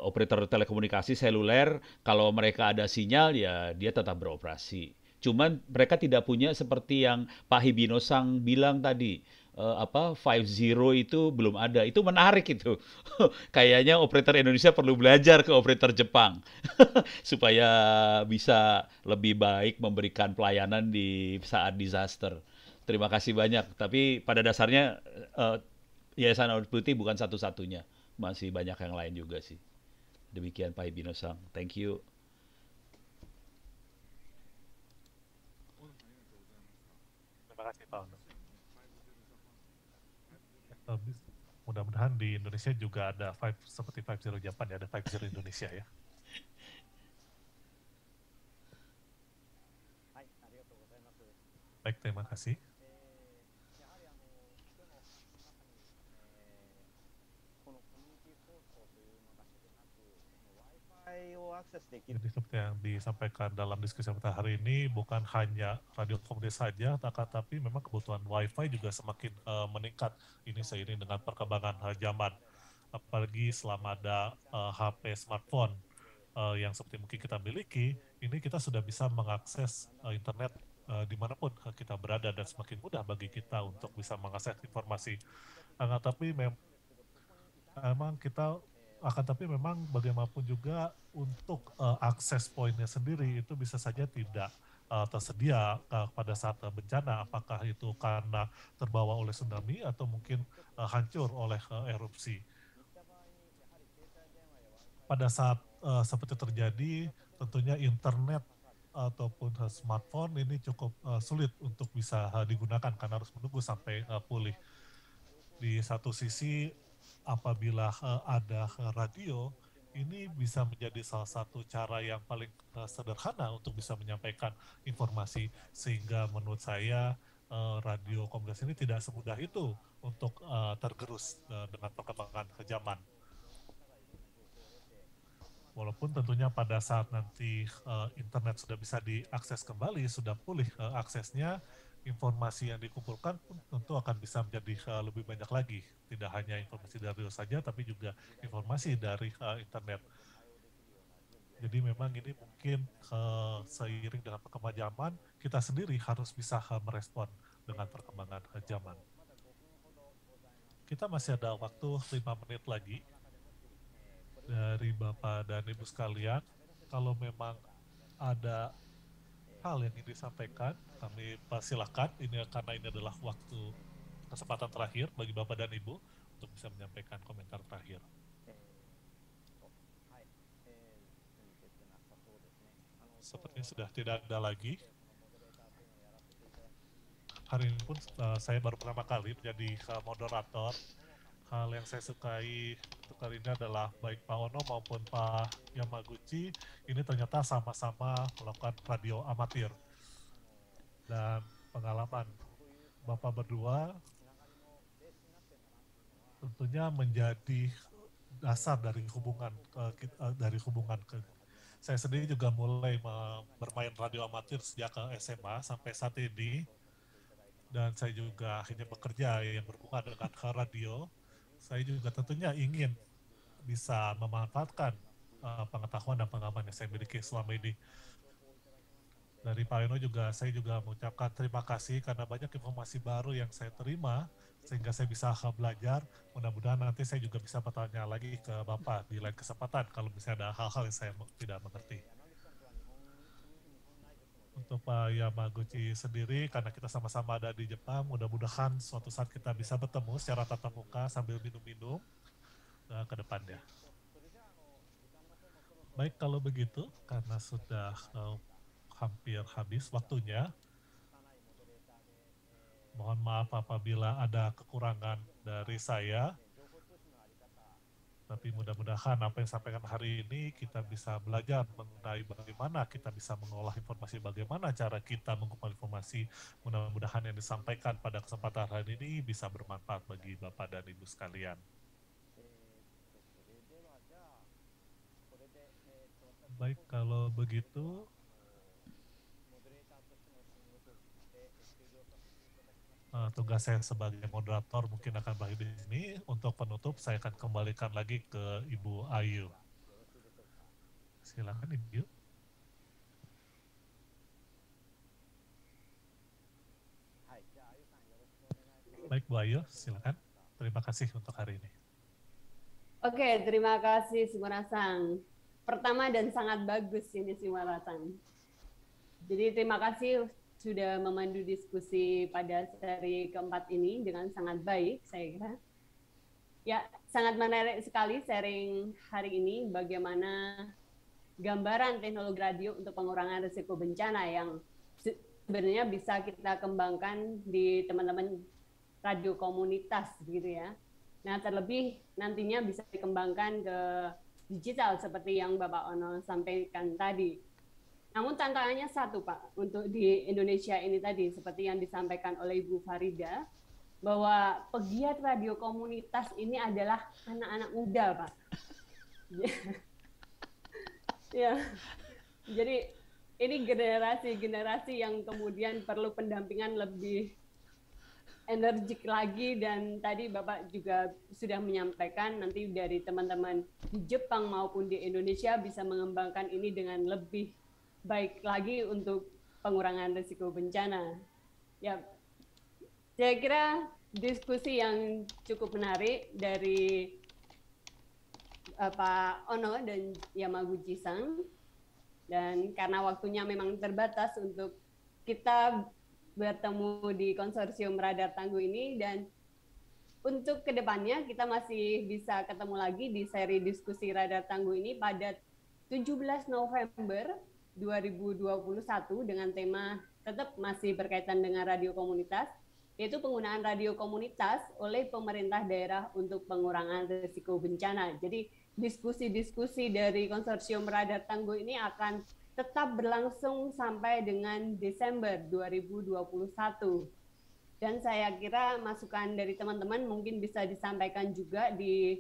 [SPEAKER 5] operator telekomunikasi seluler, kalau mereka ada sinyal ya dia tetap beroperasi. Cuman mereka tidak punya seperti yang Pak Hibino-sang bilang tadi, 50 itu belum ada. Itu menarik itu. Kayaknya operator Indonesia perlu belajar ke operator Jepang supaya bisa lebih baik memberikan pelayanan di saat disaster. Terima kasih banyak. Tapi pada dasarnya Yayasan Air Putih bukan satu-satunya. Masih banyak yang lain juga sih. Demikian Pak Hibino-sang. Thank you.
[SPEAKER 3] Terima kasih Pak Ono. Mudah-mudahan di Indonesia juga ada seperti 50 Japan ya, ada 50 Indonesia ya. Baik, terima kasih. Jadi seperti yang disampaikan dalam diskusi kita hari ini, bukan hanya radio komunitas saja, tapi memang kebutuhan Wi-Fi juga semakin meningkat ini seiring dengan perkembangan zaman. Apalagi selama ada HP smartphone yang seperti mungkin kita miliki, ini kita sudah bisa mengakses internet dimanapun kita berada dan semakin mudah bagi kita untuk bisa mengakses informasi. Tapi memang kita tapi memang bagaimanapun juga untuk akses poinnya sendiri itu bisa saja tidak tersedia pada saat bencana, apakah itu karena terbawa oleh tsunami atau mungkin hancur oleh erupsi. Pada saat seperti terjadi, tentunya internet ataupun smartphone ini cukup sulit untuk bisa digunakan karena harus menunggu sampai pulih. Di satu sisi, apabila ada radio, ini bisa menjadi salah satu cara yang paling sederhana untuk bisa menyampaikan informasi, sehingga menurut saya radio komunitas ini tidak semudah itu untuk tergerus dengan perkembangan zaman. Walaupun tentunya pada saat nanti internet sudah bisa diakses kembali, sudah pulih aksesnya, informasi yang dikumpulkan pun tentu akan bisa menjadi lebih banyak lagi. Tidak hanya informasi dari radio saja, tapi juga informasi dari internet. Jadi memang ini mungkin seiring dengan perkembangan zaman, kita sendiri harus bisa merespon dengan perkembangan zaman. Kita masih ada waktu 5 menit lagi. Dari Bapak dan Ibu sekalian, kalau memang ada hal yang ingin disampaikan, kami persilahkan. Karena ini adalah waktu kesempatan terakhir bagi Bapak dan Ibu untuk bisa menyampaikan komentar terakhir. Sepertinya sudah tidak ada lagi. Hari ini pun saya baru pertama kali menjadi moderator hal yang saya sukai untuk kali ini adalah baik Pak Ono maupun Pak Yamaguchi ini ternyata sama-sama melakukan radio amatir. Dan pengalaman Bapak berdua tentunya menjadi dasar dari hubungan ke saya sendiri juga mulai bermain radio amatir sejak ke SMA sampai saat ini, dan saya juga akhirnya bekerja yang berhubungan dengan radio. Saya juga tentunya ingin bisa memanfaatkan pengetahuan dan pengalaman yang saya miliki selama ini. Dari Pak Eno juga, saya juga mengucapkan terima kasih karena banyak informasi baru yang saya terima, sehingga saya bisa belajar. Mudah-mudahan nanti saya juga bisa bertanya lagi ke Bapak di lain kesempatan kalau misalnya ada hal-hal yang saya tidak mengerti. Untuk Pak Yamaguchi sendiri, karena kita sama-sama ada di Jepang, mudah-mudahan suatu saat kita bisa bertemu secara tatap muka sambil minum-minum ke depannya. Baik, kalau begitu, karena sudah hampir habis waktunya, mohon maaf apabila ada kekurangan dari saya, tapi mudah-mudahan apa yang disampaikan hari ini kita bisa belajar mengenai bagaimana kita bisa mengolah informasi, bagaimana cara kita mengumpulkan informasi. Mudah-mudahan yang disampaikan pada kesempatan hari ini bisa bermanfaat bagi Bapak dan Ibu sekalian. Baik, kalau begitu, tugas saya sebagai moderator mungkin akan berakhir di sini. Untuk penutup, saya akan kembalikan lagi ke Ibu Ayu. Silakan Ibu. Baik Bu Ayu, silakan. Terima kasih untuk hari ini.
[SPEAKER 1] Oke, terima kasih Simura-san. Pertama dan sangat bagus ini Simura-san. Jadi terima kasih sudah memandu diskusi pada seri keempat ini dengan sangat baik, saya kira. Ya, sangat menarik sekali sharing hari ini bagaimana gambaran teknologi radio untuk pengurangan risiko bencana yang sebenarnya bisa kita kembangkan di teman-teman radio komunitas gitu ya. Nah, terlebih nantinya bisa dikembangkan ke digital seperti yang Bapak Ono sampaikan tadi. Namun tantangannya satu Pak, untuk di Indonesia ini tadi seperti yang disampaikan oleh Ibu Farida, bahwa pegiat radio komunitas ini adalah anak-anak muda Pak. Ya, jadi ini generasi yang kemudian perlu pendampingan lebih energik lagi, dan tadi Bapak juga sudah menyampaikan nanti dari teman-teman di Jepang maupun di Indonesia bisa mengembangkan ini dengan lebih baik lagi untuk pengurangan risiko bencana. Ya, saya kira diskusi yang cukup menarik dari Pak Ono dan Yamaguchi-san, dan karena waktunya memang terbatas untuk kita bertemu di konsorsium radar tangguh ini, dan untuk kedepannya kita masih bisa ketemu lagi di seri diskusi radar tangguh ini pada 17 November 2021 dengan tema tetap masih berkaitan dengan radio komunitas, yaitu penggunaan radio komunitas oleh pemerintah daerah untuk pengurangan risiko bencana. Jadi diskusi-diskusi dari konsorsium radar tangguh ini akan tetap berlangsung sampai dengan Desember 2021. Dan saya kira masukan dari teman-teman mungkin bisa disampaikan juga di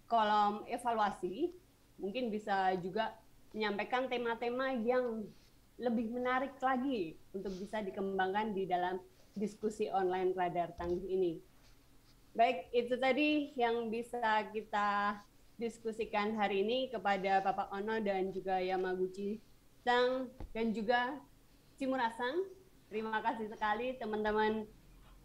[SPEAKER 1] kolom evaluasi. Mungkin bisa juga menyampaikan tema-tema yang lebih menarik lagi untuk bisa dikembangkan di dalam diskusi online radar tangguh ini. Baik, itu tadi yang bisa kita diskusikan hari ini kepada Bapak Ono dan juga Yamaguchi-san dan juga Shimura-san. Terima kasih sekali teman-teman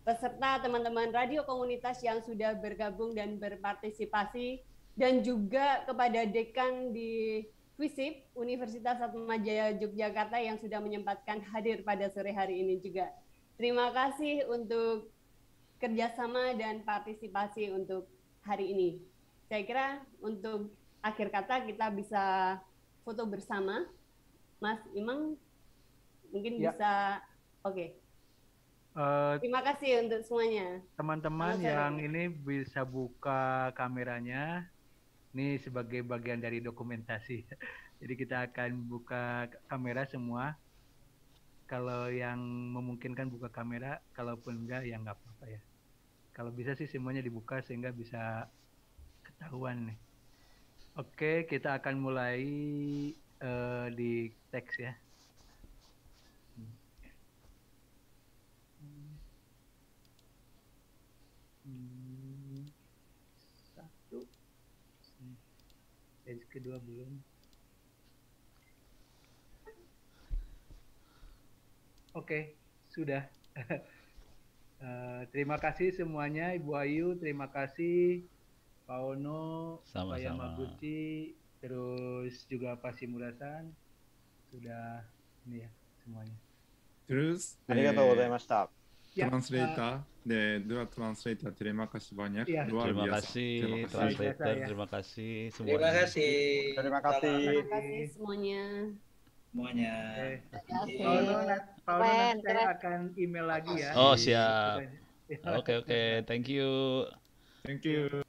[SPEAKER 1] peserta, teman-teman radio komunitas yang sudah bergabung dan berpartisipasi, dan juga kepada dekan di FISIP Universitas Atmajaya Yogyakarta yang sudah menyempatkan hadir pada sore hari ini juga. Terima kasih untuk kerjasama dan partisipasi untuk hari ini. Saya kira untuk akhir kata kita bisa foto bersama. Mas Imang mungkin bisa, oke. Terima kasih untuk semuanya.
[SPEAKER 7] Teman-teman
[SPEAKER 1] Selamat sore.
[SPEAKER 7] yang ini bisa buka kameranya. Ini sebagai bagian dari dokumentasi. Jadi kita akan buka kamera semua. Kalau yang memungkinkan buka kamera, kalaupun enggak ya nggak apa-apa ya. Kalau bisa sih semuanya dibuka sehingga bisa ketahuan nih. Oke, kita akan mulai di teks ya. Satu. Stage kedua belum. Oke, sudah. Terima kasih semuanya, Ibu Ayu. Terima kasih Pak Ono, Pak
[SPEAKER 5] Sama-sama.
[SPEAKER 7] Yamaguchi, terus juga Pak Simurasan. Sudah ini ya semuanya.
[SPEAKER 9] Terus
[SPEAKER 2] ありがとうございました。
[SPEAKER 7] Ya,
[SPEAKER 9] translator dua translator terima kasih banyak.
[SPEAKER 7] Iya.
[SPEAKER 9] Luar
[SPEAKER 5] Terima
[SPEAKER 9] biasa.
[SPEAKER 5] kasih
[SPEAKER 9] Terima kasih.
[SPEAKER 5] translator,
[SPEAKER 7] ya.
[SPEAKER 5] terima kasih
[SPEAKER 10] Terima
[SPEAKER 5] semuanya.
[SPEAKER 10] kasih.
[SPEAKER 2] Terima kasih.
[SPEAKER 1] Terima kasih semuanya.
[SPEAKER 10] Semuanya.
[SPEAKER 7] Oke.
[SPEAKER 1] Oke.
[SPEAKER 7] Pak Ono, Pak Ono,
[SPEAKER 1] Keren,
[SPEAKER 7] nanti saya
[SPEAKER 1] keren.
[SPEAKER 7] akan email lagi ya.
[SPEAKER 5] Oh,
[SPEAKER 7] di-
[SPEAKER 5] siap. Oke, thank you.
[SPEAKER 9] Thank you.